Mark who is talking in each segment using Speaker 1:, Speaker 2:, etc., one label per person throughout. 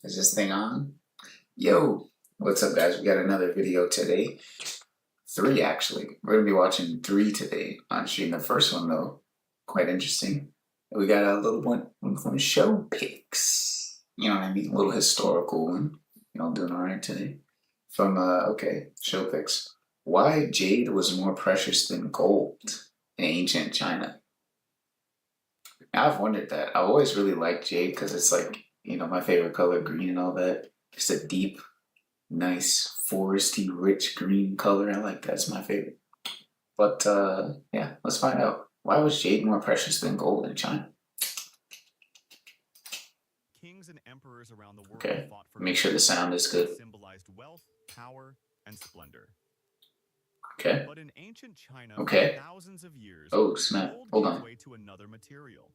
Speaker 1: Is this thing on? Yo, what's up, guys? We got another video today. Three, actually. We're gonna be watching three today on stream. The first one, though, quite interesting. We got a little one from show picks. You know what I mean? A little historical one. Doing all right today. From, okay, show picks. Why jade was more precious than gold in ancient China? I've wondered that. I always really liked jade because it's like, my favorite color, green and all that. It's a deep, nice, foresty, rich green color. I like that. It's my favorite. But yeah, let's find out. Why was jade more precious than gold in China?
Speaker 2: Kings and emperors around the world
Speaker 1: Okay,
Speaker 2: fought for
Speaker 1: make sure the sound is good.
Speaker 2: symbolized wealth, power, and splendor.
Speaker 1: Okay,
Speaker 2: But in ancient China, for
Speaker 1: okay.
Speaker 2: thousands of years,
Speaker 1: Oh, snap.
Speaker 2: gold
Speaker 1: Hold
Speaker 2: gave
Speaker 1: on.
Speaker 2: way to another material.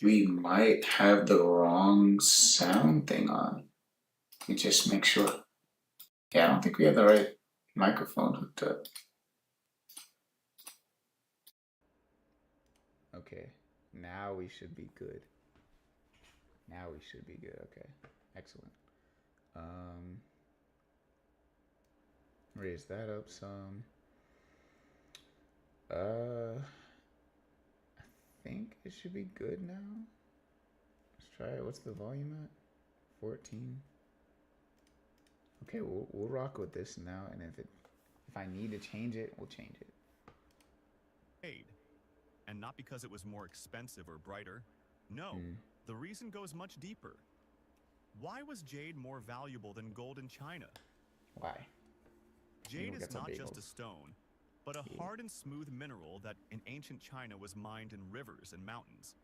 Speaker 1: We
Speaker 2: Jade.
Speaker 1: might have the wrong sound thing on. Let me just make sure. Yeah, I don't think we have the right microphone hooked up. Okay, now we should be good. Now we should be good. Okay, excellent. Um, Raise that up some. I think it should be good now. Let's try it. What's the volume at? 14. Okay, we'll rock with this now, and if I need to change it, we'll change it.
Speaker 2: Jade. And not because it was more expensive or brighter. No, the reason goes much deeper. Why was jade more valuable than gold in China?
Speaker 1: Why?
Speaker 2: Jade is not just a stone, but a hard and smooth mineral that in ancient China was mined in rivers and mountains,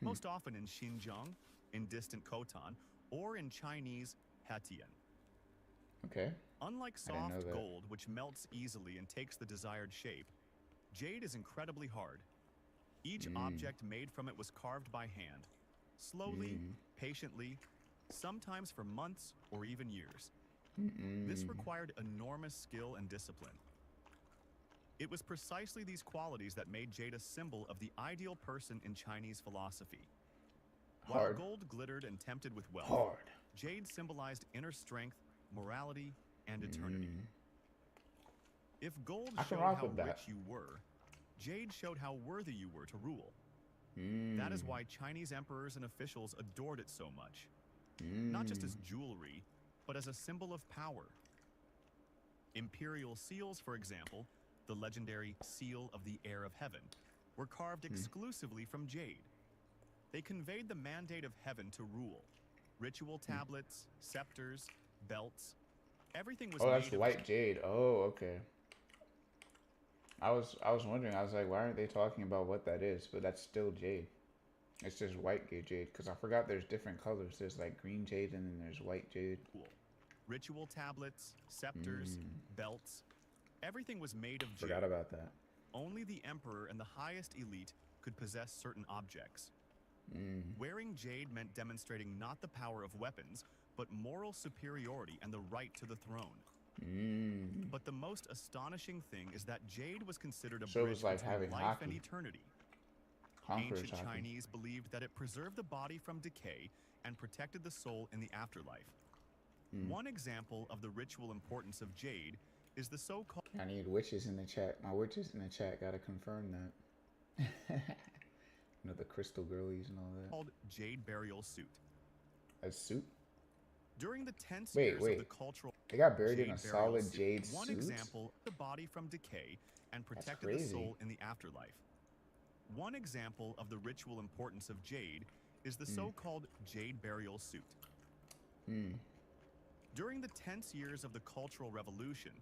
Speaker 2: most often in Xinjiang, in distant Khotan, or in Chinese Hatian.
Speaker 1: Okay.
Speaker 2: Unlike soft gold, which melts easily and takes the desired shape, jade is incredibly hard. Each object made from it was carved by hand, slowly, patiently, sometimes for months or even years. This required enormous skill and discipline. It was precisely these qualities that made jade a symbol of the ideal person in Chinese philosophy. While gold glittered and tempted with wealth, jade symbolized inner strength, morality, and eternity. If gold showed how rich you were, jade showed how worthy you were to rule. That is why Chinese emperors and officials adored it so much. Not just as jewelry, but as a symbol of power. Imperial seals, for example, the legendary seal of the heir of heaven, were carved exclusively from jade. They conveyed the mandate of heaven to rule. Ritual tablets, scepters, belts, everything was made
Speaker 1: that's white jade. Oh, okay. I was wondering. I was like, why aren't they talking about what that is? But that's still jade. It's just white jade, because I forgot there's different colors. There's like green jade and then there's white jade.
Speaker 2: Cool. Ritual tablets, scepters, belts, everything was made of jade.
Speaker 1: Forgot about that.
Speaker 2: Only the emperor and the highest elite could possess certain objects. Wearing jade meant demonstrating not the power of weapons, but moral superiority and the right to the throne. But the most astonishing thing is that jade was considered a bridge between life and eternity. Ancient Chinese believed that it preserved the body from decay and protected the soul in the afterlife. One example of the ritual importance of jade is the so-called...
Speaker 1: I need witches in the chat. My witches in the chat gotta confirm that. The crystal girlies and all that.
Speaker 2: Called jade burial suit.
Speaker 1: A suit?
Speaker 2: During the tense years of the cultural...
Speaker 1: They got buried in a solid jade suit?
Speaker 2: One example, the body from decay and protected the soul in the afterlife. One example of the ritual importance of jade is the so-called jade burial suit. During the tense years of the Cultural Revolution,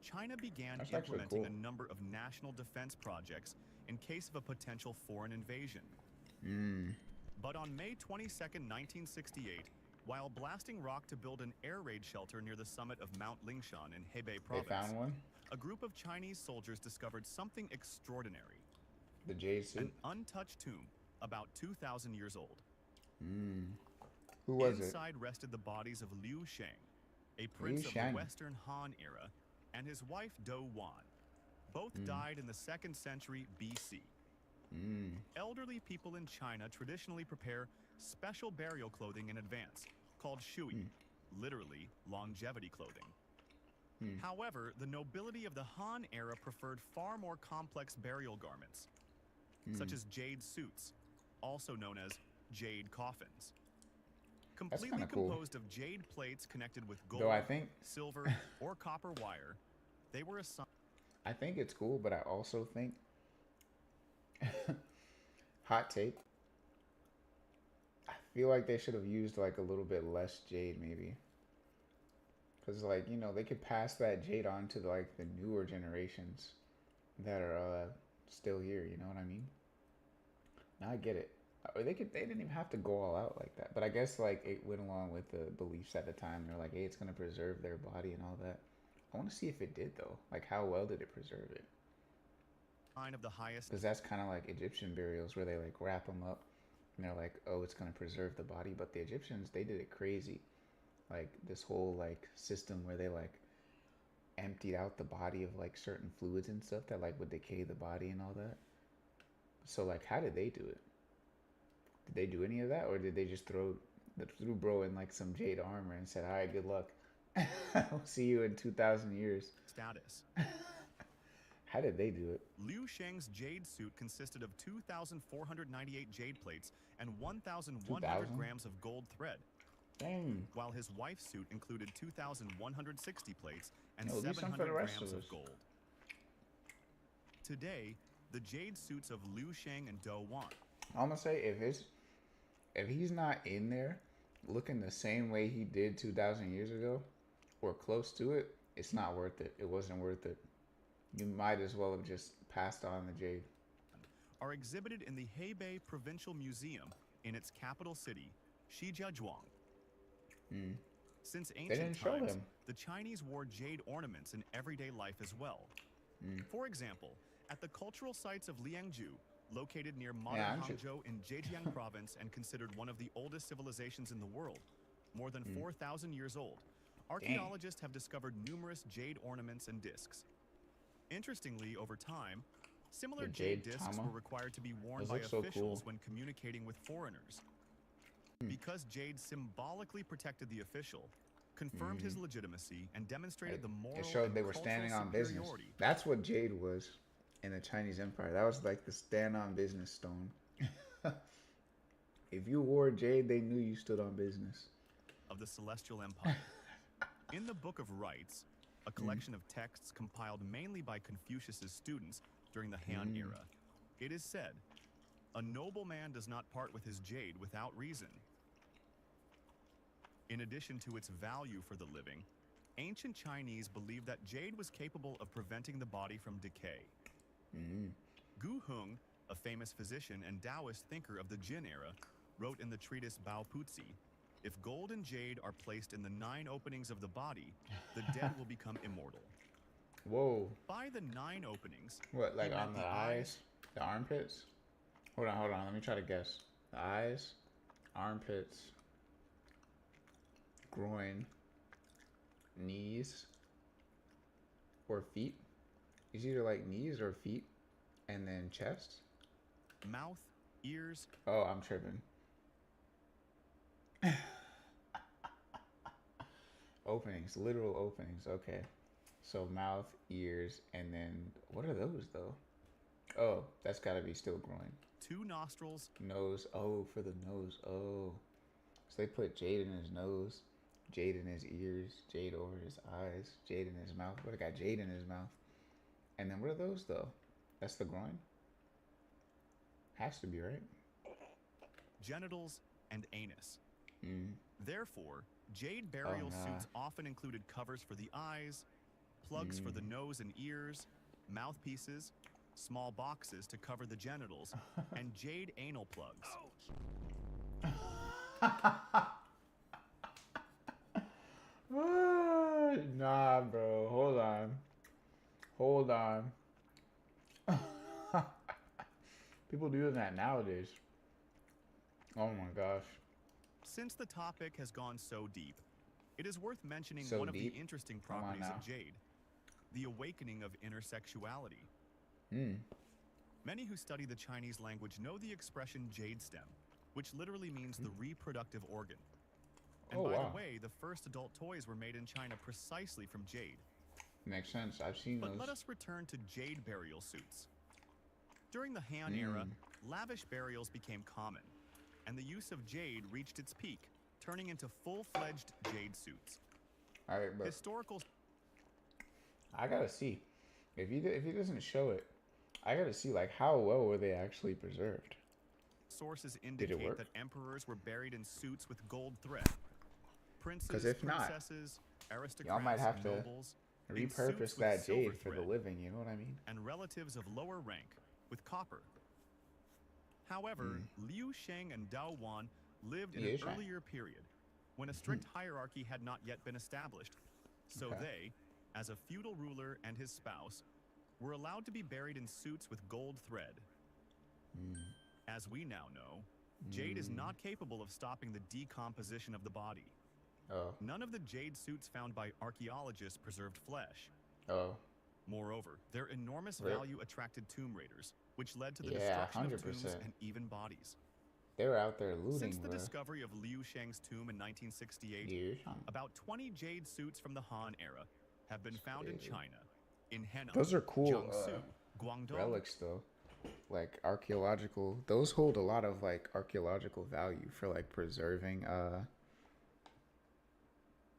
Speaker 2: China began implementing a number of national defense projects in case of a potential foreign invasion. But on May 22, 1968, while blasting rock to build an air raid shelter near the summit of Mount Lingshan in Hebei province,
Speaker 1: they found one?
Speaker 2: A group of Chinese soldiers discovered something extraordinary.
Speaker 1: The jade suit?
Speaker 2: An untouched tomb, about 2,000 years old.
Speaker 1: Who was
Speaker 2: Inside rested the bodies of Liu Sheng, a prince of the Western Han era, and his wife Do Wan. Both died in the 2nd century BC. Elderly people in China traditionally prepare special burial clothing in advance, called shui, literally longevity clothing. However, the nobility of the Han era preferred far more complex burial garments, such as jade suits, also known as jade coffins. Completely
Speaker 1: kinda cool.
Speaker 2: composed of jade plates connected with
Speaker 1: Though I
Speaker 2: gold,
Speaker 1: think
Speaker 2: silver, or copper wire, they were assigned.
Speaker 1: I think it's cool, but I also think hot take. I feel like they should have used like a little bit less jade maybe. Cause like, you know, they could pass that jade on to like the newer generations that are still here, you know what I mean? Now I get it. Or they didn't even have to go all out like that. But I guess like it went along with the beliefs at the time. They're like, hey, it's gonna preserve their body and all that. I want to see if it did though. Like how well did it preserve it?
Speaker 2: Of the highest.
Speaker 1: Because that's kind of like Egyptian burials where they like wrap them up and they're like, oh, it's gonna preserve the body. But the Egyptians, they did it crazy. Like this whole like system where they like emptied out the body of like certain fluids and stuff that like would decay the body and all that. So like, how did they do it? Did they do any of that, or did they just threw bro in like some jade armor and said, "All right, good luck. I'll see you in 2,000 years."
Speaker 2: Status.
Speaker 1: How did they do it?
Speaker 2: Liu Shang's jade suit consisted of 2,498 jade plates and 1,100
Speaker 1: 2,000?
Speaker 2: grams of gold thread.
Speaker 1: Dang.
Speaker 2: While his wife's suit included 2,160 plates and
Speaker 1: Yo, do something for the
Speaker 2: 700
Speaker 1: rest
Speaker 2: grams
Speaker 1: of
Speaker 2: of
Speaker 1: us.
Speaker 2: gold. Today, the jade suits of Liu Shang and Do Wan.
Speaker 1: I'm gonna say if he's not in there looking the same way he did 2,000 years ago or close to it, it's not worth it. It wasn't worth it. You might as well have just passed on the jade.
Speaker 2: Are exhibited in the Hebei Provincial Museum in its capital city, Shijiazhuang. Since ancient
Speaker 1: show
Speaker 2: times,
Speaker 1: them.
Speaker 2: the Chinese wore jade ornaments in everyday life as well. For example, at the cultural sites of Liangzhu, located near modern Hangzhou in Zhejiang province and considered one of the oldest civilizations in the world, more than 4,000 years old, archaeologists have discovered numerous jade ornaments and discs. Interestingly, over time, similar jade discs were required to be worn by officials when communicating with foreigners. Because jade symbolically protected the official, confirmed his legitimacy, and demonstrated the moral
Speaker 1: It showed
Speaker 2: and
Speaker 1: they were standing on business.
Speaker 2: superiority.
Speaker 1: That's what jade was in the Chinese Empire. That was like the stand on business stone. If you wore jade, they knew you stood on business.
Speaker 2: Of the Celestial Empire. In the Book of Rites, a collection of texts compiled mainly by Confucius's students during the Han era, it is said, "A noble man does not part with his jade without reason." In addition to its value for the living, ancient Chinese believed that jade was capable of preventing the body from decay. Gu Heng, a famous physician and Taoist thinker of the Jin era, wrote in the treatise Bao Puzi, "If gold and jade are placed in the 9 openings of the body, the dead will become immortal."
Speaker 1: Whoa.
Speaker 2: By the 9 openings,
Speaker 1: What, like
Speaker 2: he
Speaker 1: on
Speaker 2: meant
Speaker 1: the eyes? The armpits? Hold on. Let me try to guess. The eyes, armpits, groin, knees, or feet. It's either like knees or feet, and then chest.
Speaker 2: mouth, ears.
Speaker 1: Oh, I'm tripping. Openings, literal openings. Okay. So mouth, ears, and then what are those though? Oh, that's gotta be still groin.
Speaker 2: 2 nostrils.
Speaker 1: Nose. Oh, for the nose. Oh. So they put jade in his nose, jade in his ears, jade over his eyes, jade in his mouth. But I got jade in his mouth. And then what are those though? That's the groin? Has to be, right?
Speaker 2: Genitals, and anus. Therefore, jade burial suits often included covers for the eyes, plugs for the nose and ears, mouthpieces, small boxes to cover the genitals, and jade anal plugs.
Speaker 1: Nah, bro. Hold on. People do that nowadays. Oh my gosh.
Speaker 2: Since the topic has gone so deep, it is worth mentioning
Speaker 1: So
Speaker 2: one of
Speaker 1: deep?
Speaker 2: the interesting
Speaker 1: Come on
Speaker 2: properties
Speaker 1: now.
Speaker 2: of jade, the awakening of intersexuality. Many who study the Chinese language know the expression jade stem, which literally means the reproductive organ. And
Speaker 3: Oh,
Speaker 2: by the
Speaker 3: wow.
Speaker 2: way, the first adult toys were made in China precisely from jade.
Speaker 3: Makes sense. I've seen
Speaker 2: But
Speaker 3: those.
Speaker 2: let us return to jade burial suits. During the Han era, lavish burials became common, and the use of jade reached its peak, turning into full-fledged jade suits.
Speaker 3: All right, but
Speaker 2: Historical
Speaker 3: I gotta see if he doesn't show it. I gotta see like how well were they actually preserved.
Speaker 2: sources
Speaker 3: Did it
Speaker 2: indicate
Speaker 3: work?
Speaker 2: that emperors were buried in suits with gold thread.
Speaker 3: Because
Speaker 2: Princes,
Speaker 3: if not,
Speaker 2: princesses,
Speaker 3: y'all might
Speaker 2: aristocrats,
Speaker 3: have to
Speaker 2: nobles, in
Speaker 3: repurpose
Speaker 2: suits with
Speaker 3: that
Speaker 2: silver
Speaker 3: jade for the
Speaker 2: thread,
Speaker 3: living. You know what I mean?
Speaker 2: and relatives of lower rank with copper. However, Liu Sheng and Dao Wan lived in
Speaker 3: Liu
Speaker 2: an
Speaker 3: Sheng.
Speaker 2: earlier period, when a strict hierarchy had not yet been established. So
Speaker 3: Okay.
Speaker 2: they, as a feudal ruler and his spouse, were allowed to be buried in suits with gold thread. As we now know, jade is not capable of stopping the decomposition of the body.
Speaker 3: Oh,
Speaker 2: None of the jade suits found by archaeologists preserved flesh.
Speaker 3: oh,
Speaker 2: Moreover, their enormous
Speaker 3: Rip.
Speaker 2: value attracted tomb raiders, which led to the
Speaker 3: Yeah,
Speaker 2: destruction of tombs
Speaker 3: 100%.
Speaker 2: and even bodies.
Speaker 3: they were out there looting,
Speaker 2: Since the
Speaker 3: bro.
Speaker 2: discovery of Liu Sheng's tomb in 1968,
Speaker 3: Liu Sheng.
Speaker 2: about 20 jade suits from the Han era have been found in
Speaker 3: crazy.
Speaker 2: China, in Henan,
Speaker 3: Those are cool
Speaker 2: Jiangsu, Guangdong,
Speaker 3: relics, though. Like archaeological, those hold a lot of like archaeological value for like preserving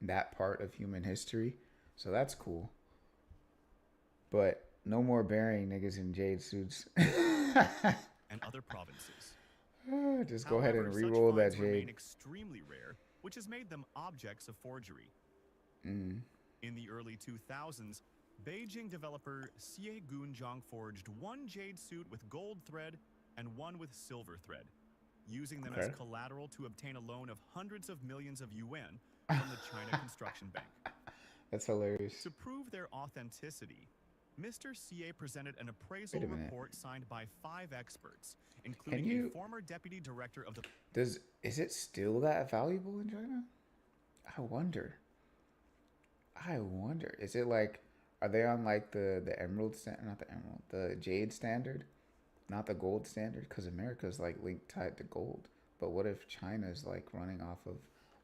Speaker 3: that part of human history. So that's cool. But no more burying niggas in jade suits.
Speaker 2: and other provinces.
Speaker 3: Just go ahead and
Speaker 2: However,
Speaker 3: re-roll
Speaker 2: such
Speaker 3: that
Speaker 2: finds remain
Speaker 3: jade.
Speaker 2: extremely rare, which has made them objects of forgery. In the early 2000s, Beijing developer Xie Gunjiang forged one jade suit with gold thread and one with silver thread, using them as
Speaker 3: Okay.
Speaker 2: collateral to obtain a loan of hundreds of millions of yuan from the China Construction Bank.
Speaker 3: That's hilarious.
Speaker 2: To prove their authenticity, Mr. Xie presented an appraisal
Speaker 3: Wait a minute.
Speaker 2: report signed by 5 experts, including a
Speaker 3: you-
Speaker 2: former deputy director of the
Speaker 3: Is it still that valuable in China? I wonder. Is it like, are they on like the emerald standard? Not the emerald, the jade standard, not the gold standard? Because America's like linked tied to gold. But what if China's like running off of,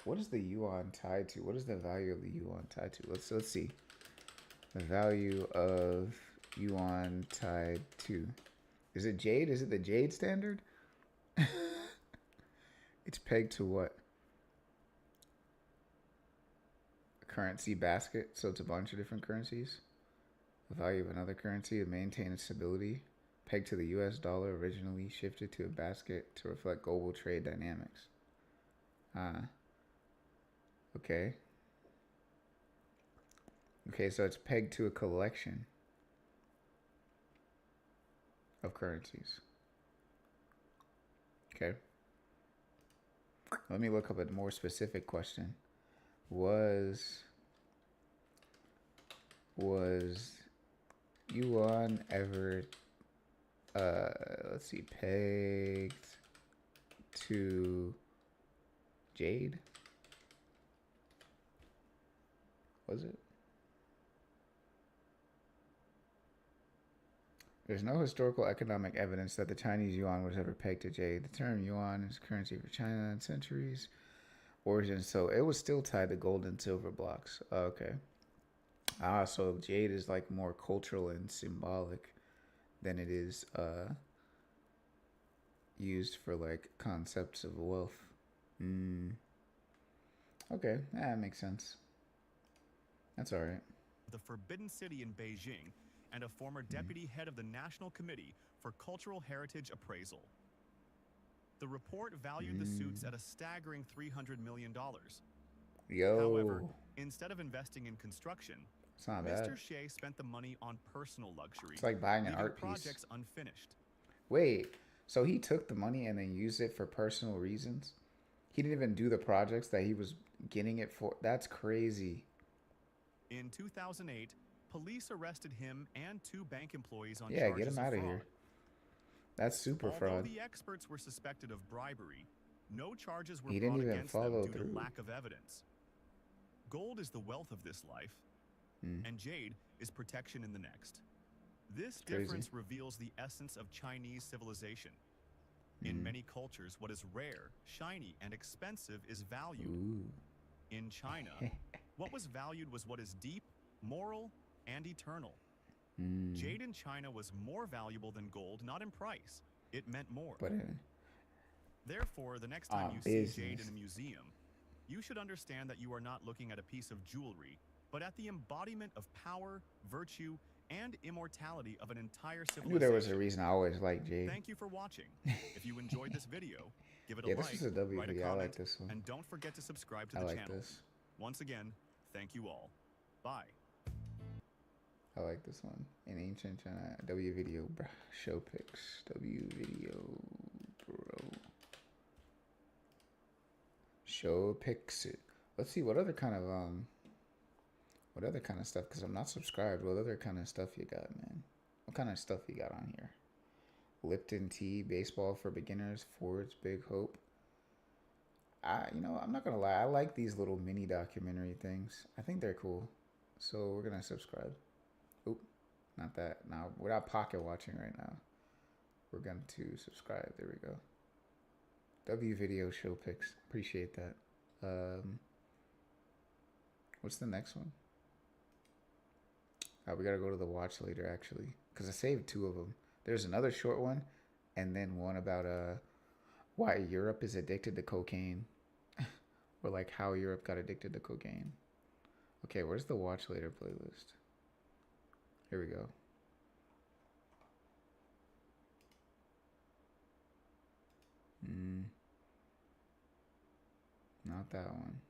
Speaker 3: what is the yuan tied to? What is the value of the yuan tied to? Let's see. The value of yuan tied to. Is it jade? Is it the jade standard? It's pegged to what? A currency basket. So it's a bunch of different currencies. The value of another currency to maintain its stability. Pegged to the US dollar, originally shifted to a basket to reflect global trade dynamics. Okay. Okay, so it's pegged to a collection of currencies. Okay. Let me look up a more specific question. Was yuan ever let's see, pegged to jade? Was it? There's no historical economic evidence that the Chinese yuan was ever pegged to jade. The term yuan is currency for China in centuries. Origin, so it was still tied to gold and silver blocks. Okay. So jade is like more cultural and symbolic than it is used for like concepts of wealth. Okay, that makes sense. That's all right.
Speaker 2: the Forbidden City in Beijing and a former deputy head of the National Committee for Cultural Heritage Appraisal. The report valued the suits at a staggering $300 million.
Speaker 3: Yo,
Speaker 2: However, instead of investing in construction,
Speaker 3: it's not
Speaker 2: Mr.
Speaker 3: bad.
Speaker 2: Shea spent the money on personal luxury,
Speaker 3: It's like buying an
Speaker 2: leaving
Speaker 3: art piece.
Speaker 2: projects unfinished.
Speaker 3: Wait, so he took the money and then used it for personal reasons? He didn't even do the projects that he was getting it for? That's crazy.
Speaker 2: In 2008, police arrested him and 2 bank employees on
Speaker 3: Yeah,
Speaker 2: charges
Speaker 3: get him
Speaker 2: of
Speaker 3: out of
Speaker 2: fraud.
Speaker 3: here. That's super
Speaker 2: Although
Speaker 3: fraud.
Speaker 2: the experts were suspected of bribery, no charges were
Speaker 3: He didn't
Speaker 2: brought
Speaker 3: even
Speaker 2: against them
Speaker 3: follow
Speaker 2: due
Speaker 3: through.
Speaker 2: to lack of evidence. Gold is the wealth of this life, and jade is protection in the next. This
Speaker 3: Crazy.
Speaker 2: difference reveals the essence of Chinese civilization. In many cultures, what is rare, shiny, and expensive is valued.
Speaker 3: Ooh.
Speaker 2: In China, what was valued was what is deep, moral, and eternal. Jade in China was more valuable than gold, not in price. It meant more.
Speaker 3: But
Speaker 2: Therefore, the next time you see jade in a museum, you should understand that you are not looking at a piece of jewelry, but at the embodiment of power, virtue, and immortality of an entire civilization.
Speaker 3: I knew there was a reason I always liked Jade.
Speaker 2: Thank you for watching. If you enjoyed this video, give it a
Speaker 3: yeah,
Speaker 2: like,
Speaker 3: this was a W
Speaker 2: write a
Speaker 3: video. I
Speaker 2: comment,
Speaker 3: like this one.
Speaker 2: and don't forget to subscribe to
Speaker 3: I
Speaker 2: the
Speaker 3: like
Speaker 2: channel.
Speaker 3: this.
Speaker 2: Once again, thank you all. Bye.
Speaker 3: I like this one. In ancient China, W video, bro. Show pics. W video, bro. Show pics. Let's see what other kind of stuff. Cause I'm not subscribed. What other kind of stuff you got, man? What kind of stuff you got on here? Lipton tea, baseball for beginners, Ford's Big Hope. I'm not gonna lie. I like these little mini documentary things. I think they're cool. So we're gonna subscribe. Oop, not that. Now we're not pocket watching right now. We're going to subscribe. There we go. W video show pics. Appreciate that. What's the next one? We gotta go to the watch later actually, cause I saved 2 of them. There's another short one, and then one about why Europe is addicted to cocaine, or like how Europe got addicted to cocaine. Okay, where's the watch later playlist? Here we go. Not that one.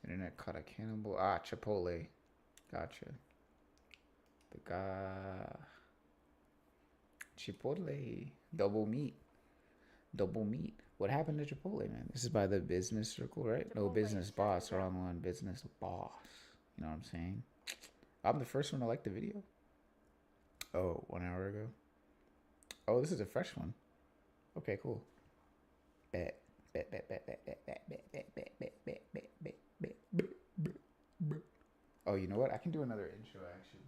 Speaker 3: Internet caught a cannibal. Chipotle. Gotcha. The guy. Chipotle. Double meat. Double meat. What happened to Chipotle, man? This is by the business circle, right? No, business boss. Wrong one. Business boss. You know what I'm saying? I'm the first one to like the video. Oh, 1 hour ago. Oh, this is a fresh one. Okay, cool. Bet. Oh, you know what? I can do another intro actually,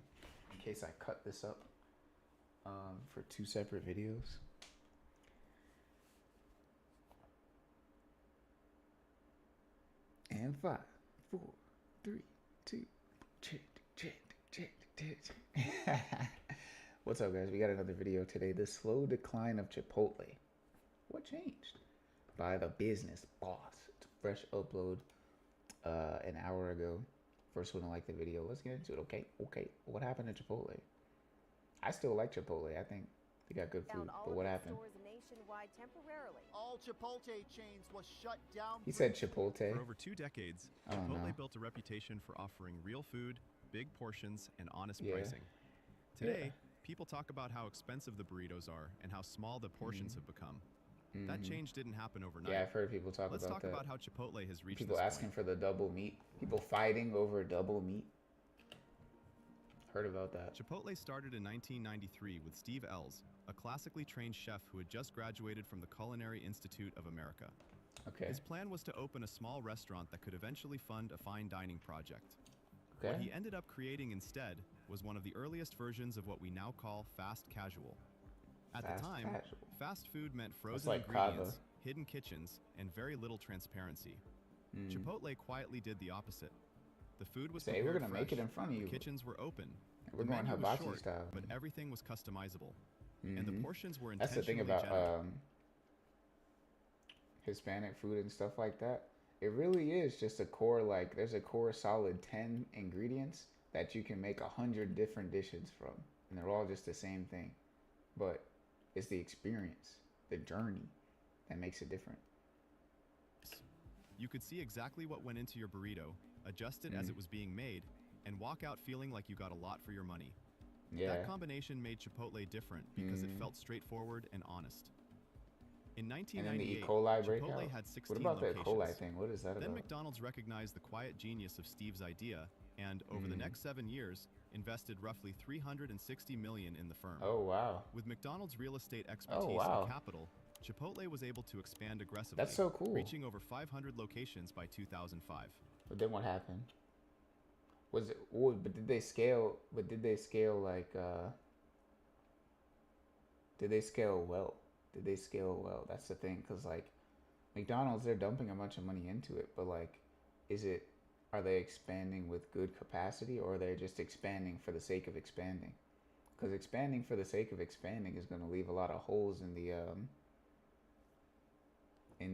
Speaker 3: in case I cut this up for 2 separate videos. And 5, 4, 3, 2. What's up, guys? We got another video today. The slow decline of Chipotle. What changed? By the business boss. It's a fresh upload an hour ago. First one to like the video. Let's get into it. Okay. What happened to Chipotle? I still like Chipotle. I think they got good food. But what happened?
Speaker 4: All Chipotle chains was shut down.
Speaker 3: He said Chipotle.
Speaker 2: For over 2 decades, Chipotle built a reputation for offering real food, big portions, and honest pricing. Today, people talk about how expensive the burritos are and how small the portions have become. That change didn't happen overnight.
Speaker 3: Yeah, I've heard people talk about that.
Speaker 2: Let's talk about how Chipotle has reached
Speaker 3: people
Speaker 2: this
Speaker 3: asking
Speaker 2: point.
Speaker 3: for the double meat. People fighting over double meat. Heard about that.
Speaker 2: Chipotle started in 1993 with Steve Ells, a classically trained chef who had just graduated from the Culinary Institute of America.
Speaker 3: Okay.
Speaker 2: His plan was to open a small restaurant that could eventually fund a fine dining project.
Speaker 3: Okay.
Speaker 2: What he ended up creating instead was one of the earliest versions of what we now call fast casual. At the time, fast food meant frozen ingredients, hidden kitchens, and very little transparency. Chipotle quietly did the opposite. The food was prepared
Speaker 3: we're gonna
Speaker 2: fresh,
Speaker 3: make it in front of you.
Speaker 2: the kitchens were open,
Speaker 3: We're
Speaker 2: the
Speaker 3: going
Speaker 2: menu was
Speaker 3: hibachi
Speaker 2: short,
Speaker 3: style.
Speaker 2: but everything was customizable. And the portions were
Speaker 3: That's the
Speaker 2: intentionally
Speaker 3: thing about
Speaker 2: generous.
Speaker 3: Hispanic food and stuff like that. It really is just a core, like, there's a core solid 10 ingredients that you can make 100 different dishes from. And they're all just the same thing. But it's the experience, the journey, that makes it different.
Speaker 2: You could see exactly what went into your burrito, adjust it as it was being made, and walk out feeling like you got a lot for your money.
Speaker 3: Yeah.
Speaker 2: That combination made Chipotle different because it felt straightforward and honest. In
Speaker 3: And then the E.
Speaker 2: 1998,
Speaker 3: coli breakout.
Speaker 2: Chipotle had 16
Speaker 3: What about the E.
Speaker 2: locations.
Speaker 3: coli thing? What is that
Speaker 2: Then
Speaker 3: about?
Speaker 2: McDonald's recognized the quiet genius of Steve's idea and, over the next 7 years, invested roughly $360 million in the firm.
Speaker 3: Oh, wow.
Speaker 2: With McDonald's real estate expertise and capital, Chipotle was able to expand aggressively,
Speaker 3: That's so cool.
Speaker 2: reaching over 500 locations by 2005.
Speaker 3: But then what happened? Was it? But did they scale? But did they scale like? Did they scale well? Did they scale well? That's the thing, because like McDonald's, they're dumping a bunch of money into it, but like, is it? Are they expanding with good capacity, or are they just expanding for the sake of expanding? Because expanding for the sake of expanding is going to leave a lot of holes in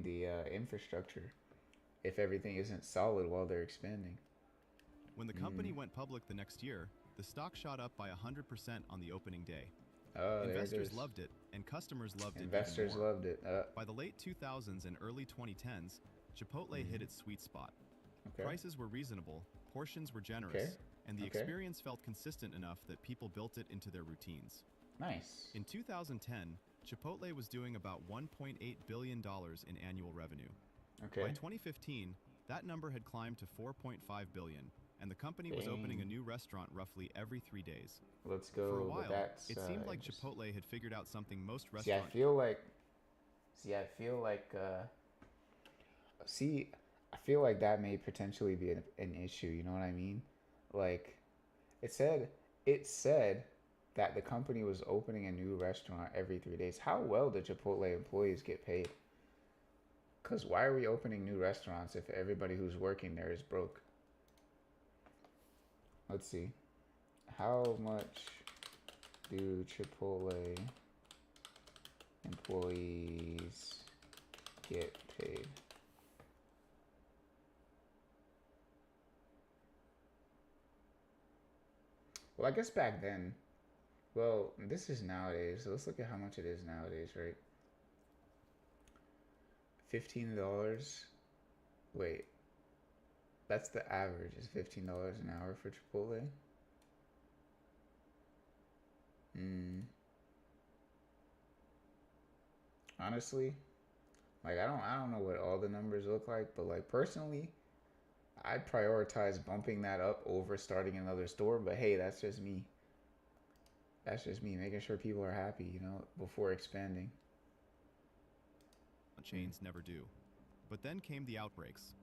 Speaker 3: the infrastructure if everything isn't solid while they're expanding.
Speaker 2: When the company went public the next year, the stock shot up by 100% on the opening day.
Speaker 3: Oh, there it
Speaker 2: Investors
Speaker 3: is.
Speaker 2: loved it, and customers loved it
Speaker 3: Investors
Speaker 2: even more.
Speaker 3: loved it.
Speaker 2: By the late 2000s and early 2010s, Chipotle hit its sweet spot.
Speaker 3: Okay.
Speaker 2: Prices were reasonable, portions were generous,
Speaker 3: Okay.
Speaker 2: and the
Speaker 3: Okay.
Speaker 2: experience felt consistent enough that people built it into their routines.
Speaker 3: Nice.
Speaker 2: In 2010, Chipotle was doing about $1.8 billion in annual revenue.
Speaker 3: Okay.
Speaker 2: By 2015, that number had climbed to $4.5 billion, and the company was opening a new restaurant roughly every 3 days.
Speaker 3: Let's go.
Speaker 2: For a while,
Speaker 3: that's,
Speaker 2: it seemed like
Speaker 3: interesting.
Speaker 2: Chipotle had figured out something most
Speaker 3: See, I
Speaker 2: restaurants.
Speaker 3: feel like. See, I feel like that may potentially be an issue. You know what I mean? Like, it said that the company was opening a new restaurant every 3 days. How well did Chipotle employees get paid? Because why are we opening new restaurants if everybody who's working there is broke? Let's see. How much do Chipotle employees get paid? Well, I guess back then, well, this is nowadays, so let's look at how much it is nowadays, right? $15. Wait, that's the average, is $15 an hour for Chipotle? Honestly, like I don't know what all the numbers look like, but like personally, I'd prioritize bumping that up over starting another store, but hey, that's just me. That's just me, making sure people are happy, you know, before expanding.
Speaker 2: Chains never do. But then came the outbreaks.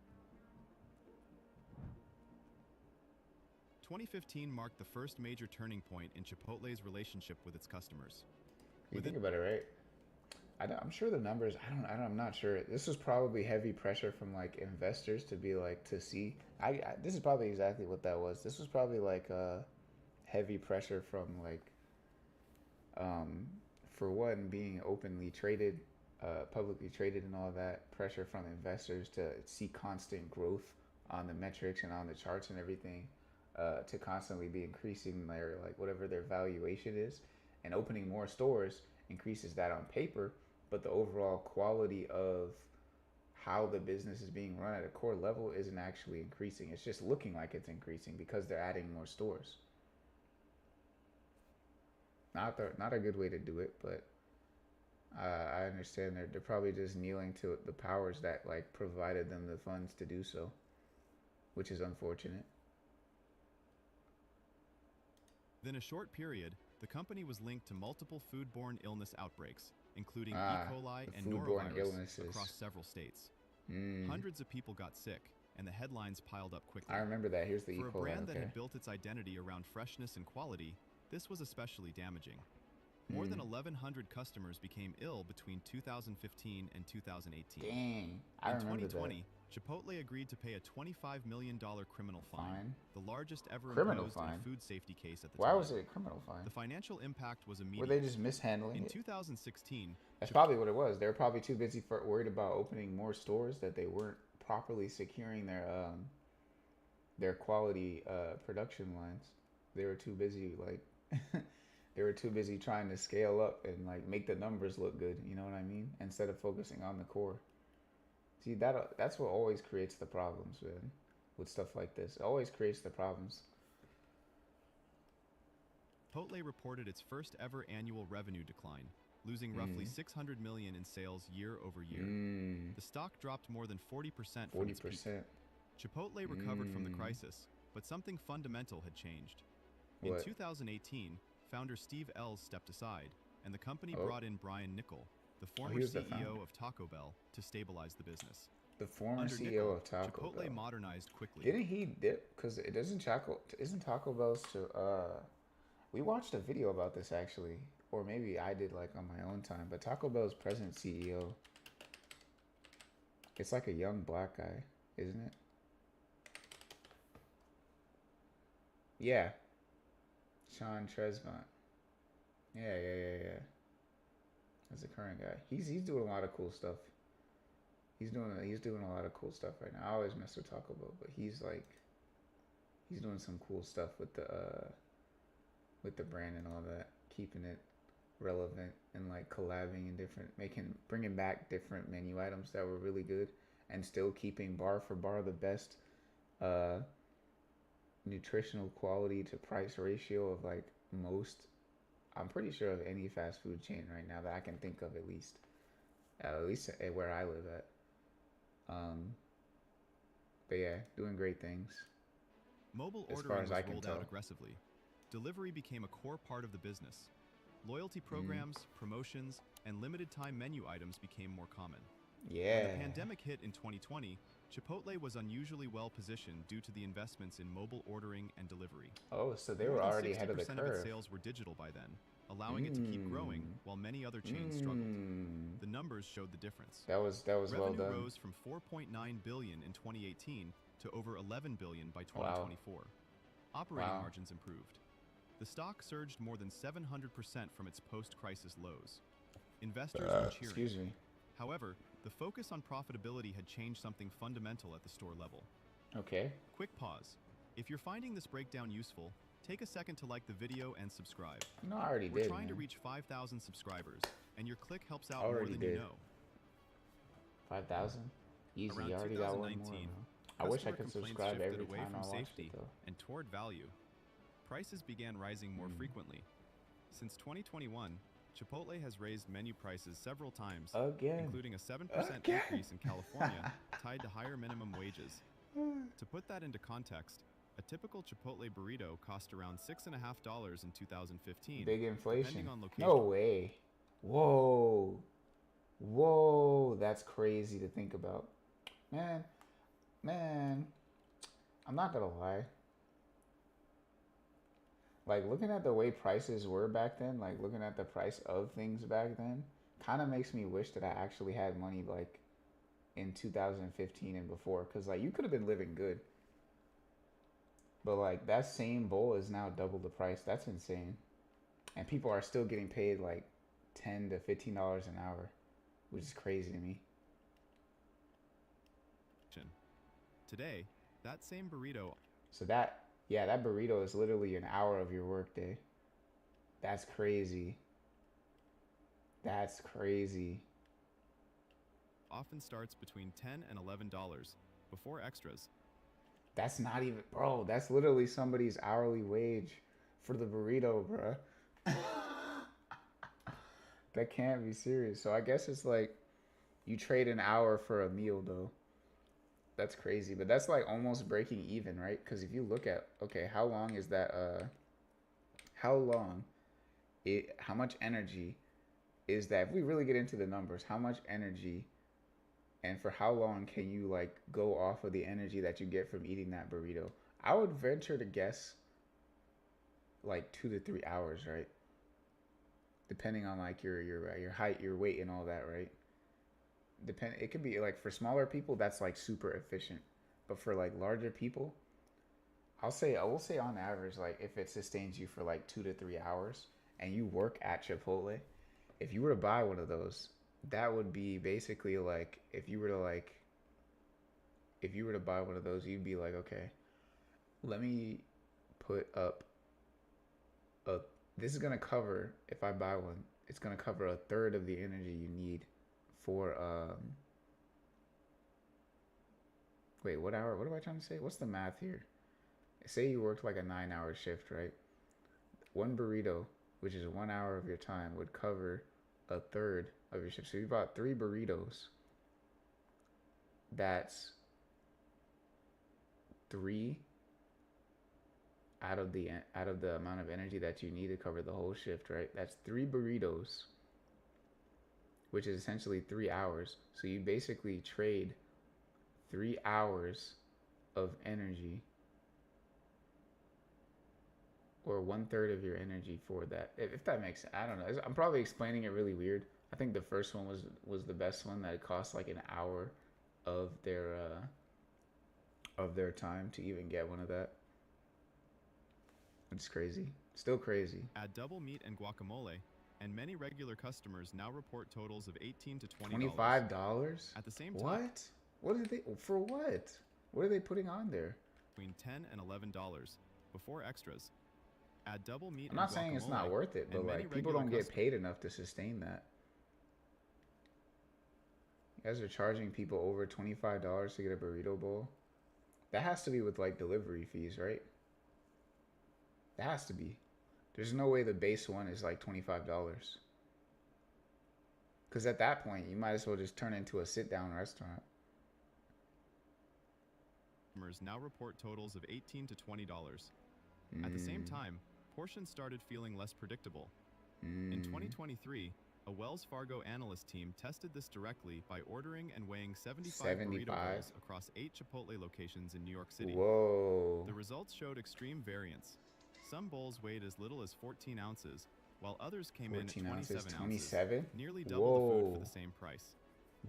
Speaker 2: 2015 marked the first major turning point in Chipotle's relationship with its customers.
Speaker 3: You think about it, right? I'm sure the numbers. I'm not sure. This was probably heavy pressure from like investors to be like to see. This is probably exactly what that was. This was probably like heavy pressure from like, for one, being openly traded, publicly traded, and all that. Pressure from investors to see constant growth on the metrics and on the charts and everything, to constantly be increasing their like whatever their valuation is, and opening more stores increases that on paper, but the overall quality of how the business is being run at a core level isn't actually increasing. It's just looking like it's increasing because they're adding more stores. Not a good way to do it, but I understand they're probably just kneeling to the powers that like provided them the funds to do so, which is unfortunate.
Speaker 2: Within a short period, the company was linked to multiple foodborne illness outbreaks, including E. coli and norovirus across several states. Hundreds of people got sick, and the headlines piled up quickly.
Speaker 3: I remember that. Here's the E. coli.
Speaker 2: For a brand that had built its identity around freshness and quality, this was especially damaging. More than 1,100 customers became ill between 2015 and 2018.
Speaker 3: Dang, I remember that. In 2020,
Speaker 2: Chipotle agreed to pay a $25 million criminal fine, the largest ever imposed in a food safety case at the time.
Speaker 3: Why was it a criminal fine?
Speaker 2: The financial impact was immediate.
Speaker 3: Were they just mishandling it?
Speaker 2: In 2016,
Speaker 3: that's probably what it was. They were probably too busy worried about opening more stores that they weren't properly securing their quality production lines. They were too busy like they were too busy trying to scale up and like make the numbers look good. You know what I mean? Instead of focusing on the core. See, that's what always creates the problems, man. With stuff like this, it always creates the problems.
Speaker 2: Chipotle reported its first ever annual revenue decline, losing roughly $600 million in sales year over year. The stock dropped more than 40% from its peak. Chipotle recovered from the crisis, but something fundamental had changed. In 2018, founder Steve Ells stepped aside, and the company brought in Brian Niccol, the former CEO of Taco Bell, to stabilize the business.
Speaker 3: The former
Speaker 2: Under
Speaker 3: CEO
Speaker 2: Niccol,
Speaker 3: of Taco
Speaker 2: Chipotle
Speaker 3: Bell
Speaker 2: modernized quickly.
Speaker 3: Didn't he dip? Because it isn't Taco Bell's to We watched a video about this actually, or maybe I did like on my own time. But Taco Bell's present CEO, it's like a young black guy, isn't it? Yeah, Sean Tresvant. Yeah. That's the current guy. He's doing a lot of cool stuff. He's doing a lot of cool stuff right now. I always mess with Taco Bell, but he's doing some cool stuff with the brand and all that, keeping it relevant and like collabing and bringing back different menu items that were really good, and still keeping bar for bar the best uh, nutritional quality to price ratio of like most. I'm pretty sure of any fast food chain right now that I can think of, at least where I live at. But yeah, doing great things
Speaker 2: Mobile
Speaker 3: as far
Speaker 2: ordering
Speaker 3: as I
Speaker 2: was
Speaker 3: can
Speaker 2: rolled
Speaker 3: tell.
Speaker 2: out aggressively. Delivery became a core part of the business. Loyalty programs, promotions, and limited-time menu items became more common. When the
Speaker 3: Yeah.
Speaker 2: pandemic hit in 2020, Chipotle was unusually well positioned due to the investments in mobile ordering and delivery.
Speaker 3: Oh, so they
Speaker 2: More
Speaker 3: were
Speaker 2: than
Speaker 3: already ahead of the
Speaker 2: 60% of its
Speaker 3: curve.
Speaker 2: sales were digital by then, allowing it to keep growing while many other chains struggled. The numbers showed the difference.
Speaker 3: That was well
Speaker 2: Revenue
Speaker 3: done.
Speaker 2: rose from 4.9 billion in 2018 to over 11 billion by 2024. Operating
Speaker 3: Wow.
Speaker 2: margins improved. The stock surged more than 700% from its post-crisis lows. Investors were cheering.
Speaker 3: Excuse me.
Speaker 2: However, the focus on profitability had changed something fundamental at the store level.
Speaker 3: Okay.
Speaker 2: Quick pause. If you're finding this breakdown useful, take a second to like the video and subscribe.
Speaker 3: No, I already
Speaker 2: We're
Speaker 3: did,
Speaker 2: trying to
Speaker 3: man.
Speaker 2: reach 5,000 subscribers, and your click helps out
Speaker 3: I
Speaker 2: more
Speaker 3: already
Speaker 2: than you
Speaker 3: did.
Speaker 2: know.
Speaker 3: 5,000? Easy.
Speaker 2: Around
Speaker 3: You already got one more.
Speaker 2: 2019,
Speaker 3: Man. I wish I
Speaker 2: customer
Speaker 3: could
Speaker 2: complaints
Speaker 3: subscribe
Speaker 2: shifted
Speaker 3: every
Speaker 2: away
Speaker 3: time
Speaker 2: from
Speaker 3: I watched
Speaker 2: safety
Speaker 3: it, though.
Speaker 2: and toward value. Prices began rising more frequently. Since 2021, Chipotle has raised menu prices several times,
Speaker 3: Again.
Speaker 2: including a 7% increase in California tied to higher minimum wages. To put that into context, a typical Chipotle burrito cost around $6.50 in 2015,
Speaker 3: Big inflation.
Speaker 2: depending on location.
Speaker 3: No way. Whoa. That's crazy to think about. Man, I'm not gonna lie. Like, looking at the way prices were back then, like looking at the price of things back then, kind of makes me wish that I actually had money like in 2015 and before, because like you could have been living good, but like that same bowl is now double the price. That's insane. And people are still getting paid like $10 to $15 an hour, which is crazy to me.
Speaker 2: Today, that same burrito
Speaker 3: So that burrito is literally an hour of your workday. That's crazy.
Speaker 2: often starts between $10 and $11 before extras.
Speaker 3: That's not even, bro. That's literally somebody's hourly wage for the burrito, bro. That can't be serious. So I guess it's like you trade an hour for a meal, though. That's crazy, but that's like almost breaking even, right? Because if you look at, okay, how long is that? How much energy is that? If we really get into the numbers, how much energy and for how long can you like go off of the energy that you get from eating that burrito? I would venture to guess like 2 to 3 hours, right? Depending on like your height, your weight, and all that, right? It could be like for smaller people that's like super efficient, but for like larger people, I will say on average, like if it sustains you for like 2 to 3 hours and you work at Chipotle, if you were to buy one of those, that would be basically like if you were to buy one of those, you'd be like, okay, let me put up this is gonna cover, if I buy one, it's gonna cover a third of the energy you need for wait, what hour? What am I trying to say? What's the math here? Say you worked like a 9 hour shift, right? One burrito, which is 1 hour of your time, would cover a third of your shift. So you bought 3 burritos. That's 3 out of the amount of energy that you need to cover the whole shift, right? That's 3 burritos, which is essentially 3 hours. So you basically trade 3 hours of energy or 1/3 of your energy for that. If that makes sense. I don't know. I'm probably explaining it really weird. I think the first one was the best one, that it cost like an hour of their time to even get one of that. It's crazy. Still crazy.
Speaker 2: Add double meat and guacamole, and many regular customers now report totals of $18 to $20.
Speaker 3: $25?
Speaker 2: At the same time,
Speaker 3: what? What are they for? What? What are they putting on there?
Speaker 2: between $10 and $11 before extras. Add double meat.
Speaker 3: I'm not saying it's not worth it, but like people don't get paid enough to sustain that. You guys are charging people over $25 to get a burrito bowl. That has to be with like delivery fees, right? That has to be. There's no way the base one is like $25. Because at that point, you might as well just turn it into a sit-down restaurant.
Speaker 2: Customers now report totals of $18 to $20. At the same time, portions started feeling less predictable. In 2023, a Wells Fargo analyst team tested this directly by ordering and weighing 75 burrito bowls across 8 Chipotle locations in New York City.
Speaker 3: Whoa.
Speaker 2: The results showed extreme variance. Some bowls weighed as little as 14 ounces, while others came in at 27 ounces, nearly double the food for the same price.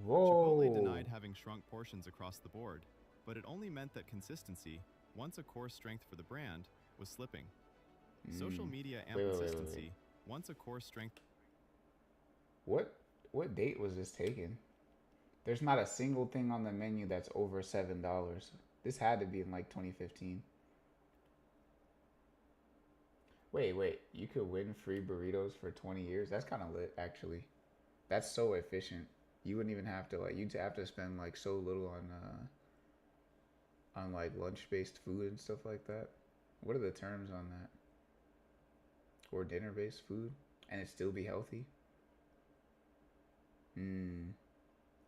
Speaker 2: Chipotle denied having shrunk portions across the board, but it only meant that consistency, once a core strength for the brand, was slipping. Social media consistency, once a core strength.
Speaker 3: What date was this taken? There's not a single thing on the menu that's over $7. This had to be in like 2015. Wait, you could win free burritos for 20 years? That's kind of lit, actually. That's so efficient. You wouldn't even have to, like, you'd have to spend like so little on like lunch-based food and stuff like that. What are the terms on that? Or dinner-based food, and it still be healthy?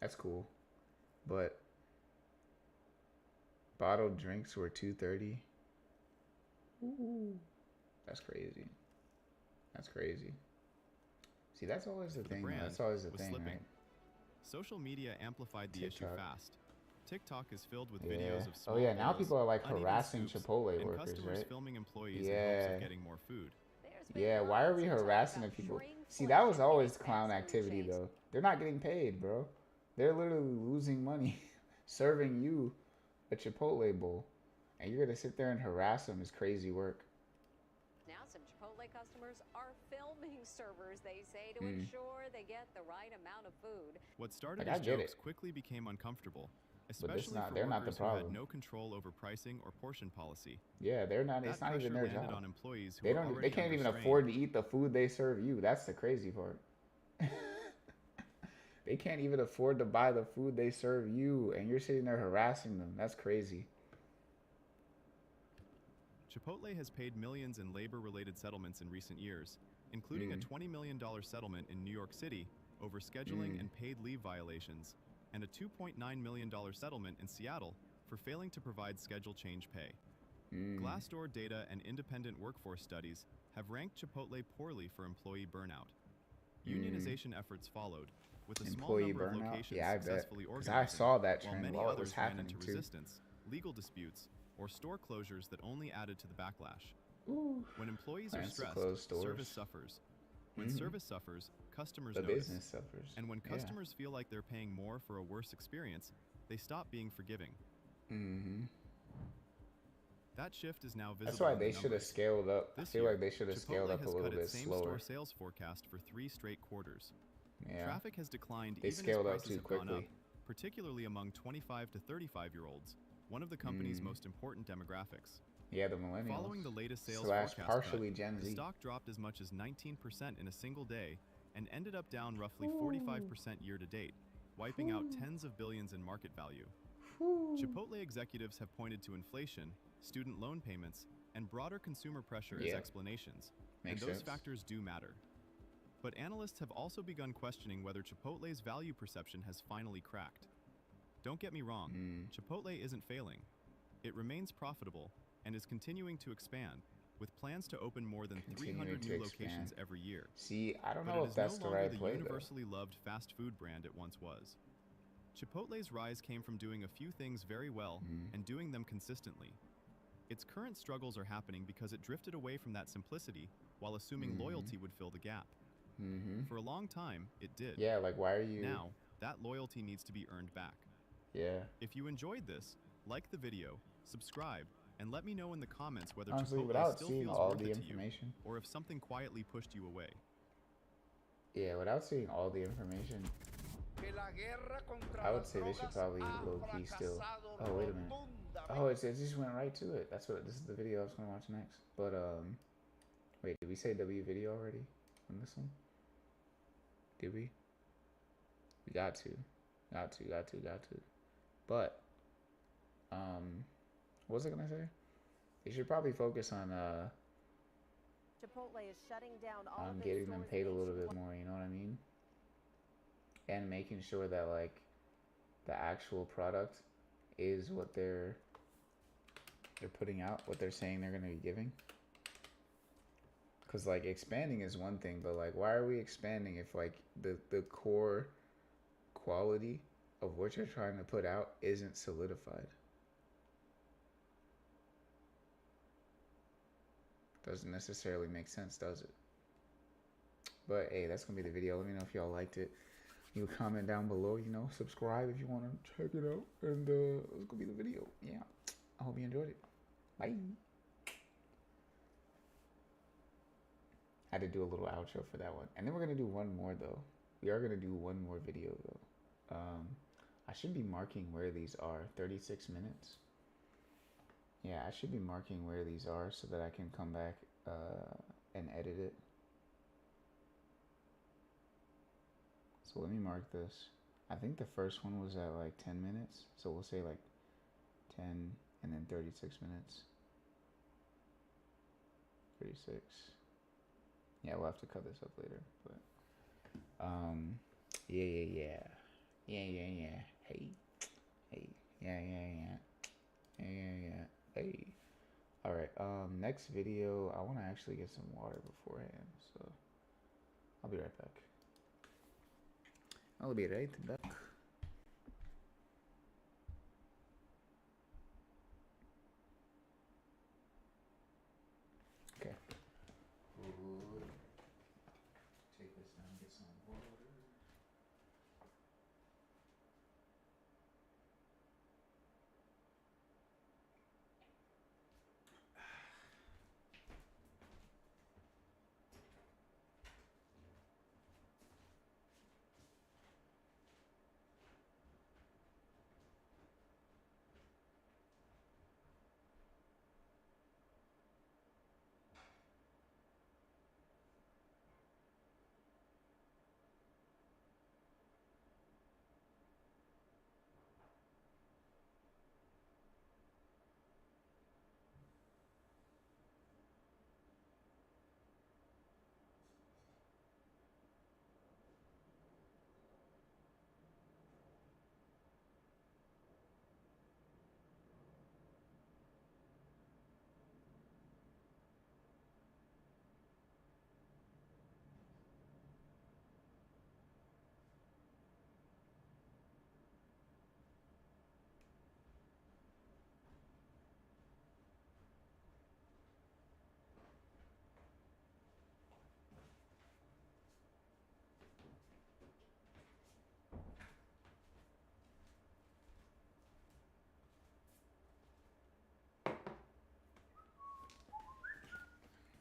Speaker 3: That's cool. But bottled drinks were $2.30. Ooh, that's crazy. That's crazy. See, that's always the thing. That's always the thing, right?
Speaker 2: Social media amplified the issue fast. TikTok is filled with
Speaker 3: Yeah.
Speaker 2: videos of small
Speaker 3: Oh yeah, now
Speaker 2: bowls,
Speaker 3: people are like
Speaker 2: uneven
Speaker 3: harassing
Speaker 2: scoops,
Speaker 3: Chipotle
Speaker 2: and
Speaker 3: workers,
Speaker 2: customers
Speaker 3: right?
Speaker 2: filming employees in hopes of getting more food.
Speaker 3: Yeah, why are we harassing the people? See, that was always clown activity, though. They're not getting paid, bro. They're literally losing money serving you a Chipotle bowl. And you're going to sit there and harass them is crazy work.
Speaker 5: Now some Chipotle customers are filming servers, they say, to ensure they get the right amount of food.
Speaker 2: What started as jokes quickly became uncomfortable, especially for workers who had no control over pricing or portion policy.
Speaker 3: Yeah, they're not. It's not even their job.
Speaker 2: On employees who
Speaker 3: they can't even afford to eat the food they serve you. That's the crazy part. They can't even afford to buy the food they serve you, and you're sitting there harassing them. That's crazy.
Speaker 2: Chipotle has paid millions in labor-related settlements in recent years, including a $20 million settlement in New York City over scheduling and paid leave violations, and a $2.9 million settlement in Seattle for failing to provide schedule change pay. Glassdoor data and independent workforce studies have ranked Chipotle poorly for employee burnout. Unionization efforts followed, with a small number of locations successfully organizing,
Speaker 3: I saw that trend
Speaker 2: while many
Speaker 3: while it
Speaker 2: others
Speaker 3: was
Speaker 2: ran
Speaker 3: happening
Speaker 2: into
Speaker 3: too.
Speaker 2: resistance, legal disputes, or store closures that only added to the backlash. When employees are stressed, service suffers. When service suffers, customers notice.
Speaker 3: Business suffers.
Speaker 2: And when customers feel like they're paying more for a worse experience, they stop being forgiving. That shift is now visible.
Speaker 3: That's why they should have scaled up. I feel like they should have scaled up a little bit slower.
Speaker 2: Same-store sales forecast for 3 straight quarters.
Speaker 3: Yeah.
Speaker 2: Traffic has declined
Speaker 3: They
Speaker 2: even
Speaker 3: scaled
Speaker 2: as
Speaker 3: up
Speaker 2: prices
Speaker 3: too
Speaker 2: have gone
Speaker 3: quickly.
Speaker 2: up, particularly among 25 to 35-year-olds, one of the company's most important demographics.
Speaker 3: Yeah, the millennials.
Speaker 2: Following the latest sales
Speaker 3: /
Speaker 2: forecast
Speaker 3: partially
Speaker 2: cut,
Speaker 3: Gen
Speaker 2: the
Speaker 3: Z.
Speaker 2: stock dropped as much as 19% in a single day and ended up down roughly 45% year to date, wiping out tens of billions in market value. Chipotle executives have pointed to inflation, student loan payments, and broader consumer pressure as explanations, and those factors do matter. But analysts have also begun questioning whether Chipotle's value perception has finally cracked. Don't get me wrong, Chipotle isn't failing. It remains profitable and is continuing to expand, with plans to open more than 300 new locations every year.
Speaker 3: See, I don't know if that's the right play,
Speaker 2: But it is no longer the universally loved fast food brand it once was. Chipotle's rise came from doing a few things very well and doing them consistently. Its current struggles are happening because it drifted away from that simplicity while assuming loyalty would fill the gap. For a long time, it did.
Speaker 3: Yeah, like why are you?
Speaker 2: Now, that loyalty needs to be earned back.
Speaker 3: Yeah.
Speaker 2: If you enjoyed this, like the video, subscribe, and let me know in the comments whether
Speaker 3: Honestly,
Speaker 2: Chipotle
Speaker 3: without
Speaker 2: still
Speaker 3: seeing
Speaker 2: feels
Speaker 3: all
Speaker 2: worth
Speaker 3: the
Speaker 2: it to you,
Speaker 3: information.
Speaker 2: or if something quietly pushed you away.
Speaker 3: Yeah, without seeing all the information, I would say they should probably low-key still. Oh, wait a minute. Oh, it just went right to it. This is the video I was gonna watch next. But wait, did we say W video already on this one? Did we? We got to. But what was I gonna say? They should probably focus on
Speaker 5: Chipotle is shutting down all of its
Speaker 3: getting them
Speaker 5: stores
Speaker 3: paid a little bit
Speaker 5: nationwide.
Speaker 3: more, you know what I mean? And making sure that like the actual product is what they're putting out, what they're saying they're gonna be giving. Cause like expanding is one thing, but like why are we expanding if like the core quality of what you're trying to put out isn't solidified? Doesn't necessarily make sense, does it? But hey, that's gonna be the video. Let me know if y'all liked it. You comment down below, you know, subscribe if you want to check it out. And it's gonna be the video. Yeah. I hope you enjoyed it. Bye. I had to do a little outro for that one. And then we're gonna do one more though. We are gonna do one more video though. I should be marking where these are. 36 minutes. Yeah, I should be marking where these are so that I can come back and edit it. So let me mark this. I think the first one was at like 10 minutes. So we'll say like 10 and then 36 minutes. 36. Yeah, we'll have to cut this up later. But yeah. Hey. Yeah. Hey. Alright, next video, I wanna actually get some water beforehand, so I'll be right back. Okay. Take this down, get some water.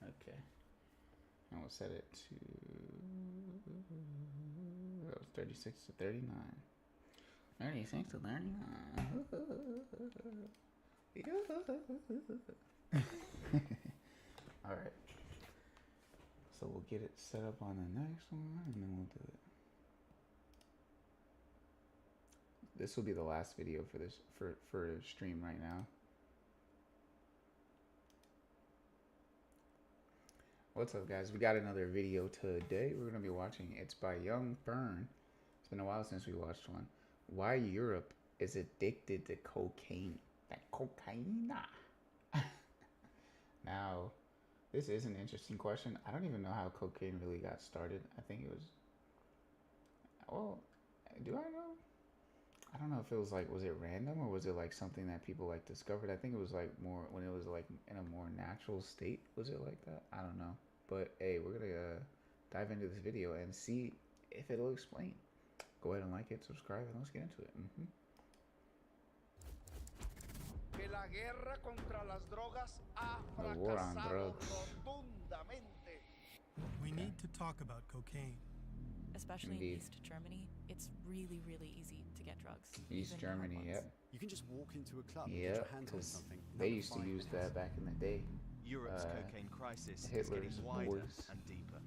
Speaker 3: Okay. And we'll set it to 36 to 39. 36 to 39. Alright. So we'll get it set up on the next one and then we'll do it. This will be the last video for this for stream right now. What's up, guys? We got another video today. We're gonna be watching. It's by Young Fern. It's been a while since we watched one. Why Europe is addicted to cocaine? That cocaine. Now, this is an interesting question. I don't even know how cocaine really got started. I think it was. Well, do I know? I don't know if it was like, was it random or was it like something that people like discovered? I think it was like more when it was like in a more natural state. Was it like that? I don't know. But hey, we're gonna dive into this video and see if it'll explain. Go ahead and like it, subscribe, and let's get into it.
Speaker 6: Que la guerra contra las drogas ha
Speaker 3: The war on
Speaker 6: fracasado
Speaker 3: drugs.
Speaker 6: rotundamente.
Speaker 7: We need to talk about cocaine.
Speaker 8: Especially
Speaker 3: Indeed.
Speaker 8: in East Germany, it's really, really easy to get drugs.
Speaker 3: East
Speaker 8: even the hard
Speaker 3: Germany,
Speaker 8: ones.
Speaker 3: yep.
Speaker 9: You can just walk into a club and get
Speaker 3: Yeah,
Speaker 9: your hands on
Speaker 3: because
Speaker 9: something.
Speaker 3: they
Speaker 9: under
Speaker 3: used to
Speaker 9: 5
Speaker 3: use
Speaker 9: minutes.
Speaker 3: that back in the day.
Speaker 10: Europe's
Speaker 3: Uh,
Speaker 10: cocaine crisis is
Speaker 3: Hitler's
Speaker 10: getting wider
Speaker 3: boys.
Speaker 10: and deeper.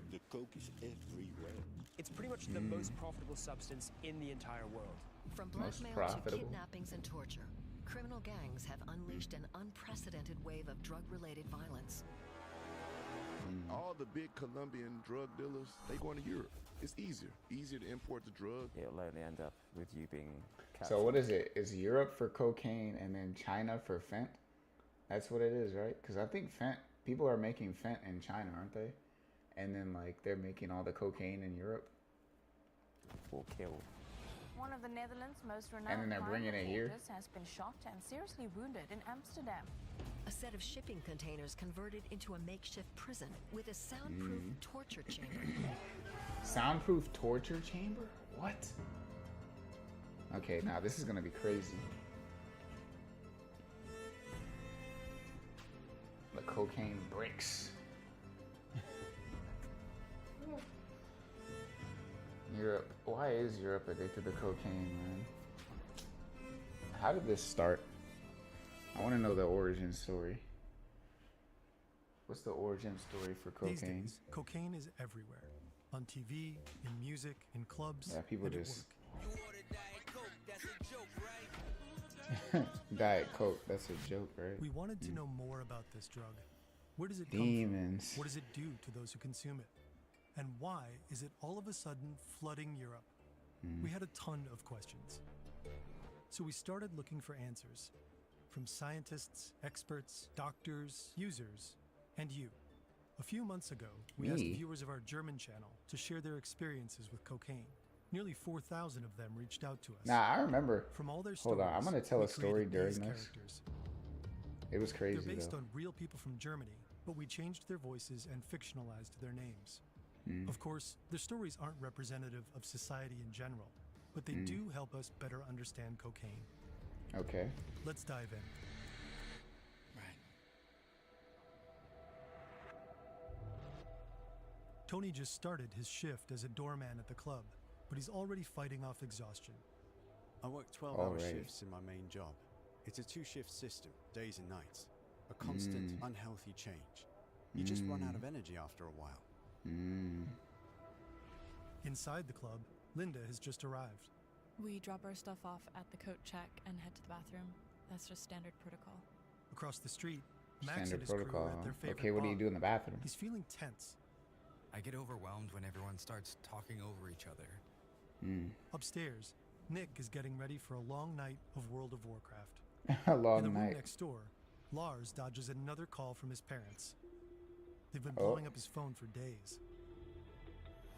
Speaker 11: The coke is everywhere.
Speaker 12: It's pretty much the most profitable substance in the entire world.
Speaker 13: From
Speaker 3: Most
Speaker 13: blackmail to
Speaker 3: profitable.
Speaker 13: kidnappings and torture, criminal gangs have unleashed an unprecedented wave of drug-related violence.
Speaker 11: All the big Colombian drug dealers, they going to Europe. It's easier to import the drug.
Speaker 14: It'll only end up with you being captured.
Speaker 3: So what is it? Is Europe for cocaine and then China for fent? That's what it is, right? Because I think fent, people are making fent in China, aren't they? And then like they're making all the cocaine in Europe.
Speaker 14: Or killed.
Speaker 15: One of the Netherlands' most
Speaker 3: And
Speaker 15: renowned
Speaker 3: then they're
Speaker 15: crime
Speaker 3: bringing it here?
Speaker 15: reporters has been shot and seriously wounded in Amsterdam.
Speaker 13: A set of shipping containers converted into a makeshift prison with a soundproof torture chamber.
Speaker 3: Soundproof torture chamber? What? Okay, now this is gonna be crazy. The cocaine bricks. Europe. Why is Europe addicted to cocaine, man? How did this start? I want to know the origin story. What's the origin story for
Speaker 7: These
Speaker 3: cocaine?
Speaker 7: days, cocaine is everywhere. On TV, in music, in clubs,
Speaker 3: Yeah, people
Speaker 7: and at
Speaker 3: just
Speaker 7: work.
Speaker 3: Diet Coke. That's a joke, right?
Speaker 7: We wanted to know more about this drug. Where does it
Speaker 3: Demons.
Speaker 7: come from? What does it do to those who consume it? And why is it all of a sudden flooding Europe? We had a ton of questions. So we started looking for answers from scientists, experts, doctors, users, and you. A few months ago, we asked
Speaker 3: Me?
Speaker 7: viewers of our German channel to share their experiences with cocaine. Nearly 4,000 of them reached out to us.
Speaker 3: Nah, I remember.
Speaker 7: From all their
Speaker 3: Hold
Speaker 7: stories,
Speaker 3: on, I'm gonna tell
Speaker 7: we
Speaker 3: a story
Speaker 7: created
Speaker 3: during
Speaker 7: these
Speaker 3: this.
Speaker 7: characters.
Speaker 3: It was crazy
Speaker 7: They're based
Speaker 3: though.
Speaker 7: on real people from Germany, but we changed their voices and fictionalized their names. Of course, their stories aren't representative of society in general, but they do help us better understand cocaine.
Speaker 3: Okay.
Speaker 7: Let's dive in. Tony just started his shift as a doorman at the club, but he's already fighting off exhaustion.
Speaker 9: I work 12-hour
Speaker 3: Already.
Speaker 9: shifts in my main job. It's a 2-shift system, days and nights. A constant, unhealthy change. You just run out of energy after a while.
Speaker 7: Inside the club, Linda has just arrived.
Speaker 8: We drop our stuff off at the coat check and head to the bathroom. That's just standard protocol.
Speaker 7: Across the street, Max
Speaker 3: Standard
Speaker 7: and his
Speaker 3: protocol.
Speaker 7: crew at their
Speaker 3: Huh?
Speaker 7: favorite
Speaker 3: Okay, what do you
Speaker 7: bar.
Speaker 3: do in the bathroom?
Speaker 7: He's feeling tense.
Speaker 12: I get overwhelmed when everyone starts talking over each other.
Speaker 7: Upstairs, Nick is getting ready for a long night of World of Warcraft.
Speaker 3: A
Speaker 7: In the
Speaker 3: long
Speaker 7: room
Speaker 3: night.
Speaker 7: next door, Lars dodges another call from his parents. They've been
Speaker 3: Oh.
Speaker 7: blowing up his phone for days.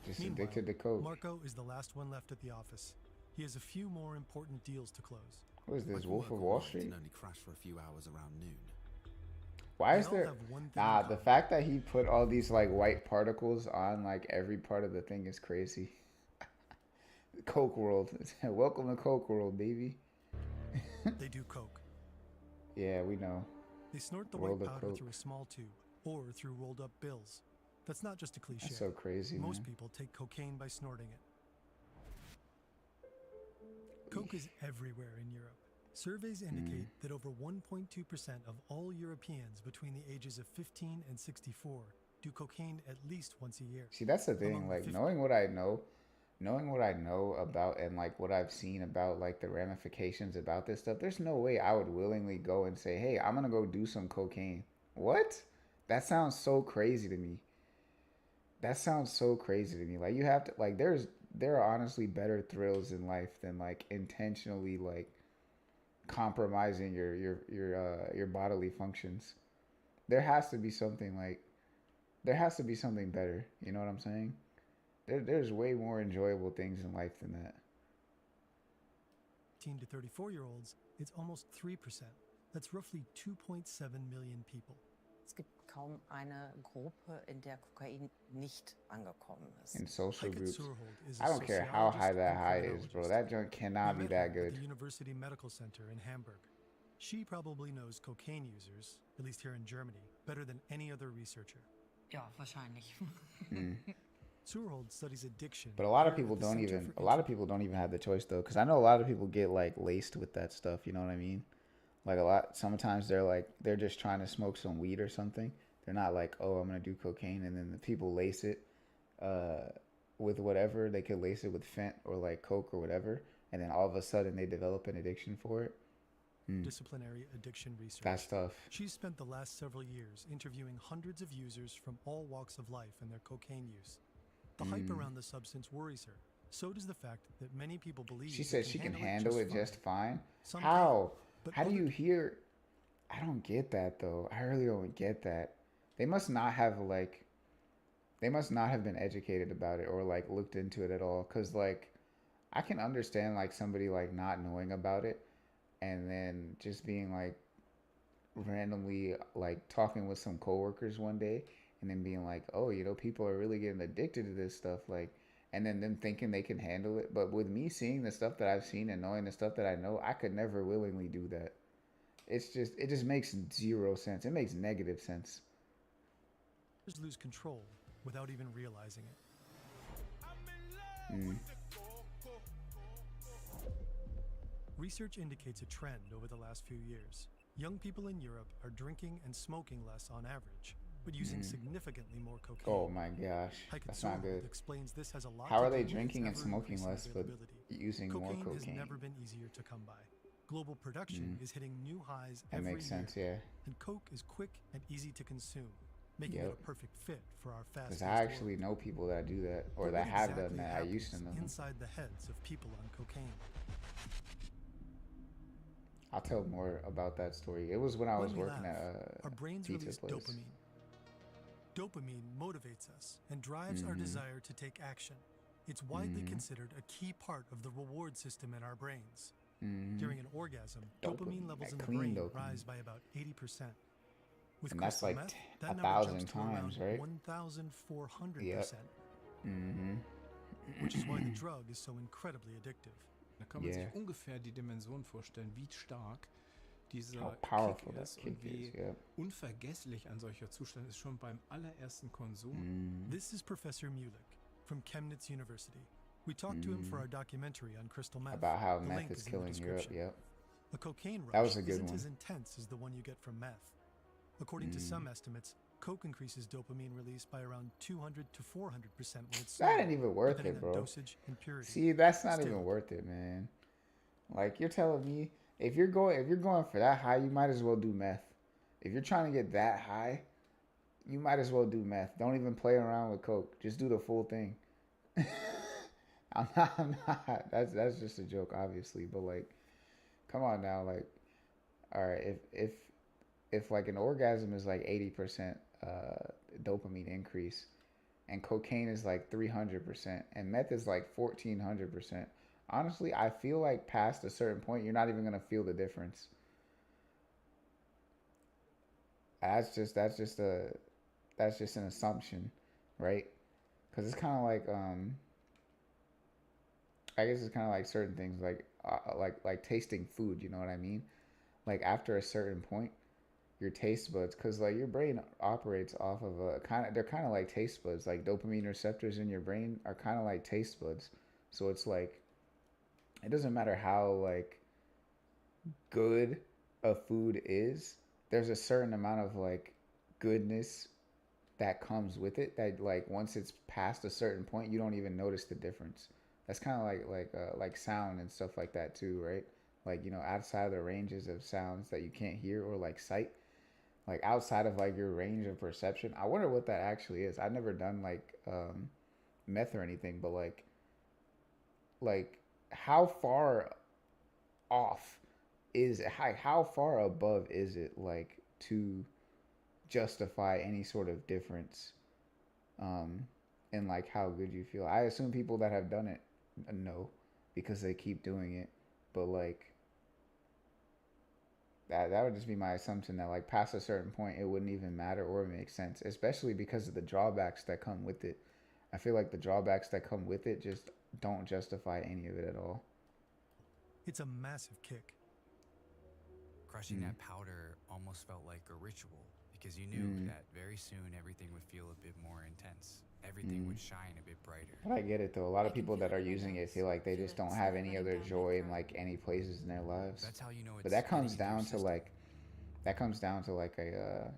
Speaker 3: Just
Speaker 7: Meanwhile,
Speaker 3: addicted to coke.
Speaker 7: Marco is the last one left at the office. He has a few more important deals to close.
Speaker 3: What is
Speaker 12: I
Speaker 3: this,
Speaker 12: can
Speaker 3: Wolf
Speaker 12: work
Speaker 3: of
Speaker 12: all
Speaker 3: Wall
Speaker 12: night
Speaker 3: Street?
Speaker 12: and only crash for a few hours around noon.
Speaker 3: Why
Speaker 7: They
Speaker 3: is
Speaker 7: all
Speaker 3: there?
Speaker 7: have one thing
Speaker 3: Nah,
Speaker 7: in
Speaker 3: the
Speaker 7: common.
Speaker 3: fact that he put all these like white particles on like every part of the thing is crazy. Coke World. Welcome to Coke World, baby.
Speaker 7: They do coke.
Speaker 3: Yeah, we know.
Speaker 7: They snort the
Speaker 3: World
Speaker 7: white
Speaker 3: of
Speaker 7: powder
Speaker 3: coke.
Speaker 7: through a small tube or through rolled up bills. That's not just a cliche.
Speaker 3: That's so crazy,
Speaker 7: Most
Speaker 3: man.
Speaker 7: people take cocaine by snorting it. Coke is everywhere in Europe. Surveys indicate that over 1.2% of all Europeans between the ages of 15 and 64 do cocaine at least once a year.
Speaker 3: See, that's the thing.
Speaker 7: Among
Speaker 3: Like
Speaker 7: 50
Speaker 3: knowing what I know about and like what I've seen about like the ramifications about this stuff, there's no way I would willingly go and say, hey, I'm gonna go do some cocaine. What? That sounds so crazy to me. That sounds so crazy to me. Like you have to like there are honestly better thrills in life than like intentionally like compromising your bodily functions. There has to be something better. You know what I'm saying? There's way more enjoyable things in life than that.
Speaker 7: 15 to 34-year-olds, it's almost 3%. That's roughly 2.7 million people.
Speaker 10: Es gibt kaum eine Gruppe, in der Kokain nicht angekommen ist.
Speaker 3: In social
Speaker 7: Heike
Speaker 3: groups.
Speaker 7: Zurhold is
Speaker 3: I
Speaker 7: a
Speaker 3: don't care how high
Speaker 7: sociologist
Speaker 3: that
Speaker 7: and
Speaker 3: high is, bro. That joint cannot
Speaker 7: We
Speaker 3: be
Speaker 7: met her
Speaker 3: that good.
Speaker 7: at the University Medical Center in Hamburg. She probably knows cocaine users, at least here in Germany, better than any other researcher.
Speaker 10: Ja, wahrscheinlich.
Speaker 7: Zurhold studies addiction.
Speaker 3: But a lot of
Speaker 7: here
Speaker 3: people
Speaker 7: at the
Speaker 3: don't
Speaker 7: Center
Speaker 3: even.
Speaker 7: for
Speaker 3: A lot of people don't even have the choice though, because I know a lot of people get like laced with that stuff. You know what I mean? Like a lot. Sometimes they're just trying to smoke some weed or something. They're not like, oh, I'm gonna do cocaine, and then the people lace it with whatever. They could lace it with fent or like coke or whatever, and then all of a sudden they develop an addiction for it.
Speaker 7: Disciplinary addiction research.
Speaker 3: That's tough.
Speaker 7: She's spent the last several years interviewing hundreds of users from all walks of life and their cocaine use. The hype around the substance worries her. So does the fact that many people believe
Speaker 3: She says she can handle it just fine.
Speaker 7: Some
Speaker 3: How?
Speaker 7: but
Speaker 3: How do you hear? I don't get that though. I really don't get that. They must not have like. They must not have been educated about it or like looked into it at all. Cause like, I can understand like somebody like not knowing about it, and then just being like randomly like talking with some coworkers one day, and then being like, oh, you know, people are really getting addicted to this stuff, like, and then them thinking they can handle it. But with me seeing the stuff that I've seen and knowing the stuff that I know, I could never willingly do that. It just makes zero sense. It makes negative sense.
Speaker 7: lose control without even realizing it. Research indicates a trend over the last few years. Young people in Europe are drinking and smoking less on average, but using significantly more cocaine.
Speaker 3: Oh my gosh, that's not good.
Speaker 7: Explains this has a lot
Speaker 3: How
Speaker 7: to
Speaker 3: are they
Speaker 7: do with
Speaker 3: drinking and
Speaker 7: its
Speaker 3: smoking less but
Speaker 7: availability.
Speaker 3: using more
Speaker 7: Cocaine
Speaker 3: cocaine?
Speaker 7: has never been easier to come by. Global production is hitting new highs
Speaker 3: That
Speaker 7: every
Speaker 3: makes sense,
Speaker 7: year.
Speaker 3: yeah.
Speaker 7: And coke is quick and easy to consume, making it a perfect fit for our fast.
Speaker 3: Because I actually know people that do that or that have done that. I used to know them.
Speaker 7: Inside the heads of people on cocaine.
Speaker 3: I'll tell more about that story. It was when I was working at
Speaker 7: our brains
Speaker 3: pizza
Speaker 7: release
Speaker 3: place.
Speaker 7: dopamine. Dopamine motivates us and drives our desire to take action. It's widely considered a key part of the reward system in our brains. During an orgasm, dopamine levels in the brain rise by about 80%. With
Speaker 3: and that's like
Speaker 7: meth, that
Speaker 3: 1,000 times, right?
Speaker 7: 1,400%. Which is why the drug is so incredibly addictive.
Speaker 16: Da kann man sich ungefähr die Dimension vorstellen, wie stark dieser
Speaker 3: powerful
Speaker 16: Kick ist
Speaker 3: that kick
Speaker 16: und wie
Speaker 3: is, yeah.
Speaker 16: unvergesslich ein solcher Zustand ist schon beim allerersten Konsum.
Speaker 7: This is Professor Mulick from Chemnitz University. We talked to him for our documentary on crystal meth.
Speaker 3: About how
Speaker 7: The
Speaker 3: meth
Speaker 7: link
Speaker 3: is
Speaker 7: in the
Speaker 3: killing Europe,
Speaker 7: description.
Speaker 3: yep.
Speaker 7: A cocaine
Speaker 3: That
Speaker 7: rush
Speaker 3: was a good
Speaker 7: isn't
Speaker 3: one.
Speaker 7: as intense as the one you get from meth. According to some estimates, coke increases dopamine release by around 200 to 400% when it's
Speaker 3: That
Speaker 7: small,
Speaker 3: ain't even worth
Speaker 7: depending
Speaker 3: it,
Speaker 7: on
Speaker 3: bro.
Speaker 7: dosage and purity.
Speaker 3: See, that's not
Speaker 7: Still,
Speaker 3: even worth it, man. Like you're telling me, if you're going for that high, you might as well do meth. If you're trying to get that high, you might as well do meth. Don't even play around with coke. Just do the full thing. I'm not. That's just a joke, obviously. But like, come on now. Like, all right, if like an orgasm is like 80% dopamine increase, and cocaine is like 300%, and meth is like 1,400%. Honestly, I feel like past a certain point, you're not even gonna feel the difference. That's just an assumption, right? Because it's kind of like I guess it's kind of like certain things like tasting food. You know what I mean? Like after a certain point, your taste buds, because like your brain operates off of they're kind of like taste buds. Like dopamine receptors in your brain are kind of like taste buds. So it's like it doesn't matter how like good a food is. There's a certain amount of like goodness that comes with it that like once it's past a certain point, you don't even notice the difference. That's kind of like sound and stuff like that too, right? Like, you know, outside of the ranges of sounds that you can't hear or like sight, like outside of like your range of perception. I wonder what that actually is. I've never done like meth or anything, but like how far off is it? How far above is it like to justify any sort of difference in like how good you feel? I assume people that have done it know because they keep doing it. but like that would just be my assumption that like past a certain point it wouldn't even matter or make sense, especially because of the drawbacks that come with it. I feel like the drawbacks that come with it just don't justify any of it at all.
Speaker 7: It's a massive kick.
Speaker 12: Crushing that powder almost felt like a ritual, because you knew that very soon everything would feel a bit more intense. Everything would shine a bit brighter.
Speaker 3: But I get it though. A lot of people that are using it feel like they just don't have any other joy in like any places in their lives.
Speaker 12: That's how you know it's
Speaker 3: but that comes
Speaker 12: getting in your
Speaker 3: down to
Speaker 12: system.
Speaker 3: like a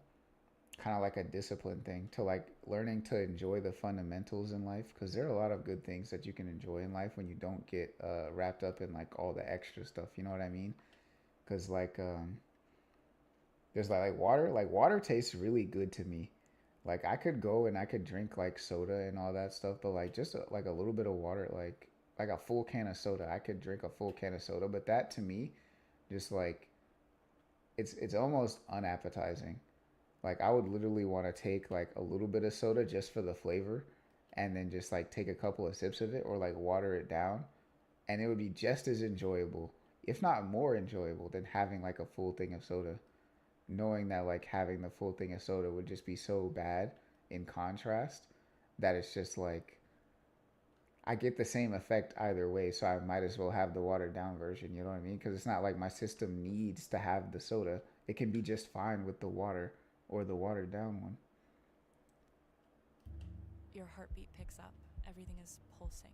Speaker 3: kind of like a discipline thing, to like learning to enjoy the fundamentals in life, because there are a lot of good things that you can enjoy in life when you don't get wrapped up in like all the extra stuff. You know what I mean? Because like there's like water tastes really good to me. Like I could go and I could drink like soda and all that stuff, but like just like a little bit of water, like a full can of soda. I could drink a full can of soda, but that to me, just like it's almost unappetizing. Like I would literally want to take like a little bit of soda just for the flavor, and then just like take a couple of sips of it or like water it down, and it would be just as enjoyable, if not more enjoyable, than having like a full thing of soda. Knowing that like having the full thing of soda would just be so bad in contrast that it's just like I get the same effect either way, so I might as well have the watered down version, you know what I mean? Because it's not like my system needs to have the soda. It can be just fine with the water or the watered down one.
Speaker 8: Your heartbeat picks up, everything is pulsing.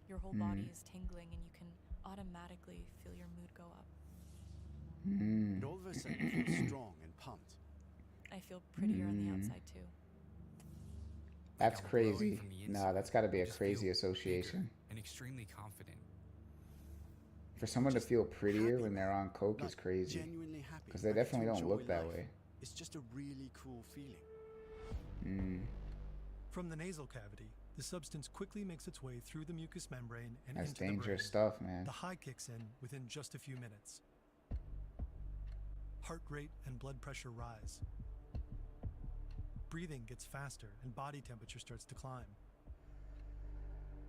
Speaker 8: Your whole body is tingling, and you can automatically feel your mood go up.
Speaker 9: And all of a sudden you feel strong and pumped.
Speaker 8: I feel prettier on the outside too.
Speaker 3: That's crazy. Nah, that's got to be a crazy association.
Speaker 12: And extremely confident.
Speaker 3: For someone to feel prettier when they're on coke is crazy.
Speaker 9: Genuinely happy.
Speaker 3: Because they definitely don't look that way.
Speaker 9: It's just a really cool feeling.
Speaker 7: From the nasal cavity, the substance quickly makes its way through the mucous membrane and
Speaker 3: That's
Speaker 7: into the brain.
Speaker 3: dangerous stuff, man.
Speaker 7: The high kicks in within just a few minutes. Heart rate and blood pressure rise. Breathing gets faster and body temperature starts to climb.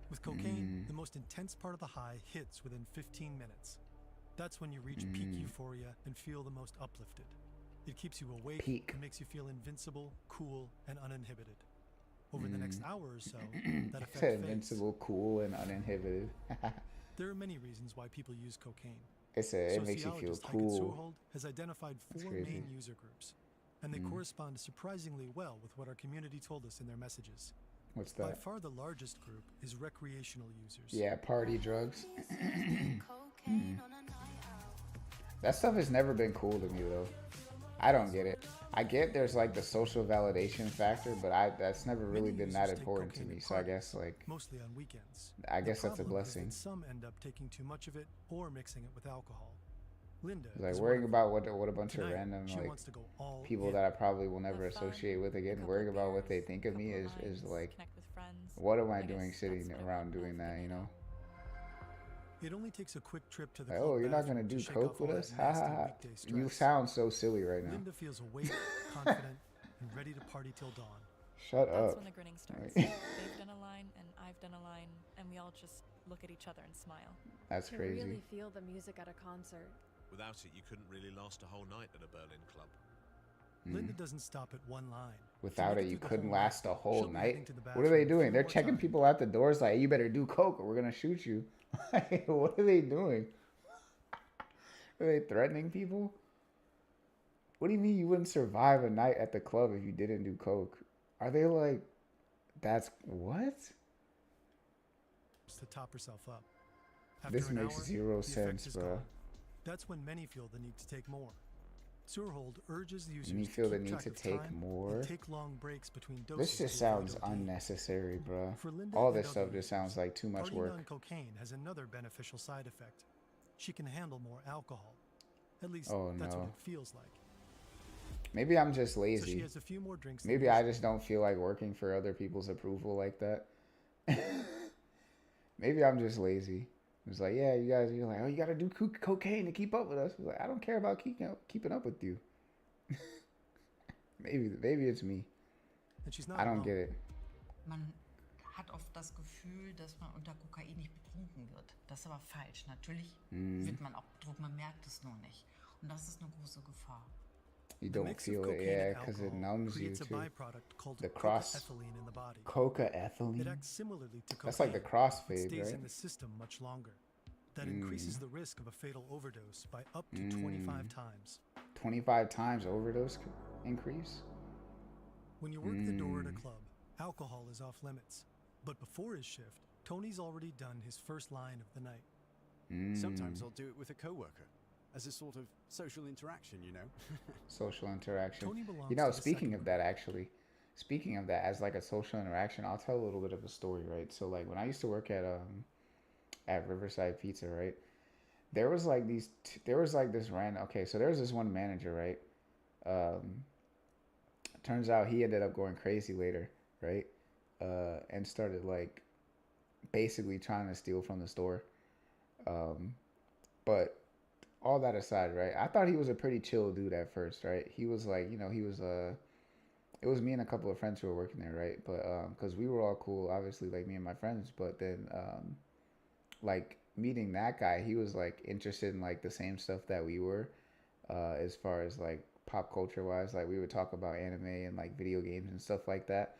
Speaker 7: With cocaine, the most intense part of the high hits within 15 minutes. That's when you reach peak euphoria and feel the most uplifted. It keeps you awake and makes you feel invincible, cool, and uninhibited. Over the next hour or so, that effect fades.
Speaker 3: Invincible, cool, and uninhibited.
Speaker 7: There are many reasons why people use cocaine.
Speaker 3: It makes you feel
Speaker 7: Sociologist Heike
Speaker 3: cool.
Speaker 7: Surhold has identified 4 main user groups, and they correspond surprisingly well with what our community told us in their messages.
Speaker 3: What's
Speaker 7: By
Speaker 3: that?
Speaker 7: far the largest group is recreational users.
Speaker 3: Yeah, party drugs. That stuff has never been cool to me though. I don't get it. I get there's like the social validation factor, but that's never really been that important to me. So I guess like
Speaker 7: mostly on weekends.
Speaker 3: I guess
Speaker 7: The
Speaker 3: that's a
Speaker 7: problem is
Speaker 3: blessing.
Speaker 7: that some end up taking too much of it or mixing it with alcohol. Linda
Speaker 3: Like
Speaker 7: is
Speaker 3: worrying
Speaker 7: one of
Speaker 3: about what a bunch of
Speaker 7: Tonight,
Speaker 3: random
Speaker 7: she
Speaker 3: like
Speaker 7: wants to go all
Speaker 3: people
Speaker 7: in.
Speaker 3: that I probably will never associate with again, worrying about what they think of me is like, what am I doing sitting around doing that, you know?
Speaker 7: It only takes a quick trip to the
Speaker 3: Like,
Speaker 7: club
Speaker 3: oh, you're not
Speaker 7: bathroom
Speaker 3: gonna
Speaker 7: to
Speaker 3: do
Speaker 7: shake
Speaker 3: coke
Speaker 7: off
Speaker 3: with
Speaker 7: all
Speaker 3: us?
Speaker 7: that
Speaker 3: Ha ha
Speaker 7: nasty
Speaker 3: ha!
Speaker 7: weekday
Speaker 3: You
Speaker 7: stress.
Speaker 3: sound so silly right now.
Speaker 7: Linda feels awake, confident, and ready to party till dawn.
Speaker 3: Shut
Speaker 8: That's
Speaker 3: up.
Speaker 8: when the grinning starts. They've done a line, and I've done a line, and we all just look at each other and smile.
Speaker 3: That's
Speaker 17: You
Speaker 3: crazy.
Speaker 17: really feel the music at a concert.
Speaker 18: Without it, you couldn't really last a whole night at a Berlin club.
Speaker 7: Linda doesn't stop at one line.
Speaker 3: Without it, you couldn't last a whole
Speaker 7: She'll be heading
Speaker 3: night.
Speaker 7: to the
Speaker 3: What are they
Speaker 7: bathroom a
Speaker 3: doing?
Speaker 7: few
Speaker 3: They're
Speaker 7: more
Speaker 3: checking
Speaker 7: times.
Speaker 3: people out the doors like, hey, you better do coke or we're gonna shoot you. Like, what are they doing? Are they threatening people? What do you mean you wouldn't survive a night at the club if you didn't do coke? Are they like, that's what?
Speaker 7: To top herself up.
Speaker 3: This
Speaker 7: After an
Speaker 3: makes
Speaker 7: hour,
Speaker 3: zero
Speaker 7: the effect
Speaker 3: sense,
Speaker 7: is
Speaker 3: bro.
Speaker 7: gone. That's when many feel the need to take more. Surhold urges users
Speaker 3: You
Speaker 7: to
Speaker 3: feel the
Speaker 7: keep
Speaker 3: need
Speaker 7: track
Speaker 3: to
Speaker 7: of
Speaker 3: take
Speaker 7: time
Speaker 3: more?
Speaker 7: and take long breaks between doses.
Speaker 3: This just
Speaker 7: to avoid
Speaker 3: sounds
Speaker 7: OD.
Speaker 3: unnecessary, bro.
Speaker 7: For Linda
Speaker 3: All
Speaker 7: and
Speaker 3: this
Speaker 7: other
Speaker 3: stuff just
Speaker 7: users,
Speaker 3: sounds like too much
Speaker 7: partying
Speaker 3: work.
Speaker 7: on cocaine has another beneficial side effect. She can handle more alcohol. At least
Speaker 3: Oh,
Speaker 7: that's what
Speaker 3: no.
Speaker 7: it feels like.
Speaker 3: Maybe I'm just
Speaker 7: So
Speaker 3: lazy.
Speaker 7: she has a few more drinks.
Speaker 3: Maybe I just don't feel like working for other people's approval like that. Maybe I'm just lazy. It's like, yeah, you guys, you're like, oh, you got to do cocaine to keep up with us. Like, I don't care about keeping up with you. Maybe it's me.
Speaker 7: And she's not
Speaker 3: I don't
Speaker 7: alone.
Speaker 3: get it.
Speaker 10: Man hat oft das Gefühl, dass man unter Kokain nicht betrunken wird. Das ist aber falsch. Natürlich wird man auch betrunken, man merkt es nur nicht. Und das ist eine große Gefahr.
Speaker 3: You
Speaker 7: The
Speaker 3: don't
Speaker 7: mix of
Speaker 3: feel it,
Speaker 7: cocaine
Speaker 3: yeah,
Speaker 7: and
Speaker 3: because it
Speaker 7: alcohol
Speaker 3: numbs you
Speaker 7: creates a
Speaker 3: too.
Speaker 7: byproduct called
Speaker 3: The cross
Speaker 7: cocaethylene in the body. It
Speaker 3: cocaethylene.
Speaker 7: acts similarly to cocaine.
Speaker 3: That's like the crossfade,
Speaker 7: but stays
Speaker 3: right?
Speaker 7: in the system much longer. That increases the risk of a fatal overdose by up to 25 times.
Speaker 3: 25 times overdose increase.
Speaker 7: When you work the door at a club, alcohol is off limits. But before his shift, Tony's already done his first line of the night.
Speaker 9: Sometimes I'll do it with a coworker, as a sort of social interaction, you know.
Speaker 3: Social interaction.
Speaker 7: Tony belongs
Speaker 3: You know,
Speaker 7: to the
Speaker 3: speaking
Speaker 7: second
Speaker 3: of that, actually, speaking of that as like a social interaction, I'll tell a little bit of a story, right? So like when I used to work at Riverside Pizza, right? There was like this random. Okay, so there was this one manager, right? Turns out he ended up going crazy later, right? And started like basically trying to steal from the store. But all that aside, right? I thought he was a pretty chill dude at first, right? He was like, you know, it was me and a couple of friends who were working there, right? But because we were all cool, obviously, like me and my friends. But then like meeting that guy, he was like interested in like the same stuff that we were, as far as like pop culture wise. Like we would talk about anime and like video games and stuff like that.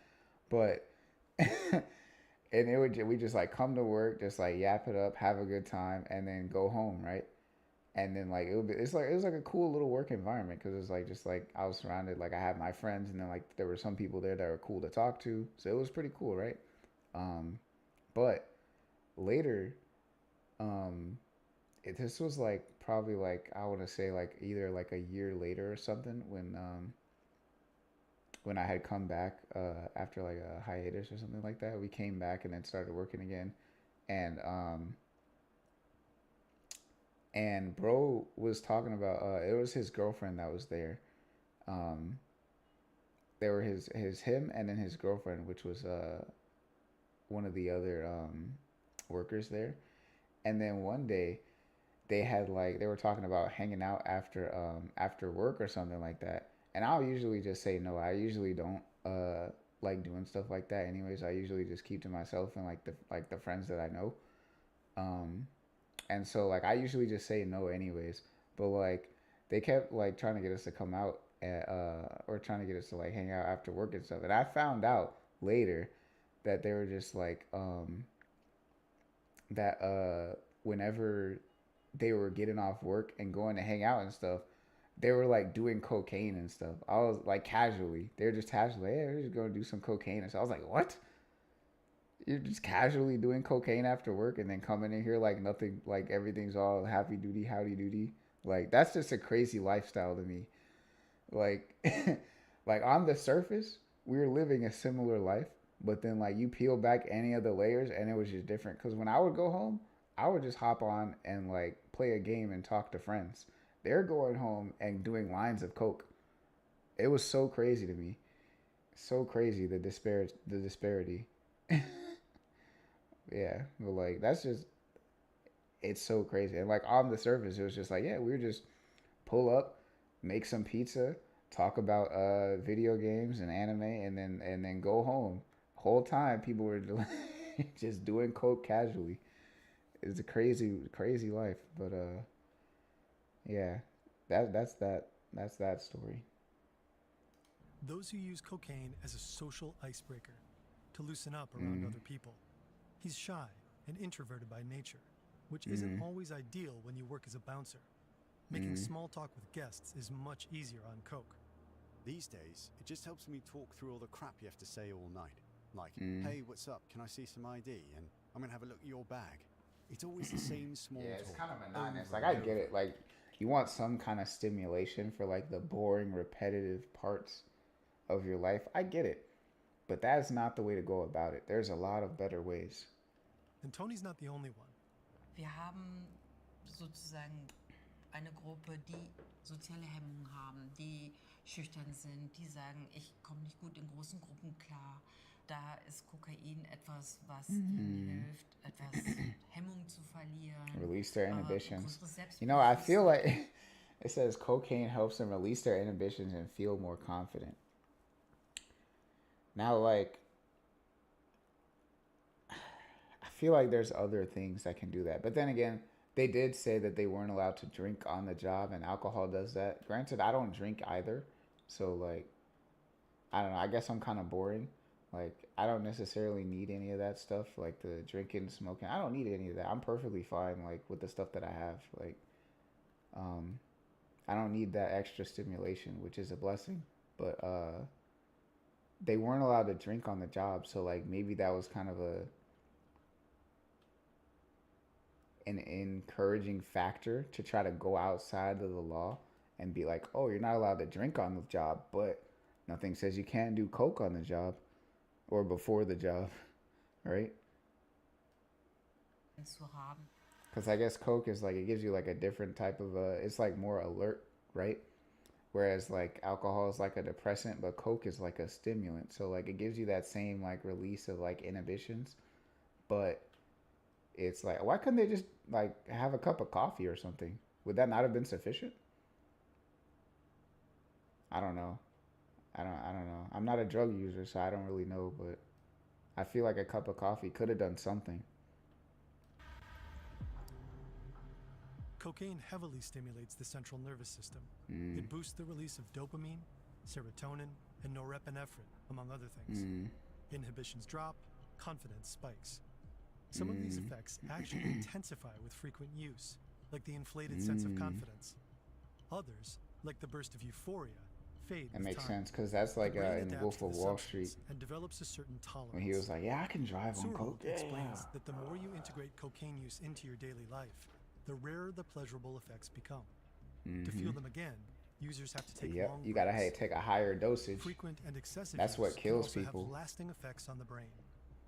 Speaker 3: But and we just like come to work, just like yap it up, have a good time, and then go home, right? And then like it was like a cool little work environment because it's like just like I was surrounded, like I had my friends, and then like there were some people there that were cool to talk to, so it was pretty cool, right? But later, this was like probably like I want to say like either like a year later or something when I had come back after like a hiatus or something like that. We came back and then started working again, and bro was talking about it was his girlfriend that was there. There were him and then his girlfriend, which was one of the other workers there. And then one day they were talking about hanging out after work or something like that. And I'll usually just say no. I usually don't like doing stuff like that anyways. I usually just keep to myself and like the friends that I know. And so like I usually just say no anyways. But like they kept like trying to get us to come out or trying to get us to like hang out after work and stuff. And I found out later that they were just like that whenever they were getting off work and going to hang out and stuff, they were like doing cocaine and stuff. I was like casually. They were just casually, hey, we're just going to do some cocaine and stuff. I was like, what? You're just casually doing cocaine after work and then coming in here like nothing, like everything's all happy duty, howdy doody. Like that's just a crazy lifestyle to me. Like, like on the surface, we were living a similar life, but then like you peel back any of the layers and it was just different. Because when I would go home, I would just hop on and like play a game and talk to friends. They're going home and doing lines of coke. It was so crazy to me. So crazy, the disparity. Yeah, but like that's just, it's so crazy. And like on the surface, it was just like, yeah, we were just pull up, make some pizza, talk about video games and anime, and then go home. Whole time people were just doing coke casually. It's a crazy life, but yeah, that's that story.
Speaker 7: Those who use cocaine as a social icebreaker to loosen up around other people. He's shy and introverted by nature, which isn't always ideal when you work as a bouncer. Making small talk with guests is much easier on coke.
Speaker 9: These days, it just helps me talk through all the crap you have to say all night. Like, hey, what's up? Can I see some ID? And I'm going to have a look at your bag. It's always the same small talk.
Speaker 3: Yeah, it's kind of monotonous. Like, I get it. Like, you want some kind of stimulation for, like, the boring, repetitive parts of your life. I get it. But that's not the way to go about it. There's a lot of better ways.
Speaker 7: And Tony's not the only one.
Speaker 10: Wir haben sozusagen eine Gruppe, die soziale Hemmungen haben, die schüchtern sind, die sagen, ich komme nicht gut in großen Gruppen klar. Da ist Kokain etwas, was ihnen hilft, etwas Hemmung zu verlieren.
Speaker 3: Release their inhibitions. You know, I feel like it says cocaine helps them release their inhibitions and feel more confident. Now, like, feel like there's other things that can do that. But then again, they did say that they weren't allowed to drink on the job, and alcohol does that. Granted, I don't drink either, so like, I don't know. I guess I'm kind of boring. Like, I don't necessarily need any of that stuff, like the drinking, smoking. I don't need any of that. I'm perfectly fine, like, with the stuff that I have. Like, um, I don't need that extra stimulation, which is a blessing. But they weren't allowed to drink on the job, so like maybe that was kind of an encouraging factor to try to go outside of the law and be like, oh, you're not allowed to drink on the job, but nothing says you can't do coke on the job or before the job, right?
Speaker 10: Zu haben.
Speaker 3: Because I guess coke is like, it gives you like a different type of it's like more alert, right? Whereas like alcohol is like a depressant, but coke is like a stimulant. So like it gives you that same like release of like inhibitions, but it's like, why couldn't they just like have a cup of coffee or something? Would that not have been sufficient? I don't know. I don't know. I'm not a drug user, so I don't really know, but I feel like a cup of coffee could have done something.
Speaker 7: Cocaine heavily stimulates the central nervous system. It boosts the release of dopamine, serotonin, and norepinephrine, among other things. Inhibitions drop, confidence spikes. Some of these effects actually intensify with frequent use, like the inflated sense of confidence. Others, like the burst of euphoria, fade
Speaker 3: That
Speaker 7: with
Speaker 3: makes
Speaker 7: time.
Speaker 3: sense, because that's like
Speaker 7: The brain
Speaker 3: in
Speaker 7: adapts
Speaker 3: Wolf
Speaker 7: to
Speaker 3: of
Speaker 7: the
Speaker 3: Wall
Speaker 7: substance
Speaker 3: Street,
Speaker 7: and develops a certain tolerance.
Speaker 3: when he was like, yeah, I can drive on
Speaker 7: Surholt
Speaker 3: coke.
Speaker 7: explains that the more you integrate cocaine use into your daily life, the rarer the pleasurable effects become. To feel them again, users have to take long
Speaker 3: You gotta
Speaker 7: breaks.
Speaker 3: take a higher dosage.
Speaker 7: Frequent and excessive
Speaker 3: That's
Speaker 7: use
Speaker 3: what kills
Speaker 7: can also
Speaker 3: people.
Speaker 7: have lasting effects on the brain.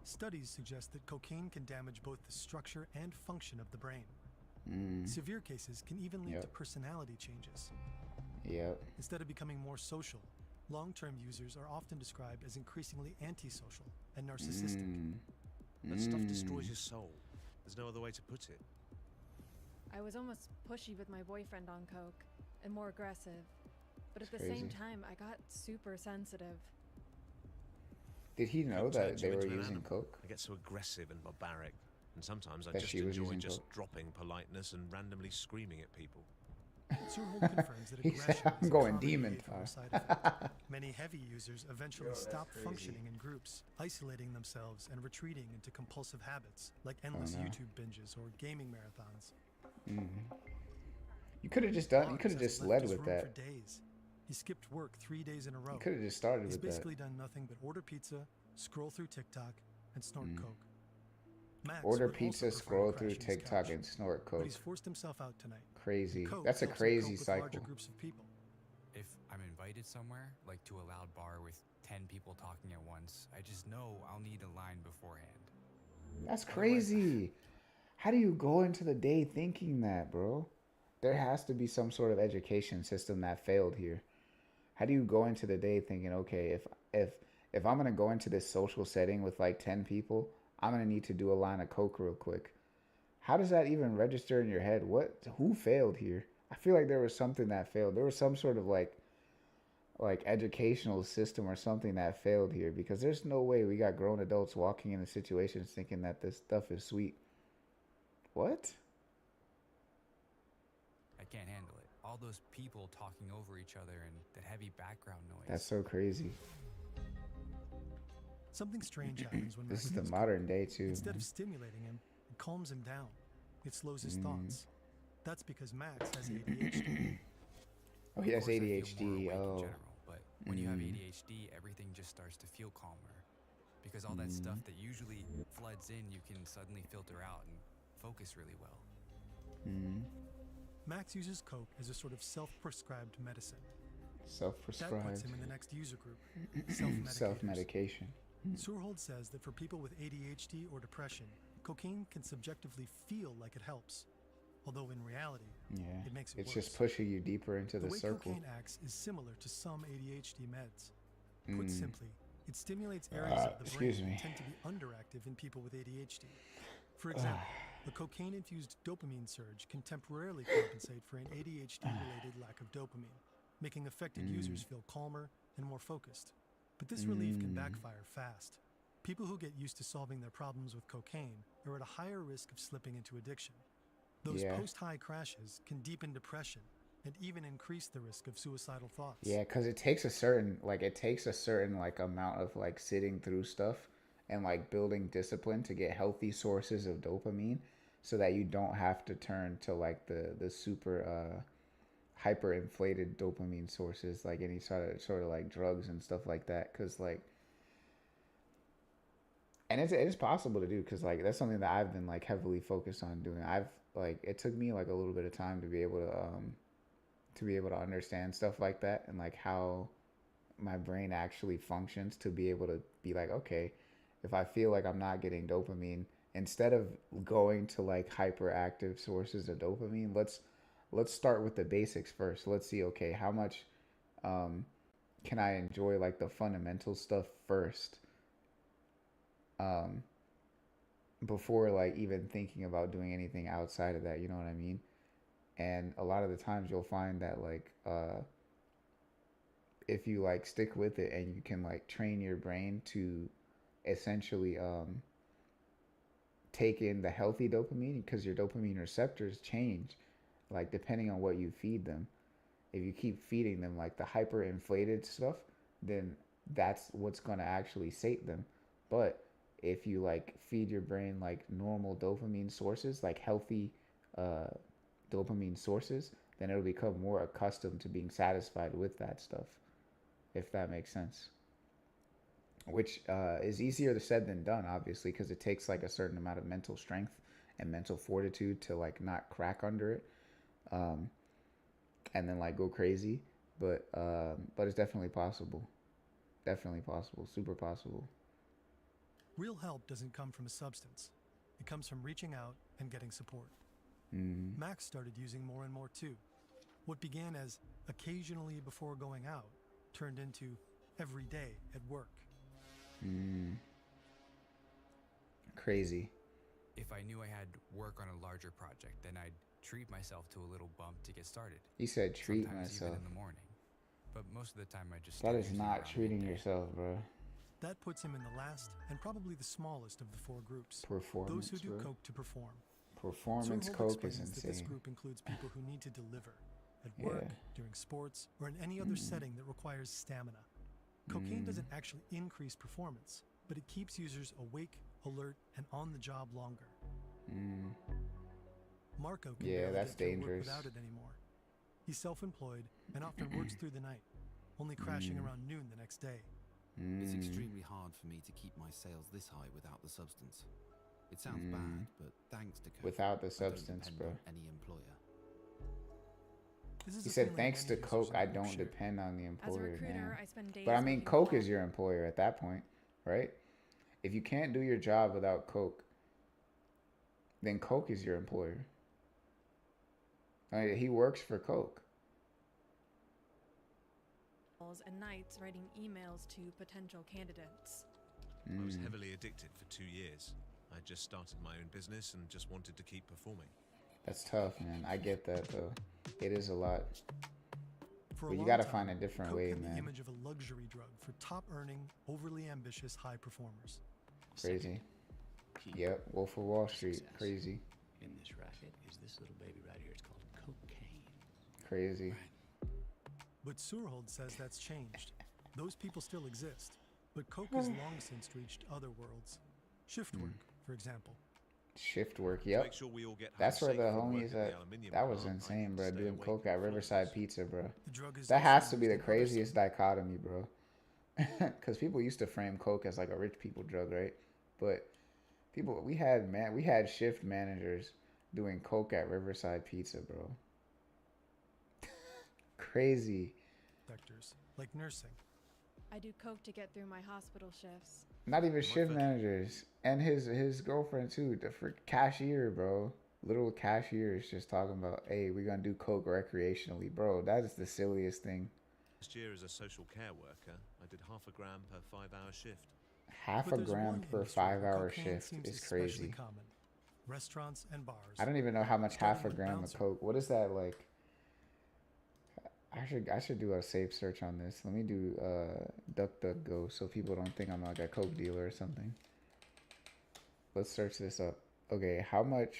Speaker 7: Studies suggest that cocaine can damage both the structure and function of the brain. Severe cases can even lead to personality changes. Instead of becoming more social, long-term users are often described as increasingly antisocial and narcissistic.
Speaker 18: That stuff destroys your soul. There's no other way to put it.
Speaker 17: I was almost pushy with my boyfriend on coke and more aggressive. But at the
Speaker 3: Crazy.
Speaker 17: same time, I got super sensitive.
Speaker 3: Did he know
Speaker 18: Coke
Speaker 3: that
Speaker 18: turns
Speaker 3: they
Speaker 18: you
Speaker 3: were
Speaker 18: into an
Speaker 3: using
Speaker 18: animal.
Speaker 3: coke?
Speaker 18: I get so aggressive and barbaric, and sometimes I
Speaker 3: That
Speaker 18: just
Speaker 3: she was
Speaker 18: enjoy
Speaker 3: using
Speaker 18: just
Speaker 3: coke?
Speaker 18: dropping politeness and randomly screaming at people.
Speaker 7: Surholt confirms that
Speaker 3: He said,
Speaker 7: aggression
Speaker 3: "I'm
Speaker 7: is a
Speaker 3: going
Speaker 7: common
Speaker 3: demon
Speaker 7: behavioral
Speaker 3: time."
Speaker 7: side effect. Many heavy users eventually
Speaker 3: Yo, that's
Speaker 7: stop
Speaker 3: crazy.
Speaker 7: functioning in groups, isolating themselves and retreating into compulsive habits like endless
Speaker 3: no.
Speaker 7: YouTube binges or gaming marathons.
Speaker 3: You could have just done. You could have
Speaker 7: Lars has
Speaker 3: just
Speaker 7: left
Speaker 3: led
Speaker 7: his
Speaker 3: with
Speaker 7: room
Speaker 3: that.
Speaker 7: For days. He skipped work 3 days in a row.
Speaker 3: You could have just started
Speaker 7: He's
Speaker 3: with that.
Speaker 7: basically done nothing but order pizza, scroll through TikTok, and snort coke. Max
Speaker 3: Order
Speaker 7: would also
Speaker 3: pizza,
Speaker 7: prefer to
Speaker 3: scroll
Speaker 7: crash
Speaker 3: through
Speaker 7: on his
Speaker 3: TikTok,
Speaker 7: couch,
Speaker 3: and snort
Speaker 7: but
Speaker 3: coke.
Speaker 7: he's forced himself out tonight.
Speaker 3: Crazy.
Speaker 7: Coke
Speaker 3: That's a
Speaker 7: helps him
Speaker 3: crazy
Speaker 7: cope with larger
Speaker 3: cycle.
Speaker 7: groups of people.
Speaker 12: If I'm invited somewhere, like to a loud bar with 10 people talking at once, I just know I'll need a line beforehand.
Speaker 3: That's crazy. How do you go into the day thinking that, bro? There has to be some sort of education system that failed here. How do you go into the day thinking, okay, if I'm gonna go into this social setting with like 10 people, I'm gonna need to do a line of coke real quick. How does that even register in your head? Who failed here? I feel like there was something that failed. There was some sort of like educational system or something that failed here, because there's no way we got grown adults walking into situations thinking that this stuff is sweet. What?
Speaker 12: I can't handle it. All those people talking over each other and the heavy background noise.
Speaker 3: That's so crazy.
Speaker 7: Something strange happens when
Speaker 3: This
Speaker 7: Max
Speaker 3: is the
Speaker 7: uses
Speaker 3: modern
Speaker 7: coke.
Speaker 3: day too.
Speaker 7: Instead
Speaker 3: man.
Speaker 7: of stimulating him, it calms him down. It slows his thoughts. That's because Max has ADHD.
Speaker 3: Oh, he has
Speaker 12: Of course, I feel more
Speaker 3: ADHD.
Speaker 12: awake in
Speaker 3: Oh.
Speaker 12: general, but when you have ADHD, everything just starts to feel calmer. Because all that stuff that usually floods in, you can suddenly filter out and focus really well.
Speaker 7: Max uses coke as a sort of self-prescribed medicine. That puts
Speaker 3: Self-prescribed.
Speaker 7: him in the next user group, self-medicators.
Speaker 3: Self-medication.
Speaker 7: Surholt says that for people with ADHD or depression, cocaine can subjectively feel like it helps, although in reality,
Speaker 3: Yeah.
Speaker 7: it makes it
Speaker 3: It's
Speaker 7: worse.
Speaker 3: just pushing you deeper into the
Speaker 7: way
Speaker 3: circle.
Speaker 7: cocaine acts is similar to some ADHD meds. Put simply, it stimulates areas of the brain
Speaker 3: excuse me.
Speaker 7: that tend to be underactive in people with ADHD. For example, a cocaine-infused dopamine surge can temporarily compensate for an ADHD-related lack of dopamine, making affected users feel calmer and more focused. But this relief can backfire fast. People who get used to solving their problems with cocaine are at a higher risk of slipping into addiction. Those post-high crashes can deepen depression and even increase the risk of suicidal thoughts.
Speaker 3: Yeah, because it takes a certain like amount of like sitting through stuff and like building discipline to get healthy sources of dopamine, so that you don't have to turn to like the super hyperinflated dopamine sources, like any sort of like drugs and stuff like that. Because like, and it is possible to do, because like that's something that I've been like heavily focused on doing. It took me like a little bit of time to be able to understand stuff like that, and like how my brain actually functions, to be able to be like, okay, if I feel like I'm not getting dopamine, instead of going to like hyperactive sources of dopamine, let's start with the basics first. Let's see, okay, how much can I enjoy like the fundamental stuff first, before like even thinking about doing anything outside of that, you know what I mean? And a lot of the times you'll find that like if you like stick with it and you can like train your brain to essentially take in the healthy dopamine, because your dopamine receptors change like depending on what you feed them. If you keep feeding them like the hyperinflated stuff, then that's what's going to actually sate them. But if you like feed your brain like normal dopamine sources, like healthy dopamine sources, then it'll become more accustomed to being satisfied with that stuff, if that makes sense. Which is easier said than done, obviously, because it takes like a certain amount of mental strength and mental fortitude to like not crack under it, and then like go crazy. But it's definitely possible. Definitely possible. Super possible.
Speaker 7: Real help doesn't come from a substance. It comes from reaching out and getting support. Max started using more and more too. What began as occasionally before going out turned into every day at work.
Speaker 3: Crazy.
Speaker 12: If I knew I had work on a larger project, then I'd treat myself to a little bump to get started.
Speaker 3: He said treat
Speaker 12: Sometimes
Speaker 3: myself.
Speaker 12: even in the morning. But most of the time I just
Speaker 3: That is not treating yourself, bro.
Speaker 7: That puts him in the last and probably the smallest of the four groups.
Speaker 3: Performance,
Speaker 7: those who do
Speaker 3: bro.
Speaker 7: coke to perform.
Speaker 3: Performance
Speaker 7: Zurhold
Speaker 3: coke is
Speaker 7: explains that this
Speaker 3: insane.
Speaker 7: group includes people who need to deliver at work, during sports, or in any other setting that requires stamina. Cocaine doesn't actually increase performance, but it keeps users awake, alert, and on the job longer. Marco can barely
Speaker 3: that's
Speaker 7: get through work
Speaker 3: dangerous.
Speaker 7: without it anymore. He's self-employed and often works through the night, only crashing around noon the next day.
Speaker 19: It's extremely hard for me to keep my sales this high without the substance. It sounds bad, but thanks to coke,
Speaker 3: Without the
Speaker 19: I don't
Speaker 3: substance,
Speaker 19: depend
Speaker 3: bro.
Speaker 19: on any employer.
Speaker 3: He said, thanks to coke, I don't depend on the employer.
Speaker 17: As a recruiter,
Speaker 3: man.
Speaker 17: I spend days
Speaker 3: But I mean,
Speaker 17: working
Speaker 3: coke
Speaker 17: flat.
Speaker 3: is your employer at that point, right? If you can't do your job without coke, then coke is your employer. I mean, he works for coke.
Speaker 17: And nights writing emails to potential candidates.
Speaker 18: I was heavily addicted for 2 years. I just started my own business and just wanted to keep performing.
Speaker 3: That's tough, man. I get that, though. It is a lot.
Speaker 7: For a
Speaker 3: But you
Speaker 7: long
Speaker 3: gotta
Speaker 7: time,
Speaker 3: find a different
Speaker 7: coke
Speaker 3: way,
Speaker 7: had the
Speaker 3: man.
Speaker 7: image of a luxury drug for top-earning, overly ambitious high performers.
Speaker 3: Crazy. Yep, Wolf of Wall Street. Crazy.
Speaker 20: In this racket is this little baby right here. It's called cocaine.
Speaker 3: Crazy.
Speaker 7: But Surhold says that's changed. Those people still exist, but coke has long since reached other worlds. Shift work, for example.
Speaker 3: Shift work,
Speaker 18: To
Speaker 3: yep.
Speaker 18: make sure we all get
Speaker 3: That's
Speaker 18: home
Speaker 3: where the
Speaker 18: safe from work
Speaker 3: homies
Speaker 18: at the
Speaker 3: at.
Speaker 18: aluminium
Speaker 3: That was
Speaker 18: plant, I
Speaker 3: insane,
Speaker 18: can
Speaker 3: bro.
Speaker 18: stay
Speaker 3: Doing
Speaker 18: awake
Speaker 3: coke
Speaker 18: from
Speaker 3: at
Speaker 18: the
Speaker 3: Riverside
Speaker 18: flaws.
Speaker 3: Pizza, bro.
Speaker 7: The drug is
Speaker 3: That
Speaker 7: also
Speaker 3: has to be
Speaker 7: used
Speaker 3: the
Speaker 7: in other
Speaker 3: craziest dichotomy, bro. Because people used to frame coke as like a rich people drug, right? But we had shift managers doing coke at Riverside Pizza, bro. Crazy.
Speaker 7: sectors, like nursing.
Speaker 17: I do coke to get through my hospital shifts.
Speaker 3: Not even shift managers. And his girlfriend too, the cashier, bro. Little cashier is just talking about, hey, we're gonna do coke recreationally, bro. That is the silliest thing.
Speaker 18: Last year as a social care worker, I did half a gram per 5-hour shift.
Speaker 3: Half a gram per 5-hour shift is crazy.
Speaker 7: Common. Restaurants and bars.
Speaker 3: I don't even know how much half a gram of coke. What is that like? I should do a safe search on this. Let me do DuckDuckGo so people don't think I'm like a coke dealer or something. Let's search this up. Okay, how much?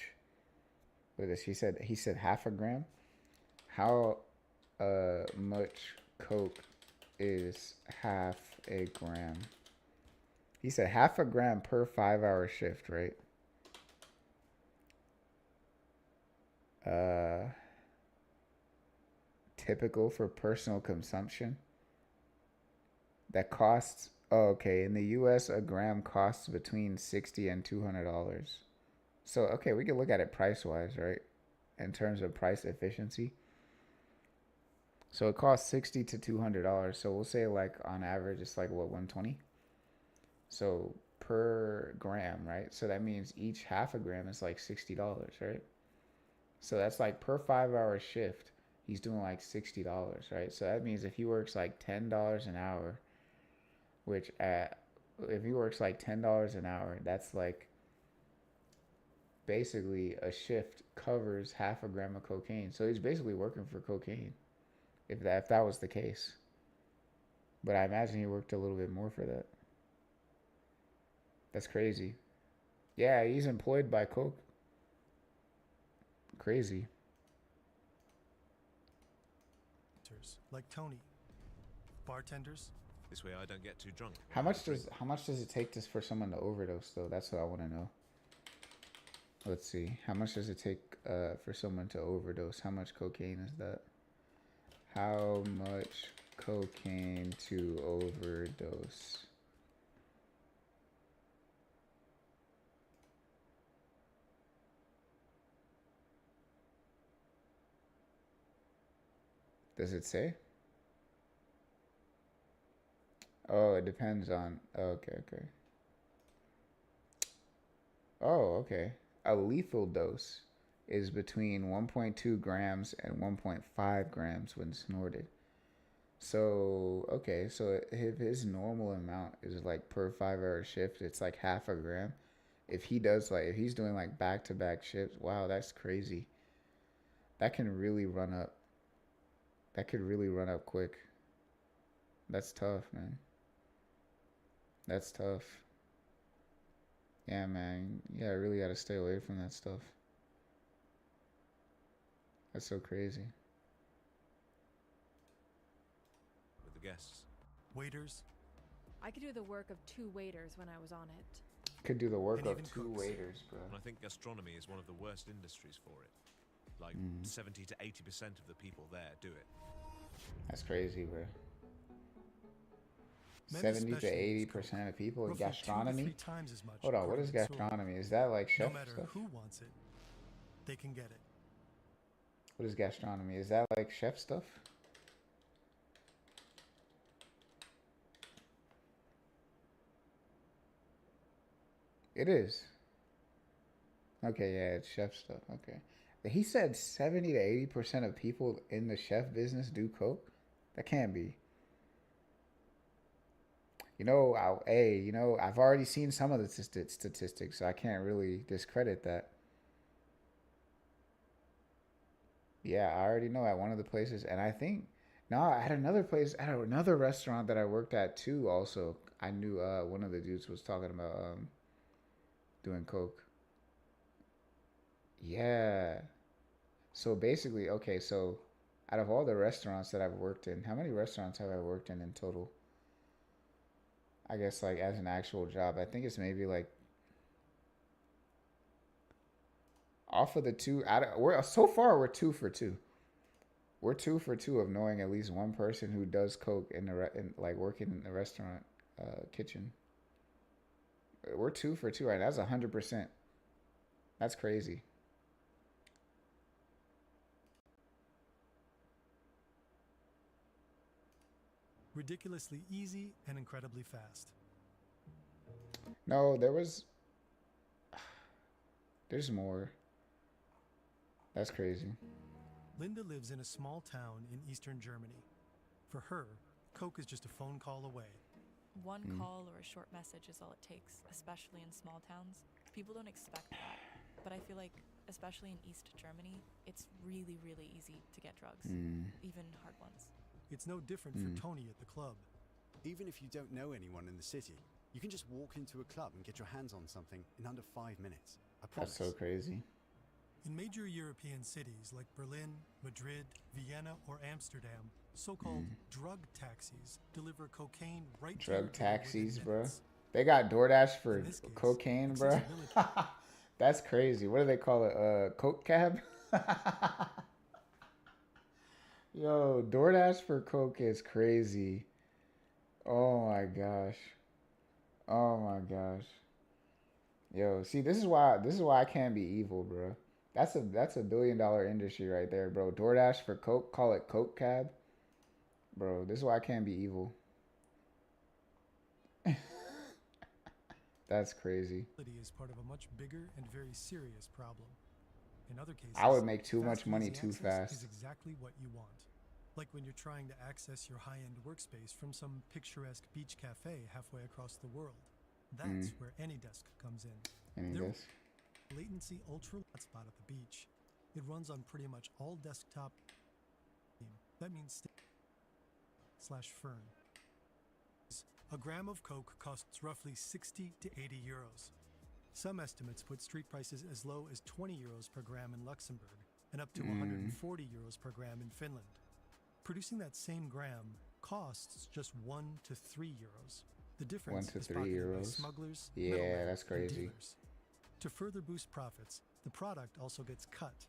Speaker 3: What is this? He said half a gram. How much coke is half a gram? He said half a gram per 5-hour shift, right? Typical for personal consumption. That costs, oh, okay, in the US a gram costs between $60 and $200. So okay, we can look at it price wise, right? In terms of price efficiency. So it costs $60 to $200. So we'll say like on average it's like what, 120? So per gram, right? So that means each half a gram is like $60, right? So that's like per 5-hour shift, he's doing like $60, right? So that means if he works like $10 an hour, which if he works like $10 an hour, that's like basically a shift covers half a gram of cocaine. So he's basically working for cocaine, if that was the case. But I imagine he worked a little bit more for that. That's crazy. Yeah, he's employed by Coke. Crazy.
Speaker 7: Like Tony. Bartenders.
Speaker 18: This way I don't get too drunk.
Speaker 3: How much does it take for someone to overdose though? That's what I want to know. Let's see. How much does it take for someone to overdose? How much cocaine is that? How much cocaine to overdose? Does it say? Oh, it depends on. Okay, okay. Oh, okay. A lethal dose is between 1.2 grams and 1.5 grams when snorted. So, okay, so if his normal amount is like per 5-hour shift, it's like half a gram. If he's doing like back-to-back shifts, wow, that's crazy. That can really run up. That could really run up quick. That's tough, man. That's tough. Yeah, man. Yeah, I really gotta stay away from that stuff. That's so crazy.
Speaker 18: With the guests.
Speaker 7: Waiters.
Speaker 17: I could do the work of 2 waiters when I was on it.
Speaker 3: Could do the work
Speaker 18: And
Speaker 3: of
Speaker 18: even
Speaker 3: 2
Speaker 18: cooks.
Speaker 3: waiters, bro.
Speaker 18: And I think gastronomy is one of the worst industries for it. Like 70 to 80% of the people there do it.
Speaker 3: That's crazy, bro.
Speaker 7: Men
Speaker 3: 70 to
Speaker 7: especially use
Speaker 3: 80% of people in
Speaker 7: roughly 2 to
Speaker 3: gastronomy.
Speaker 7: 3 times as much,
Speaker 3: Hold on, what
Speaker 7: according
Speaker 3: is
Speaker 7: to Soul.
Speaker 3: gastronomy? Is that like chef
Speaker 7: No matter
Speaker 3: stuff?
Speaker 7: who wants it, they can get it.
Speaker 3: What is gastronomy? Is that like chef stuff? It is. Okay, yeah, it's chef stuff. Okay. He said 70 to 80% of people in the chef business do coke? That can't be. I've already seen some of the statistics, so I can't really discredit that. Yeah, I already know at one of the places, and I think, no, at another place, at another restaurant that I worked at too, also, I knew one of the dudes was talking about doing coke. Yeah. So basically, okay, so out of all the restaurants that I've worked in, how many restaurants have I worked in total? I guess like as an actual job, I think it's maybe like off of the 2 so far we're 2 for 2. We're 2 for 2 of knowing at least one person who does coke in like working in the restaurant kitchen. We're 2 for 2 right now. That's 100%. That's crazy.
Speaker 7: Ridiculously easy and incredibly fast.
Speaker 3: No, there's more. That's crazy.
Speaker 7: Linda lives in a small town in eastern Germany. For her, coke is just a phone call away.
Speaker 8: One call or a short message is all it takes, especially in small towns. People don't expect that, but I I feel like, especially in East Germany, it's really, really easy to get drugs, even hard ones.
Speaker 7: It's no different for Tony at the club.
Speaker 9: Even if you don't know anyone in the city, you can just walk into a club and get your hands on something in under 5 minutes. I promise.
Speaker 3: That's so crazy.
Speaker 7: In major European cities like Berlin, Madrid, Vienna, or Amsterdam, so-called drug taxis deliver cocaine right to your
Speaker 3: Drug
Speaker 7: door within
Speaker 3: taxis, bro.
Speaker 7: minutes.
Speaker 3: They got DoorDash for
Speaker 7: In this case,
Speaker 3: cocaine,
Speaker 7: it's
Speaker 3: bro.
Speaker 7: just military.
Speaker 3: That's crazy. What do they call it? Coke cab? Yo, DoorDash for coke is crazy. Oh my gosh. Oh my gosh. Yo, see, this is why I can't be evil, bro. That's a $1 billion industry right there, bro. DoorDash for coke, call it coke cab. Bro, this is why I can't be evil. That's crazy.
Speaker 7: Is part of a much bigger and very serious problem. In other cases,
Speaker 3: I would make too
Speaker 7: fast
Speaker 3: much
Speaker 7: and
Speaker 3: money
Speaker 7: easy
Speaker 3: too
Speaker 7: access
Speaker 3: fast.
Speaker 7: Is exactly what you want. Like when you're trying to access your high-end workspace from some picturesque beach cafe halfway across the world. That's where AnyDesk comes in.
Speaker 3: AnyDesk.
Speaker 7: Latency ultra hotspot at the beach. It runs on pretty much all desktop. That means /Fern. A gram of coke costs roughly 60 to 80 euros. Some estimates put street prices as low as 20 euros per gram in Luxembourg and up to 140 euros per gram in Finland. Producing that same gram costs just 1 to 3 euros. The difference
Speaker 3: 1 to
Speaker 7: is
Speaker 3: 3
Speaker 7: pocketed by
Speaker 3: euros.
Speaker 7: smugglers,
Speaker 3: Yeah,
Speaker 7: middlemen,
Speaker 3: that's
Speaker 7: and
Speaker 3: crazy.
Speaker 7: dealers. To further boost profits, the product also gets cut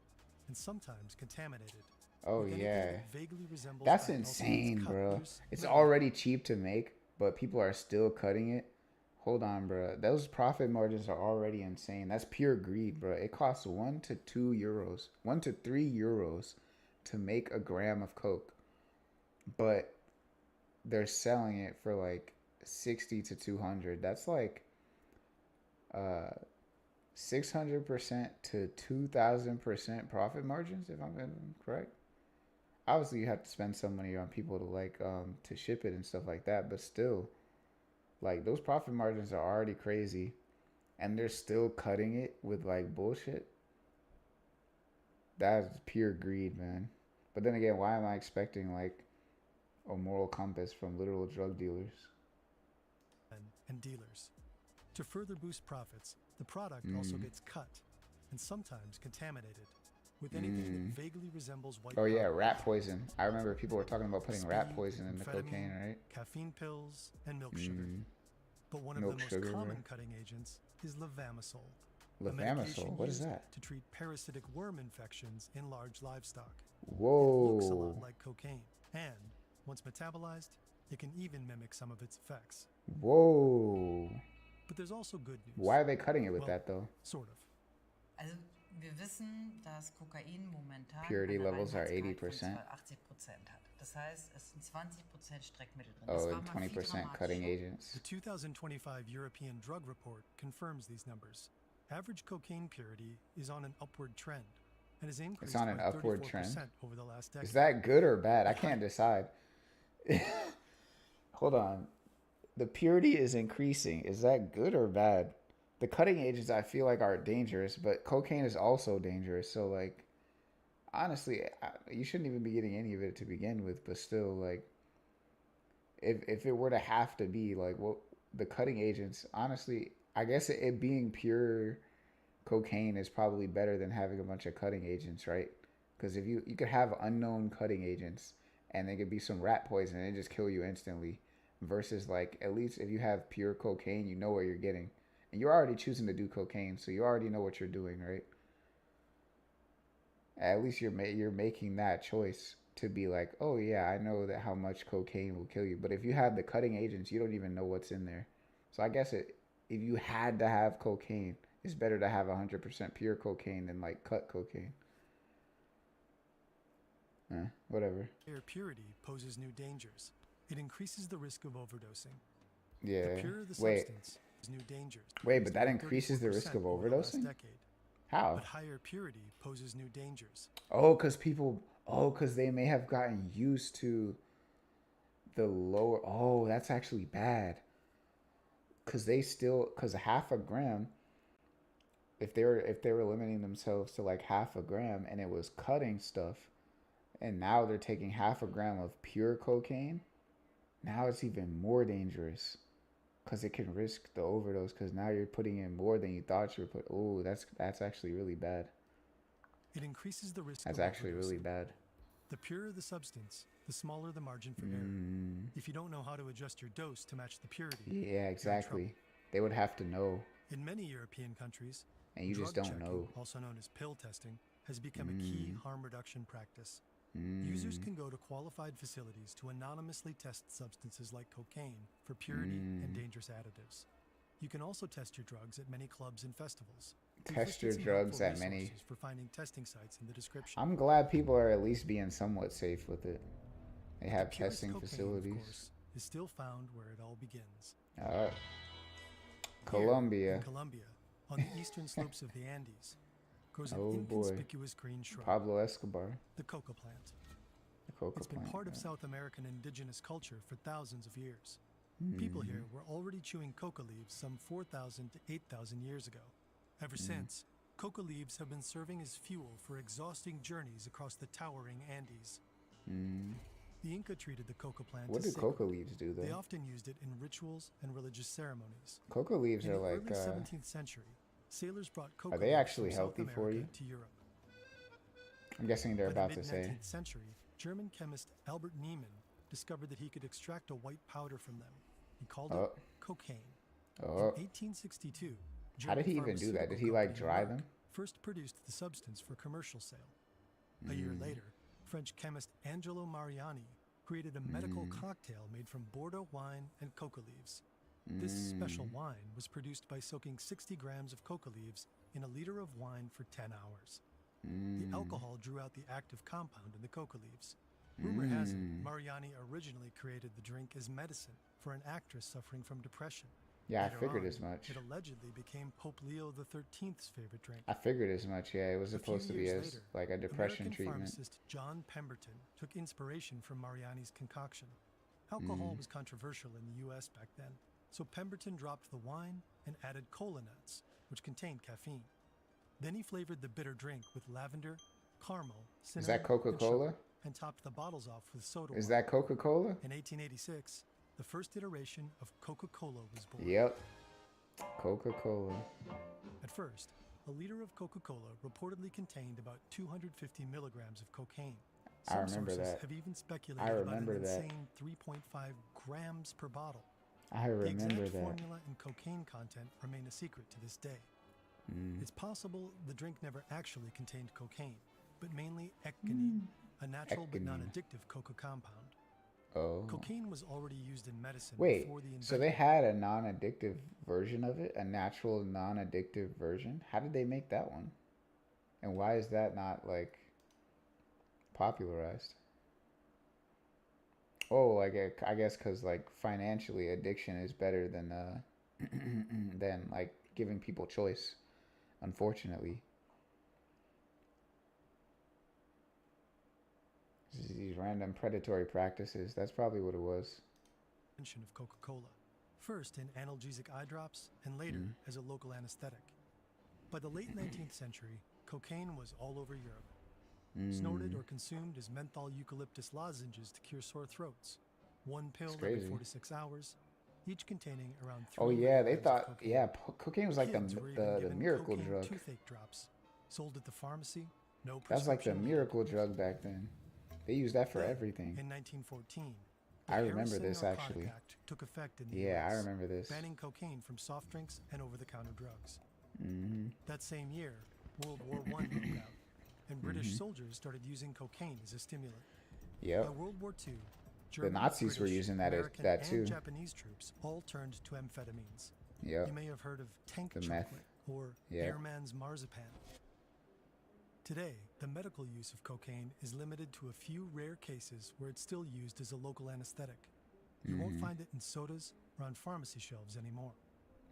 Speaker 7: and sometimes contaminated.
Speaker 3: Oh
Speaker 7: with anything
Speaker 3: yeah.
Speaker 7: that vaguely resembles
Speaker 3: That's
Speaker 7: that also gets
Speaker 3: insane,
Speaker 7: cut
Speaker 3: bro.
Speaker 7: loose,
Speaker 3: It's
Speaker 7: middlemen.
Speaker 3: already cheap to make, but people are still cutting it. Hold on, bro. Those profit margins are already insane. That's pure greed, bro. It costs 1 to 2 euros, 1 to 3 euros to make a gram of coke. But they're selling it for like 60 to 200. That's like 600% to 2,000% profit margins, if I'm correct. Obviously, you have to spend some money on people to like to ship it and stuff like that, but still, like those profit margins are already crazy, and they're still cutting it with like bullshit. That's pure greed, man. But then again, why am I expecting like a moral compass from literal drug dealers?
Speaker 7: And dealers. To further boost profits, the product also gets cut and sometimes contaminated with anything that vaguely resembles white
Speaker 3: Oh yeah,
Speaker 7: powder.
Speaker 3: rat poison. I remember people were talking about putting rat
Speaker 7: Speed,
Speaker 3: poison in the cocaine,
Speaker 7: amphetamine,
Speaker 3: right?
Speaker 7: caffeine pills, and milk sugar. But one of
Speaker 3: Milk
Speaker 7: the most
Speaker 3: sugar,
Speaker 7: common
Speaker 3: right?
Speaker 7: cutting agents is levamisole. A
Speaker 3: Levamisole,
Speaker 7: medication
Speaker 3: what is
Speaker 7: used
Speaker 3: that?
Speaker 7: to treat parasitic worm infections in large livestock.
Speaker 3: Whoa.
Speaker 7: It looks a lot like cocaine, and once metabolized, it can even mimic some of its effects.
Speaker 3: Whoa.
Speaker 7: But there's also good news.
Speaker 3: Why are they cutting it with
Speaker 7: Well,
Speaker 3: that though?
Speaker 7: Sort of.
Speaker 10: Also, wir wissen, dass Kokain momentan
Speaker 3: Purity
Speaker 10: eine
Speaker 3: levels are
Speaker 10: Reinheitsgehalt
Speaker 3: 80%.
Speaker 10: von 80% hat. Das heißt, es sind 20% Streckmittel drin.
Speaker 3: Oh,
Speaker 10: Das war
Speaker 3: and
Speaker 10: mal viel
Speaker 3: 20% cutting
Speaker 10: dramatischer.
Speaker 3: agents.
Speaker 7: The 2025 European Drug Report confirms these numbers. Average cocaine purity is on an upward trend and has increased
Speaker 3: It's on an
Speaker 7: by
Speaker 3: upward
Speaker 7: 34%
Speaker 3: trend.
Speaker 7: over the last decade.
Speaker 3: Is that good or bad? I can't decide. Hold on. The purity is increasing. Is that good or bad? The cutting agents I feel like are dangerous, but cocaine is also dangerous. So like, honestly, you shouldn't even be getting any of it to begin with. But still, like, if it were to have to be like what the cutting agents, honestly, I guess it being pure cocaine is probably better than having a bunch of cutting agents, right? Because if you could have unknown cutting agents and they could be some rat poison and just kill you instantly, versus like at least if you have pure cocaine, you know what you're getting, and you're already choosing to do cocaine, so you already know what you're doing, right? At least you're making that choice to be like, oh yeah, I know that how much cocaine will kill you. But if you have the cutting agents, you don't even know what's in there. So I guess if you had to have cocaine, it's better to have 100% pure cocaine than like cut cocaine. Whatever.
Speaker 7: Higher purity poses new dangers. It increases the risk of overdosing.
Speaker 3: Yeah.
Speaker 7: The purer the
Speaker 3: Wait.
Speaker 7: substance, is new dangers.
Speaker 3: Wait, but that increases the risk of
Speaker 7: 34% over the last
Speaker 3: overdosing?
Speaker 7: decade.
Speaker 3: How?
Speaker 7: But higher purity poses new dangers.
Speaker 3: Oh, because they may have gotten used to the lower. Oh, that's actually bad. Because half a gram if they were limiting themselves to like half a gram and it was cutting stuff, and now they're taking half a gram of pure cocaine, now it's even more dangerous because it can risk the overdose because now you're putting in more than you thought you were putting. Oh, that's actually really bad.
Speaker 7: It increases the risk
Speaker 3: That's
Speaker 7: of
Speaker 3: actually really
Speaker 7: overdosing.
Speaker 3: bad.
Speaker 7: The purer the substance, the smaller the margin for error. If you don't know how to adjust your dose to match the purity,
Speaker 3: Yeah,
Speaker 7: you're in
Speaker 3: exactly.
Speaker 7: trouble.
Speaker 3: They would have to know.
Speaker 7: In many European countries,
Speaker 3: And you
Speaker 7: drug
Speaker 3: just don't
Speaker 7: checking,
Speaker 3: know.
Speaker 7: also known as pill testing, has become a key harm reduction practice.
Speaker 3: Mm.
Speaker 7: Users can go to qualified facilities to anonymously test substances like cocaine for purity and dangerous additives. You can also test your drugs at many clubs and festivals. We've
Speaker 3: Test
Speaker 7: listed
Speaker 3: your
Speaker 7: some
Speaker 3: drugs
Speaker 7: helpful
Speaker 3: at many.
Speaker 7: resources for finding testing sites in the description.
Speaker 3: I'm glad people are at least being somewhat safe with it. They have
Speaker 7: The purest
Speaker 3: testing
Speaker 7: cocaine,
Speaker 3: facilities.
Speaker 7: of course, is still found where it all begins.
Speaker 3: Alright.
Speaker 7: Here,
Speaker 3: Colombia.
Speaker 7: in Colombia, on the eastern slopes of the Andes, grows an
Speaker 3: Oh boy.
Speaker 7: inconspicuous green shrub,
Speaker 3: Pablo Escobar.
Speaker 7: the coca plant.
Speaker 3: The coca
Speaker 7: It's been
Speaker 3: plant.
Speaker 7: part of South American indigenous culture for thousands of years.
Speaker 3: Mm.
Speaker 7: People here were already chewing coca leaves some 4,000 to 8,000 years ago. Ever since, coca leaves have been serving as fuel for exhausting journeys across the towering Andes.
Speaker 3: Mm.
Speaker 7: The Inca treated the coca plant
Speaker 3: What
Speaker 7: as
Speaker 3: do
Speaker 7: sacred.
Speaker 3: coca leaves do
Speaker 7: They
Speaker 3: though?
Speaker 7: often used it in rituals and religious ceremonies.
Speaker 3: Coca leaves
Speaker 7: In
Speaker 3: are
Speaker 7: the
Speaker 3: like
Speaker 7: early 17th century, sailors brought coca
Speaker 3: are they
Speaker 7: leaves
Speaker 3: actually
Speaker 7: from South
Speaker 3: healthy for
Speaker 7: America
Speaker 3: you?
Speaker 7: to Europe.
Speaker 3: I'm guessing they're
Speaker 7: By
Speaker 3: about
Speaker 7: the
Speaker 3: to say.
Speaker 7: mid-19th century, German chemist Albert Niemann discovered that he could extract a white powder from them. He called it cocaine. In 1862,
Speaker 3: How did
Speaker 7: German
Speaker 3: he even do that? Did he
Speaker 7: pharmaceutical
Speaker 3: like
Speaker 7: company
Speaker 3: dry
Speaker 7: Merck
Speaker 3: them?
Speaker 7: first produced the substance for commercial sale. A year later, French chemist Angelo Mariani created a medical cocktail made from Bordeaux wine and coca leaves. This special wine was produced by soaking 60 grams of coca leaves in a liter of wine for 10 hours. The alcohol drew out the active compound in the coca leaves. Rumor has it, Mariani originally created the drink as medicine for an actress suffering from depression.
Speaker 3: Yeah, I
Speaker 7: Later
Speaker 3: figured
Speaker 7: on,
Speaker 3: as much.
Speaker 7: It allegedly became Pope Leo XIII's favorite drink.
Speaker 3: I figured as much. Yeah, it was
Speaker 7: A few
Speaker 3: supposed to be
Speaker 7: years
Speaker 3: as
Speaker 7: later,
Speaker 3: like a depression
Speaker 7: American
Speaker 3: treatment.
Speaker 7: pharmacist John Pemberton took inspiration from Mariani's concoction. Alcohol was controversial in the U.S. back then, so Pemberton dropped the wine and added cola nuts, which contained caffeine. Then he flavored the bitter drink with lavender, caramel, cinnamon,
Speaker 3: Is that Coca-Cola?
Speaker 7: and sugar, and topped the bottles off with soda
Speaker 3: Is
Speaker 7: water.
Speaker 3: that Coca-Cola?
Speaker 7: In 1886, the first iteration of Coca-Cola was born.
Speaker 3: Yep. Coca-Cola.
Speaker 7: At first, a liter of Coca-Cola reportedly contained about 250 milligrams of cocaine.
Speaker 3: I
Speaker 7: Some
Speaker 3: remember
Speaker 7: sources
Speaker 3: that.
Speaker 7: have even speculated
Speaker 3: I
Speaker 7: about
Speaker 3: remember
Speaker 7: an
Speaker 3: that.
Speaker 7: insane 3.5 grams per bottle.
Speaker 3: I
Speaker 7: The
Speaker 3: remember
Speaker 7: exact
Speaker 3: that.
Speaker 7: formula and cocaine content remain a secret to this day. It's possible the drink never actually contained cocaine, but mainly ecgonine, a natural but
Speaker 3: Ecgonine.
Speaker 7: non-addictive coca compound.
Speaker 3: Oh.
Speaker 7: Cocaine was already used in medicine
Speaker 3: Wait,
Speaker 7: before the
Speaker 3: so they had a non-addictive version of it? A natural non-addictive version? How did they make that one? And why is that not, like, popularized? Oh, I guess because, like, financially, addiction is better than, than, like, giving people choice, unfortunately. These random predatory practices, that's probably what it was.
Speaker 7: Invention of Coca-Cola, first in analgesic eye drops and later as a local anesthetic. By the late 19th century, cocaine was all over Europe. Snorted or consumed as menthol eucalyptus lozenges to cure sore throats. One pill every
Speaker 3: crazy.
Speaker 7: 46 hours, each containing around 3
Speaker 3: Oh yeah, they
Speaker 7: milligrams of
Speaker 3: thought,
Speaker 7: cocaine.
Speaker 3: yeah, cocaine was like
Speaker 7: Kids were even
Speaker 3: the
Speaker 7: given
Speaker 3: miracle
Speaker 7: cocaine
Speaker 3: drug.
Speaker 7: toothache drops, sold at the pharmacy, no
Speaker 3: That was like the
Speaker 7: prescription.
Speaker 3: miracle drug back then. They used that for
Speaker 7: Then,
Speaker 3: everything.
Speaker 7: In 1914, the
Speaker 3: I remember
Speaker 7: Harrison
Speaker 3: this
Speaker 7: Narcotic
Speaker 3: actually.
Speaker 7: Act took effect in the
Speaker 3: Yeah, I
Speaker 7: US,
Speaker 3: remember this.
Speaker 7: banning cocaine from soft drinks and over-the-counter drugs.
Speaker 3: Mm-hmm.
Speaker 7: That same year, World War I broke out, and British soldiers started using cocaine as a stimulant.
Speaker 3: Yep.
Speaker 7: By World War II, German,
Speaker 3: Nazis were
Speaker 7: British,
Speaker 3: using that
Speaker 7: American,
Speaker 3: that too.
Speaker 7: and Japanese troops all turned to amphetamines.
Speaker 3: Yep.
Speaker 7: You may have heard of tank
Speaker 3: The
Speaker 7: chocolate
Speaker 3: meth.
Speaker 7: or
Speaker 3: Yep.
Speaker 7: airman's marzipan. Today, the medical use of cocaine is limited to a few rare cases where it's still used as a local anesthetic. You won't find it in sodas or on pharmacy shelves anymore.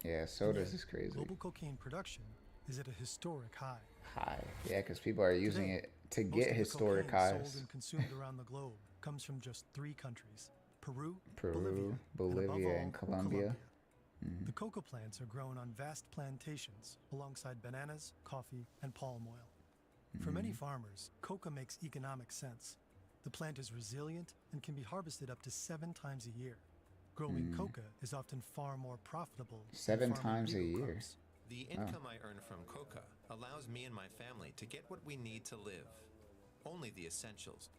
Speaker 3: Yeah,
Speaker 7: And
Speaker 3: sodas
Speaker 7: yet,
Speaker 3: is crazy.
Speaker 7: Global cocaine production is at a historic high.
Speaker 3: High. Yeah, because people are using
Speaker 7: Today,
Speaker 3: it to
Speaker 7: most
Speaker 3: get
Speaker 7: of the
Speaker 3: historic
Speaker 7: cocaine
Speaker 3: highs.
Speaker 7: sold and consumed around the globe comes from just 3 countries: Peru,
Speaker 3: Peru,
Speaker 7: Bolivia,
Speaker 3: Bolivia, and
Speaker 7: above all,
Speaker 3: Colombia.
Speaker 7: The coca plants are grown on vast plantations alongside bananas, coffee, and palm oil. For many farmers, coca makes economic sense. The plant is resilient and can be harvested up to 7 times a year. Growing coca is often far more profitable than
Speaker 3: 7
Speaker 7: farming
Speaker 3: times a
Speaker 7: legal
Speaker 3: year.
Speaker 7: crops.
Speaker 21: The income I earn from coca allows me and my family to get what we need to live. Only the essentials.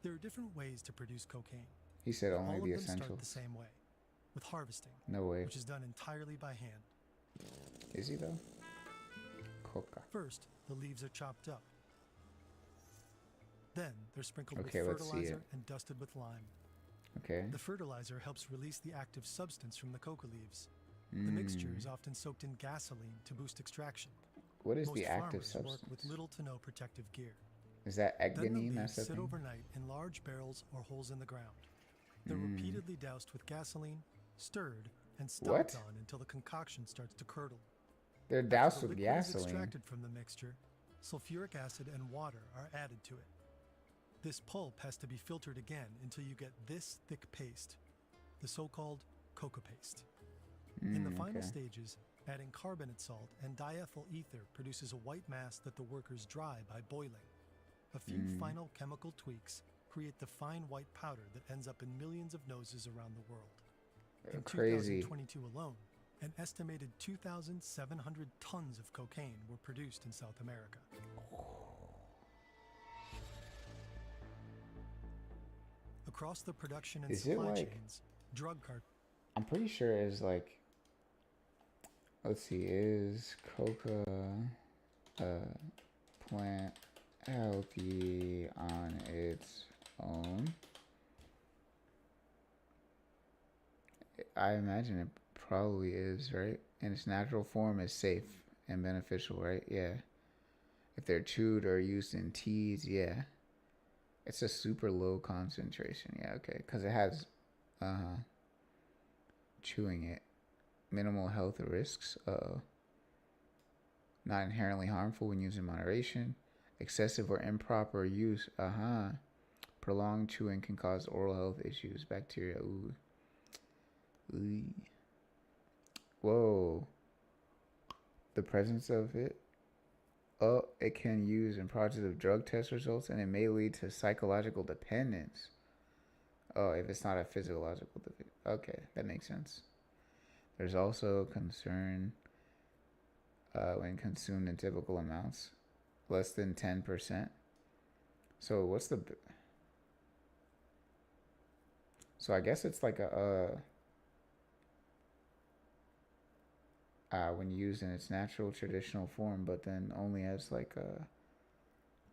Speaker 7: There are different ways to produce cocaine.
Speaker 3: He said only
Speaker 7: All
Speaker 3: the
Speaker 7: of them start
Speaker 3: essentials.
Speaker 7: the same way, with harvesting,
Speaker 3: No way.
Speaker 7: which is done entirely by hand.
Speaker 3: Is he though? Coca.
Speaker 7: First, the leaves are chopped up. Then they're sprinkled
Speaker 3: Okay,
Speaker 7: with
Speaker 3: let's see
Speaker 7: fertilizer
Speaker 3: it.
Speaker 7: and dusted with lime.
Speaker 3: Okay.
Speaker 7: The fertilizer helps release the active substance from the coca leaves. The mixture is often soaked in gasoline to boost extraction.
Speaker 3: What is
Speaker 7: Most
Speaker 3: the active
Speaker 7: farmers work
Speaker 3: substance?
Speaker 7: with little to no protective gear.
Speaker 3: Is that
Speaker 7: Then the
Speaker 3: ecgonine?
Speaker 7: leaves
Speaker 3: That's the
Speaker 7: sit
Speaker 3: thing?
Speaker 7: overnight in large barrels or holes in the ground. They're repeatedly doused with gasoline, stirred, and stomped
Speaker 3: What?
Speaker 7: on until the concoction starts to curdle.
Speaker 3: They're
Speaker 7: After
Speaker 3: doused
Speaker 7: the
Speaker 3: with
Speaker 7: liquid is
Speaker 3: gasoline.
Speaker 7: extracted from the mixture, sulfuric acid and water are added to it. This pulp has to be filtered again until you get this thick paste, the so-called coca paste. In the final
Speaker 3: Okay.
Speaker 7: stages, adding carbonate salt and diethyl ether produces a white mass that the workers dry by boiling. A few final chemical tweaks create the fine white powder that ends up in millions of noses around the world. In
Speaker 3: Crazy.
Speaker 7: 2022 alone, an estimated 2,700 tons of cocaine were produced in South America. Across the production and
Speaker 3: Is it
Speaker 7: supply
Speaker 3: like-
Speaker 7: chains, drug
Speaker 3: I'm pretty sure it's like. Let's see. Is coca plant healthy on its own? I imagine it probably is, right? In its natural form is safe and beneficial, right? Yeah. If they're chewed or used in teas, yeah. It's a super low concentration. Yeah, okay. Because it has chewing it. Minimal health risks. Not inherently harmful when used in moderation. Excessive or improper use. Prolonged chewing can cause oral health issues. Bacteria. Ooh. Whoa. The presence of it. It can use in positive drug test results, and it may lead to psychological dependence. Oh, if it's not a physiological dependence. Okay, that makes sense. There's also concern when consumed in typical amounts, less than 10%. So what's the... So I guess it's like when used in its natural traditional form, but then only as like a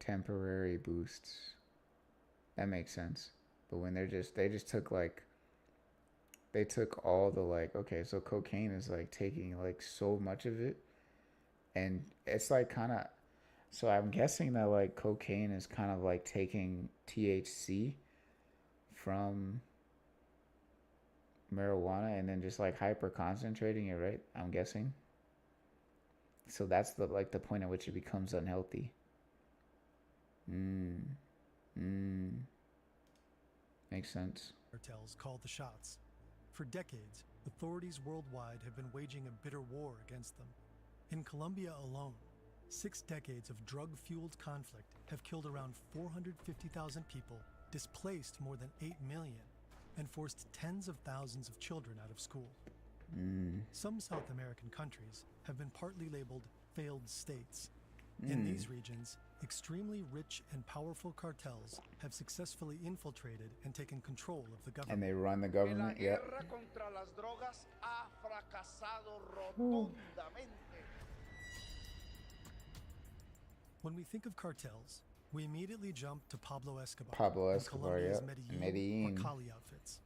Speaker 3: temporary boosts. That makes sense. But when they just took like, they took all the like, okay, so cocaine is like taking like so much of it, and it's like kind of, so I'm guessing that like cocaine is kind of like taking THC from marijuana and then just like hyper concentrating it, right? I'm guessing. So that's the like the point at which it becomes unhealthy. Makes sense.
Speaker 7: cartels called the shots. For decades, authorities worldwide have been waging a bitter war against them. In Colombia alone, 6 decades of drug-fueled conflict have killed around 450,000 people, displaced more than 8 million, and forced tens of thousands of children out of school. Some South American countries have been partly labeled failed states. In these regions, extremely rich and powerful cartels have successfully infiltrated and taken control of the government.
Speaker 3: And they run the government, yeah.
Speaker 6: guerra contra las drogas ha fracasado rotundamente.
Speaker 7: When we think of cartels, we immediately jump to Pablo Escobar,
Speaker 3: Pablo
Speaker 7: and
Speaker 3: Escobar,
Speaker 7: Colombia's
Speaker 3: yeah.
Speaker 7: Medellin or Cali outfits.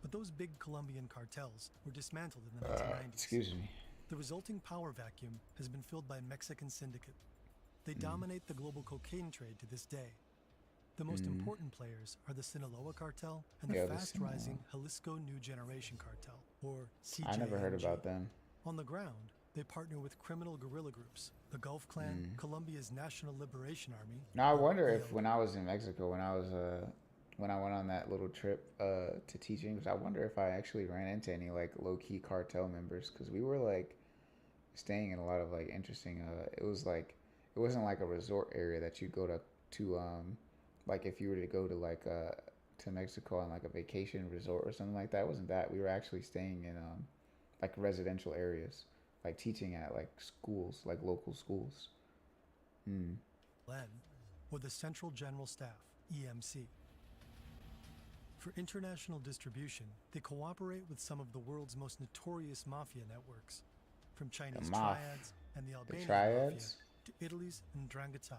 Speaker 7: But those big Colombian cartels were dismantled in the 1990s.
Speaker 3: Excuse me.
Speaker 7: The resulting power vacuum has been filled by Mexican syndicate. They dominate the global cocaine trade to this day. The most important players are the Sinaloa cartel and the
Speaker 3: Yeah, the
Speaker 7: fast-rising Jalisco New Generation cartel, or CJNG.
Speaker 3: I never heard about them.
Speaker 7: On the ground, they partner with criminal guerrilla groups, the Gulf Clan, Colombia's National Liberation Army.
Speaker 3: Now I wonder if when I was in Mexico, when I was when I went on that little trip to teach English. I wonder if I actually ran into any like low key cartel members because we were like staying in a lot of like interesting. It was like it wasn't like a resort area that you go to like if you were to go to like to Mexico on like a vacation resort or something like that. It wasn't that. We were actually staying in like residential areas, like teaching at like schools, like local schools.
Speaker 7: Led, or the Central General Staff, EMC. For international distribution, they cooperate with some of the world's most notorious mafia networks, from Chinese triads and the Albanian mafia to Italy's Ndrangheta.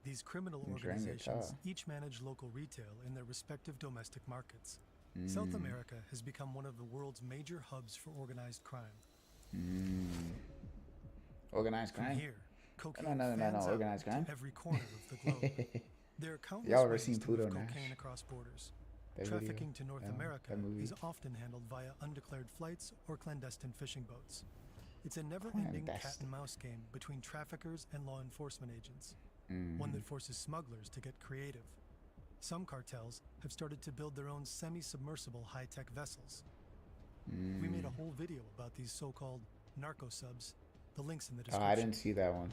Speaker 7: These criminal organizations each manage local retail in their respective domestic markets. South America has become one of the world's major hubs for organized crime.
Speaker 3: Organized crime?
Speaker 7: From here, cocaine fans
Speaker 3: organized crime?
Speaker 7: to every corner of the globe. There are countless
Speaker 3: Y'all ever
Speaker 7: ways
Speaker 3: seen
Speaker 7: to
Speaker 3: Pluto
Speaker 7: move
Speaker 3: Nash?
Speaker 7: cocaine across borders.
Speaker 3: That
Speaker 7: Trafficking
Speaker 3: video?
Speaker 7: to North America is often handled via undeclared flights or clandestine fishing boats. It's a never-ending cat-and-mouse game between traffickers and law enforcement agents, one that forces smugglers to get creative. Some cartels have started to build their own semi-submersible high-tech vessels. We made a whole video about these so-called narco-subs. The link's in the description.
Speaker 3: Oh, I didn't see that one.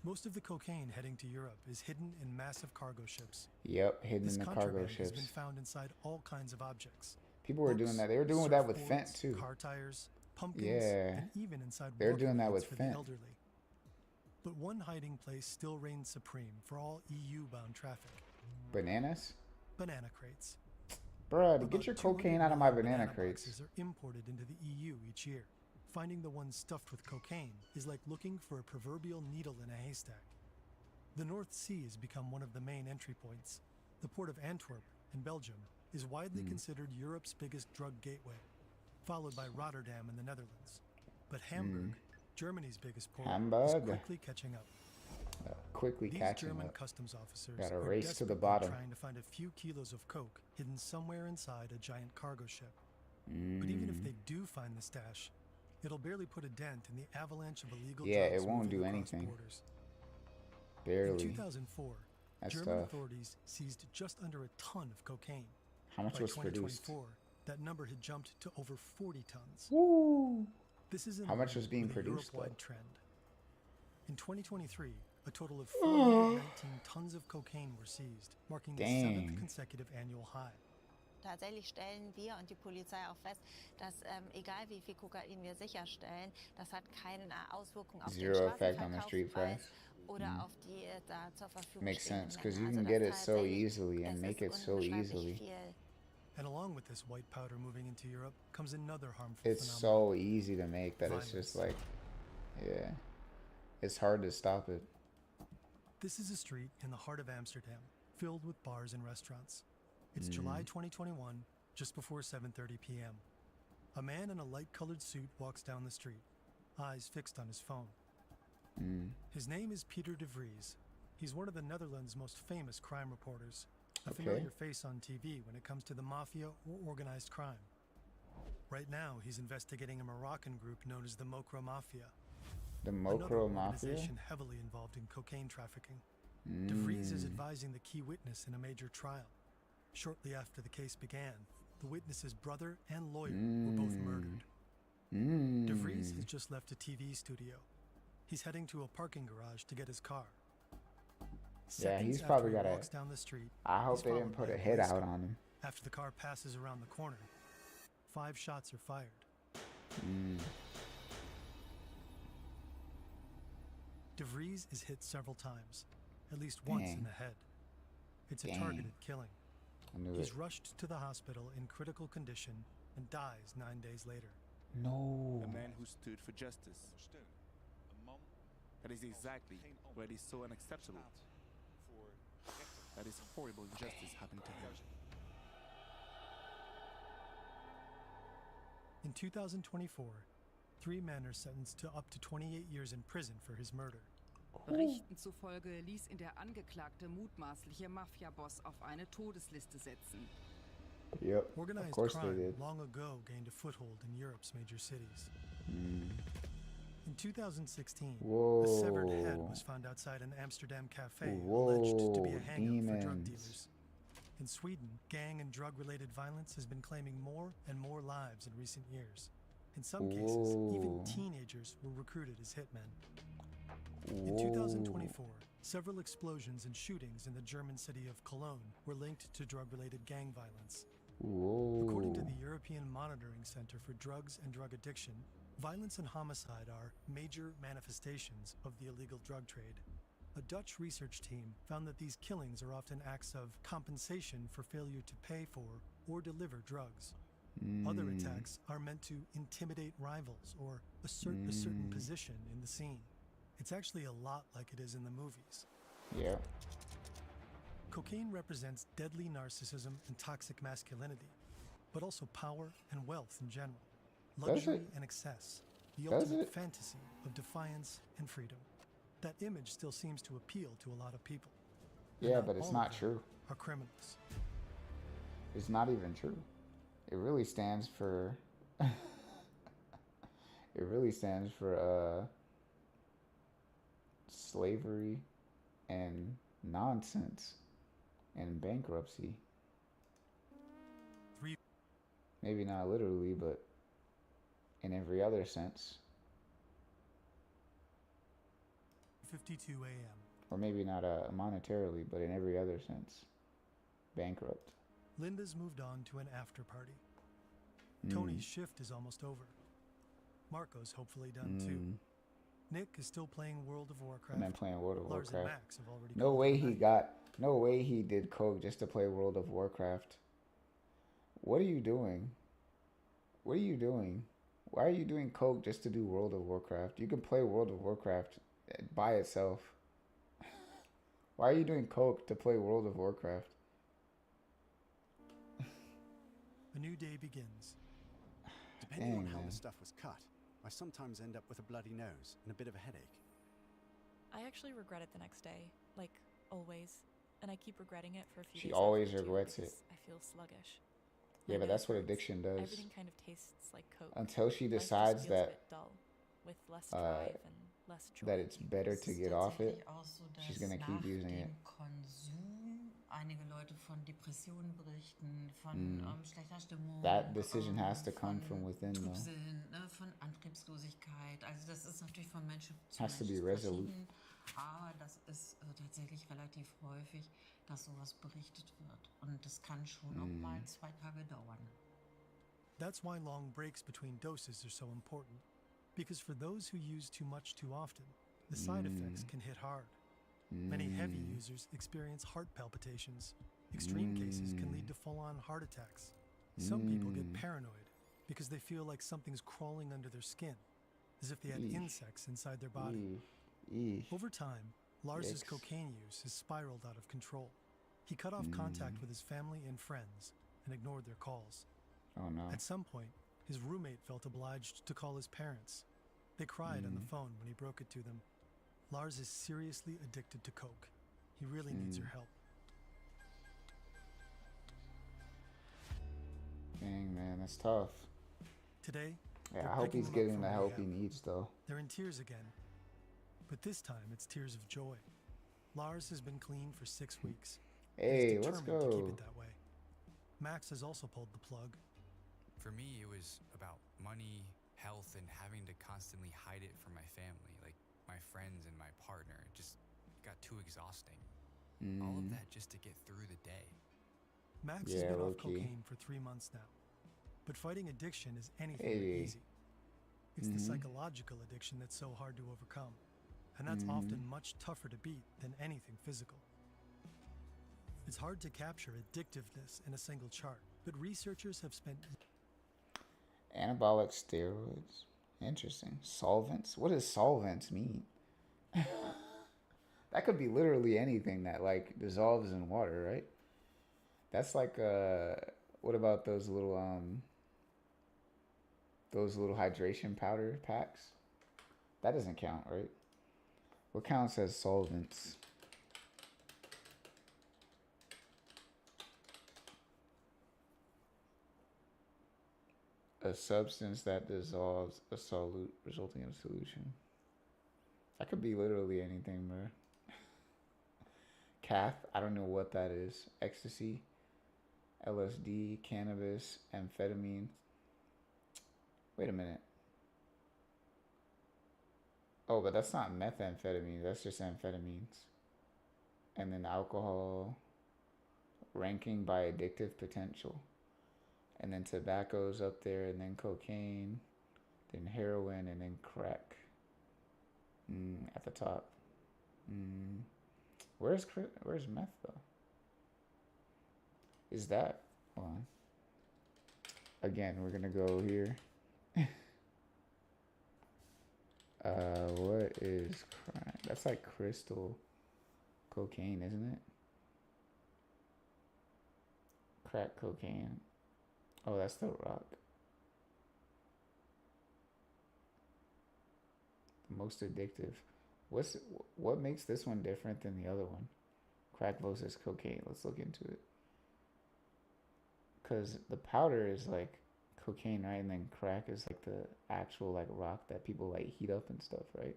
Speaker 7: Most of the cocaine heading to Europe is hidden in massive cargo ships.
Speaker 3: Yep, hidden in the cargo ships.
Speaker 7: Has been found inside all kinds of objects.
Speaker 3: People were doing that. They were doing that with Fent too.
Speaker 7: Car tires, pumpkins, and even inside
Speaker 3: they were doing that with
Speaker 7: for
Speaker 3: Fent.
Speaker 7: the elderly. But one hiding place still reigns supreme for all EU-bound traffic.
Speaker 3: Bananas?
Speaker 7: Banana crates.
Speaker 3: Bruh, get your cocaine out of my banana crates.
Speaker 7: Boxes are imported into the EU each year. Finding the ones stuffed with cocaine is like looking for a proverbial needle in a haystack. The North Sea has become one of the main entry points. The port of Antwerp, in Belgium, is widely considered Europe's biggest drug gateway, followed by Rotterdam in the Netherlands. But Hamburg, Germany's biggest port, is quickly catching up. These German customs officers are
Speaker 3: race to the
Speaker 7: desperately
Speaker 3: bottom.
Speaker 7: trying to find a few kilos of coke hidden somewhere inside a giant cargo ship. But even if they do find the stash, it'll barely put a dent in the avalanche of illegal drugs
Speaker 3: it won't do anything.
Speaker 7: Borders.
Speaker 3: Barely.
Speaker 7: In 2004,
Speaker 3: That's
Speaker 7: German
Speaker 3: tough.
Speaker 7: authorities seized just under a ton of cocaine.
Speaker 3: How much
Speaker 7: By
Speaker 3: was produced?
Speaker 7: 2024, that number had jumped to over 40 tons.
Speaker 3: Woo!
Speaker 7: This is in
Speaker 3: How much
Speaker 7: line
Speaker 3: was being
Speaker 7: with a
Speaker 3: produced,
Speaker 7: Europe-wide
Speaker 3: though?
Speaker 7: trend. In 2023, a total of 419 tons of cocaine were seized, marking the 7th consecutive annual high.
Speaker 1: Tatsächlich stellen wir und die Polizei auch fest, dass egal wie viel Kokain wir sicherstellen, das hat keine Auswirkung auf den
Speaker 3: Zero effect on the street
Speaker 1: Straßenverkaufspreis
Speaker 3: price.
Speaker 1: oder auf die da zur Verfügung
Speaker 3: Makes
Speaker 1: stehenden
Speaker 3: sense, because you
Speaker 1: Mengen.
Speaker 3: can
Speaker 1: Also
Speaker 3: get
Speaker 1: das
Speaker 3: it so
Speaker 1: tatsächlich,
Speaker 3: easily and
Speaker 1: es
Speaker 3: make it
Speaker 1: ist
Speaker 3: so
Speaker 1: unbeschreiblich
Speaker 3: easily.
Speaker 1: viel.
Speaker 7: And along with this white powder moving into Europe comes another harmful
Speaker 3: It's
Speaker 7: phenomenon.
Speaker 3: so easy to make that it's just like, yeah, it's hard to stop it.
Speaker 7: This is a street in the heart of Amsterdam, filled with bars and restaurants. It's July 2021, just before 7:30 p.m. A man in a light-colored suit walks down the street, eyes fixed on his phone. His name is Peter de Vries. He's one of the Netherlands' most famous crime reporters, a familiar face on TV when it comes to the mafia or organized crime. Right now, he's investigating a Moroccan group known as the Mokro Mafia.
Speaker 3: The
Speaker 7: Another
Speaker 3: Mokro Mafia?
Speaker 7: organization heavily involved in cocaine trafficking. De Vries is advising the key witness in a major trial. Shortly after the case began, the witness's brother and lawyer were both murdered. De Vries has just left a TV studio. He's heading to a parking garage to get his car.
Speaker 3: Yeah,
Speaker 7: Seconds
Speaker 3: he's
Speaker 7: after
Speaker 3: probably
Speaker 7: he
Speaker 3: got
Speaker 7: walks down the street,
Speaker 3: I hope
Speaker 7: he's
Speaker 3: they didn't
Speaker 7: followed
Speaker 3: put
Speaker 7: by
Speaker 3: a hit
Speaker 7: police
Speaker 3: out
Speaker 7: car.
Speaker 3: on him.
Speaker 7: After the car passes around the corner, 5 shots are fired. De Vries is hit several times, at least once in
Speaker 3: Dang.
Speaker 7: the head. It's a
Speaker 3: Dang.
Speaker 7: targeted killing.
Speaker 3: I knew
Speaker 7: He's
Speaker 3: it.
Speaker 7: rushed to the hospital in critical condition and dies 9 days later.
Speaker 3: No.
Speaker 22: A man who stood for justice. That is exactly what is so unacceptable. That is horrible injustice happened to him.
Speaker 7: In 2024, 3 men are sentenced to up to 28 years in prison for his murder.
Speaker 23: Berichten zufolge ließ ihn der Angeklagte mutmaßliche Mafia-Boss auf eine Todesliste setzen.
Speaker 3: Yep, of
Speaker 7: Organized
Speaker 3: course they
Speaker 7: crime
Speaker 3: did.
Speaker 7: long ago gained a foothold in Europe's major cities. In 2016, a severed head
Speaker 3: Whoa.
Speaker 7: was found outside an Amsterdam cafe
Speaker 3: Whoa,
Speaker 7: alleged to be a hangout for drug
Speaker 3: demons.
Speaker 7: dealers. In Sweden, gang and drug-related violence has been claiming more and more lives in recent years. In some cases, even teenagers were recruited as hitmen. In 2024, several explosions and shootings in the German city of Cologne were linked to drug-related gang violence. According to the European Monitoring Center for Drugs and Drug Addiction, violence and homicide are major manifestations of the illegal drug trade. A Dutch research team found that these killings are often acts of compensation for failure to pay for or deliver drugs. Other attacks are meant to intimidate rivals or assert a certain position in the scene. It's actually a lot like it is in the movies.
Speaker 3: Yeah.
Speaker 7: Cocaine represents deadly narcissism and toxic masculinity, but also power and wealth in general. Luxury and excess, the ultimate fantasy of defiance and freedom. That image still seems to appeal to a lot of people.
Speaker 3: Yeah, but it's not true.
Speaker 7: Are criminals.
Speaker 3: It's not even true. It really stands for slavery and nonsense and bankruptcy. Maybe not literally, but in every other sense.
Speaker 7: 52 a.m.
Speaker 3: Or maybe not monetarily, but in every other sense. Bankrupt.
Speaker 7: Linda's moved on to an after party. Tony's shift is almost over. Marco's hopefully done too. Nick is still playing World of Warcraft.
Speaker 3: And then playing World of
Speaker 7: Lars
Speaker 3: Warcraft.
Speaker 7: and Max have already
Speaker 3: No way he did coke just to play World of Warcraft. What are you doing? What are you doing? Why are you doing coke just to do World of Warcraft? You can play World of Warcraft by itself. Why are you doing coke to play World of Warcraft?
Speaker 7: A new day begins.
Speaker 9: Depending on how the stuff was cut, I sometimes end up with a bloody nose and a bit of a headache.
Speaker 8: I actually regret it the next day, like always, and I keep regretting it for a few days.
Speaker 3: She always
Speaker 8: after, too,
Speaker 3: regrets it.
Speaker 8: because I feel sluggish.
Speaker 3: Yeah, but that's what addiction does.
Speaker 8: Everything kind of tastes like coke.
Speaker 3: Until she
Speaker 8: Life just
Speaker 3: decides
Speaker 8: feels a
Speaker 3: that
Speaker 8: bit dull, with less drive and less joy.
Speaker 3: that it's better to get off it,
Speaker 10: Auch so,
Speaker 3: she's
Speaker 10: dass
Speaker 3: gonna keep
Speaker 10: nach
Speaker 3: using it.
Speaker 10: dem Konsum einige Leute von Depressionen berichten, von schlechter Stimmung.
Speaker 3: That decision has to come from within, though.
Speaker 10: Trübsinn, ne, von Antriebslosigkeit. Also das ist natürlich von Menschen zu
Speaker 3: Has to be
Speaker 10: Menschen
Speaker 3: resolute.
Speaker 10: verschieden, aber das ist tatsächlich relativ häufig, dass sowas berichtet wird. Und das kann schon auch mal 2 Tage dauern.
Speaker 7: That's why long breaks between doses are so important. Because for those who use too much too often, the side effects can hit hard. Many heavy users experience heart palpitations. Extreme cases can lead to full-on heart attacks. Some people get paranoid because they feel like something's crawling under their skin, as if they had insects inside their body. Over time, Lars's cocaine use has spiraled out of control. He cut off contact with his family and friends and ignored their calls.
Speaker 3: Oh no.
Speaker 7: At some point, his roommate felt obliged to call his parents. They cried on the phone when he broke it to them. Lars is seriously addicted to coke. He really needs your help.
Speaker 3: Dang, man, that's tough.
Speaker 7: Today,
Speaker 3: Yeah, I hope he's getting the help he needs, though.
Speaker 7: they're in tears again. But this time, it's tears of joy. Lars has been clean for 6 weeks.
Speaker 3: Hey,
Speaker 7: He's
Speaker 3: let's
Speaker 7: determined to keep
Speaker 3: go.
Speaker 7: it that way. Max has also pulled the plug.
Speaker 12: For me, it was about money, health, and having to constantly hide it from my family, like my friends and my partner. It just got too exhausting. All of that just to get through the day.
Speaker 7: Max has been off cocaine for 3 months now. But fighting addiction is anything but easy. It's the psychological addiction that's so hard to overcome. And that's often much tougher to beat than anything physical. It's hard to capture addictiveness in a single chart, but researchers have spent...
Speaker 3: Anabolic steroids. Interesting. Solvents. What does solvents mean? That could be literally anything that like dissolves in water, right? That's like what about those little hydration powder packs? That doesn't count, right? What counts as solvents? A substance that dissolves a solute, resulting in a solution. That could be literally anything, bro. Cath, I don't know what that is. Ecstasy. LSD, cannabis, amphetamines. Wait a minute. Oh, but that's not methamphetamine. That's just amphetamines. And then alcohol, ranking by addictive potential. And then tobacco's up there, and then cocaine, then heroin, and then crack. At the top. Where's meth though? Is that? Hold on. Again, we're gonna go here. What is crack? That's like crystal cocaine, isn't it? Crack cocaine. Oh, that's the rock. The most addictive. What makes this one different than the other one? Crack versus cocaine. Let's look into it. Because the powder is like cocaine, right? And then crack is like the actual like rock that people like heat up and stuff, right?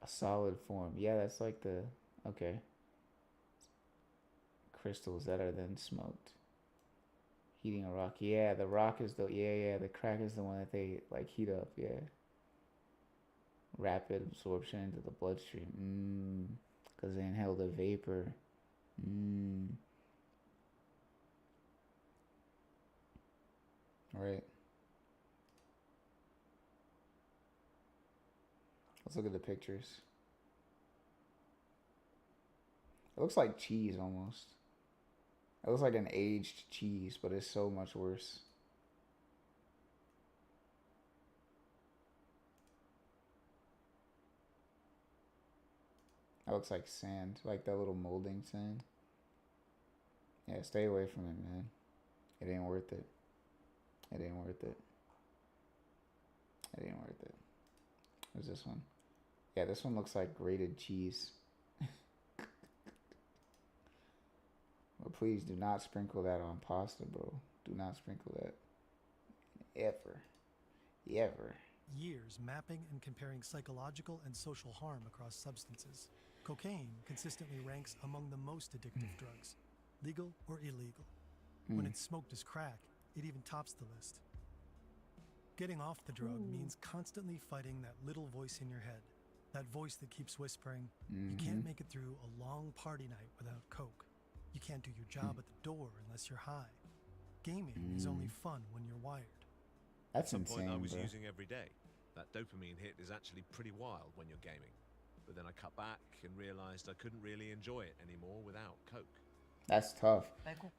Speaker 3: A solid form. Yeah, that's like the, okay. Crystals that are then smoked. Heating a rock. Yeah, the rock is the, the crack is the one that they like heat up, yeah. Rapid absorption into the bloodstream. Because they inhale the vapor. Right. Let's look at the pictures. It looks like cheese almost. It looks like an aged cheese, but it's so much worse. That looks like sand, like that little molding sand. Yeah, stay away from it, man. It ain't worth it. It ain't worth it. It ain't worth it. What's this one? Yeah, this one looks like grated cheese. But please do not sprinkle that on pasta, bro. Do not sprinkle that. Ever. Ever.
Speaker 7: Years mapping and comparing psychological and social harm across substances. Cocaine consistently ranks among the most addictive drugs, legal or illegal. When it's smoked as crack, it even tops the list. Getting off the drug means constantly fighting that little voice in your head, that voice that keeps whispering, you can't make it through a long party night without coke. You can't do your job at the door unless you're high. Gaming is only fun when you're wired.
Speaker 3: That's
Speaker 18: At some point I
Speaker 3: insane,
Speaker 18: was
Speaker 3: bro.
Speaker 18: using every day. That dopamine hit is actually pretty wild when you're gaming. But then I cut back and realized I couldn't really enjoy it anymore without coke.
Speaker 3: That's tough.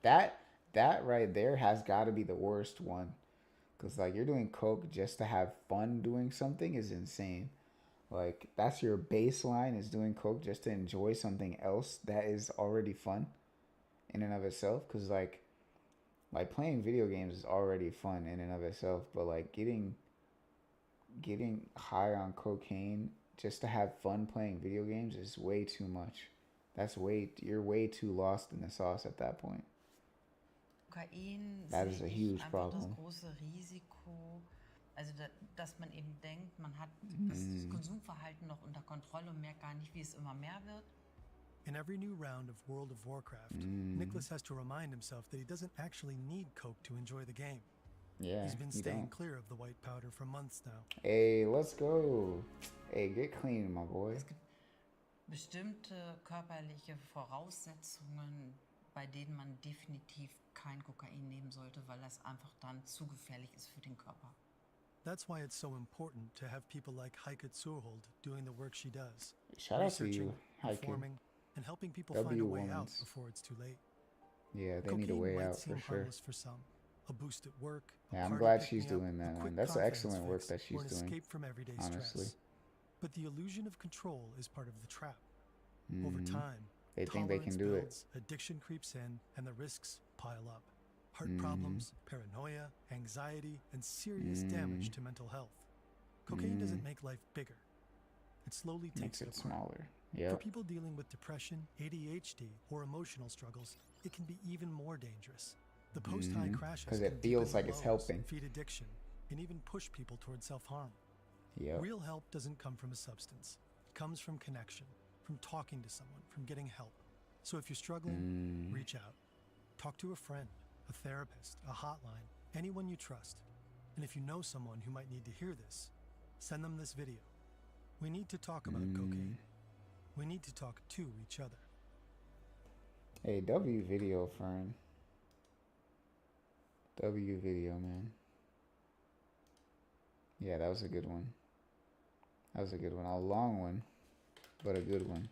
Speaker 3: That right there has got to be the worst one. Because, like, you're doing coke just to have fun doing something is insane. Like, that's your baseline, is doing coke just to enjoy something else that is already fun in and of itself. Because, like playing video games is already fun in and of itself. But, like, getting high on cocaine just to have fun playing video games is way too much. You're way too lost in the sauce at that point.
Speaker 10: Kokain
Speaker 3: That is a
Speaker 10: sehe ich
Speaker 3: huge
Speaker 10: einfach
Speaker 3: problem.
Speaker 10: das große Risiko, also dass man eben denkt, man hat das Konsumverhalten noch unter Kontrolle und merkt gar nicht, wie es immer mehr wird.
Speaker 7: In every new round of World of Warcraft, Nicholas has to remind himself that he doesn't actually need coke to enjoy the game.
Speaker 3: Yeah,
Speaker 7: He's been
Speaker 3: you
Speaker 7: staying
Speaker 3: don't.
Speaker 7: clear of the white powder for months now.
Speaker 3: Hey, let's go. Hey, get clean, my boy.
Speaker 10: Bestimmte körperliche Voraussetzungen, bei denen man definitiv kein Kokain nehmen sollte, weil das einfach dann zu gefährlich ist für den Körper.
Speaker 7: That's why it's so important to have people like Heike Zurhold doing the work she does.
Speaker 3: Shout out to
Speaker 7: researching,
Speaker 3: you, Heike.
Speaker 7: informing, and helping people
Speaker 3: W
Speaker 7: find a way out
Speaker 3: Womans.
Speaker 7: before it's too late.
Speaker 3: Yeah, they
Speaker 7: Cocaine
Speaker 3: need a way
Speaker 7: might
Speaker 3: out
Speaker 7: seem
Speaker 3: for sure.
Speaker 7: harmless for some. A boost at work, a
Speaker 3: Yeah, I'm
Speaker 7: party
Speaker 3: glad
Speaker 7: pick-me-up,
Speaker 3: she's doing that,
Speaker 7: a
Speaker 3: man.
Speaker 7: quick
Speaker 3: That's
Speaker 7: confidence
Speaker 3: excellent work
Speaker 7: fix,
Speaker 3: that she's
Speaker 7: or an
Speaker 3: doing,
Speaker 7: escape from everyday
Speaker 3: honestly.
Speaker 7: stress. But the illusion of control is part of the trap. Over time,
Speaker 3: They think they can
Speaker 7: tolerance
Speaker 3: do it.
Speaker 7: builds, addiction creeps in, and the risks pile up. Heart
Speaker 3: Mhm.
Speaker 7: problems, paranoia, anxiety, and serious damage to mental health. Cocaine doesn't make life bigger. It slowly
Speaker 3: Makes
Speaker 7: takes
Speaker 3: it
Speaker 7: it apart.
Speaker 3: smaller.
Speaker 7: For
Speaker 3: Yep.
Speaker 7: people dealing with depression, ADHD, or emotional struggles, it can be even more dangerous. The post-high crashes
Speaker 3: 'Cause
Speaker 7: can
Speaker 3: it feels
Speaker 7: deepen
Speaker 3: like
Speaker 7: the
Speaker 3: it's
Speaker 7: lows,
Speaker 3: helping.
Speaker 7: feed addiction, and even push people toward self-harm.
Speaker 3: Yep.
Speaker 7: Real help doesn't come from a substance. It comes from connection, from talking to someone, from getting help. So if you're struggling, reach out. Talk to a friend, a therapist, a hotline, anyone you trust. And if you know someone who might need to hear this, send them this video. We need to talk about cocaine. We need to talk to each other.
Speaker 3: Hey, W video, Fern. W video, man. Yeah, that was a good one. That was a good one. A long one, but a good one.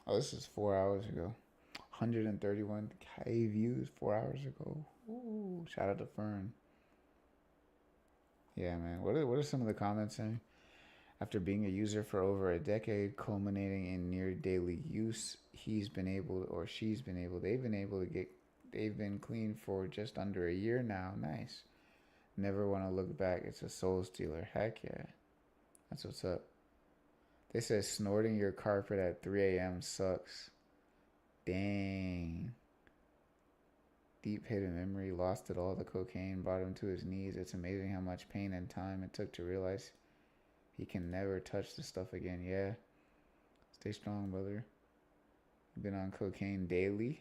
Speaker 3: Oh, this is 4 hours ago. 131K views 4 hours ago. Ooh, shout out to Fern. Yeah, man. What are some of the comments saying? After being a user for over a decade, culminating in near daily use, they've been able they've been clean for just under a year now. Nice. Never want to look back. It's a soul stealer. Heck yeah. That's what's up. They said snorting your carpet at 3 a.m. sucks. Dang. Deep hidden memory, lost it all. The cocaine brought him to his knees. It's amazing how much pain and time it took to realize he can never touch the stuff again. Yeah. Stay strong, brother. Been on cocaine daily.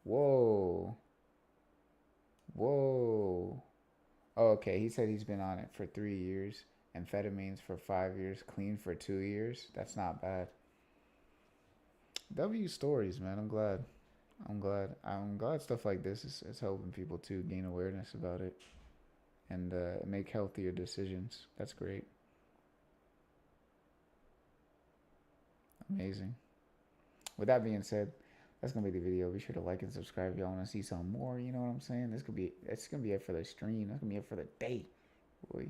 Speaker 3: Whoa. Whoa. Oh, okay. He said he's been on it for 3 years. Amphetamines for 5 years. Clean for 2 years. That's not bad. W stories, man. I'm glad. I'm glad stuff like this is helping people to gain awareness about it and make healthier decisions. That's great. Amazing. With that being said, that's gonna be the video. Be sure to like and subscribe if y'all want to see some more. You know what I'm saying? It's gonna be it for the stream. That's gonna be it for the day, boy.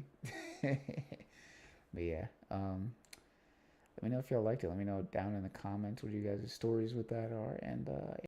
Speaker 3: But yeah, let me know if y'all liked it. Let me know down in the comments what you guys' stories with that are, and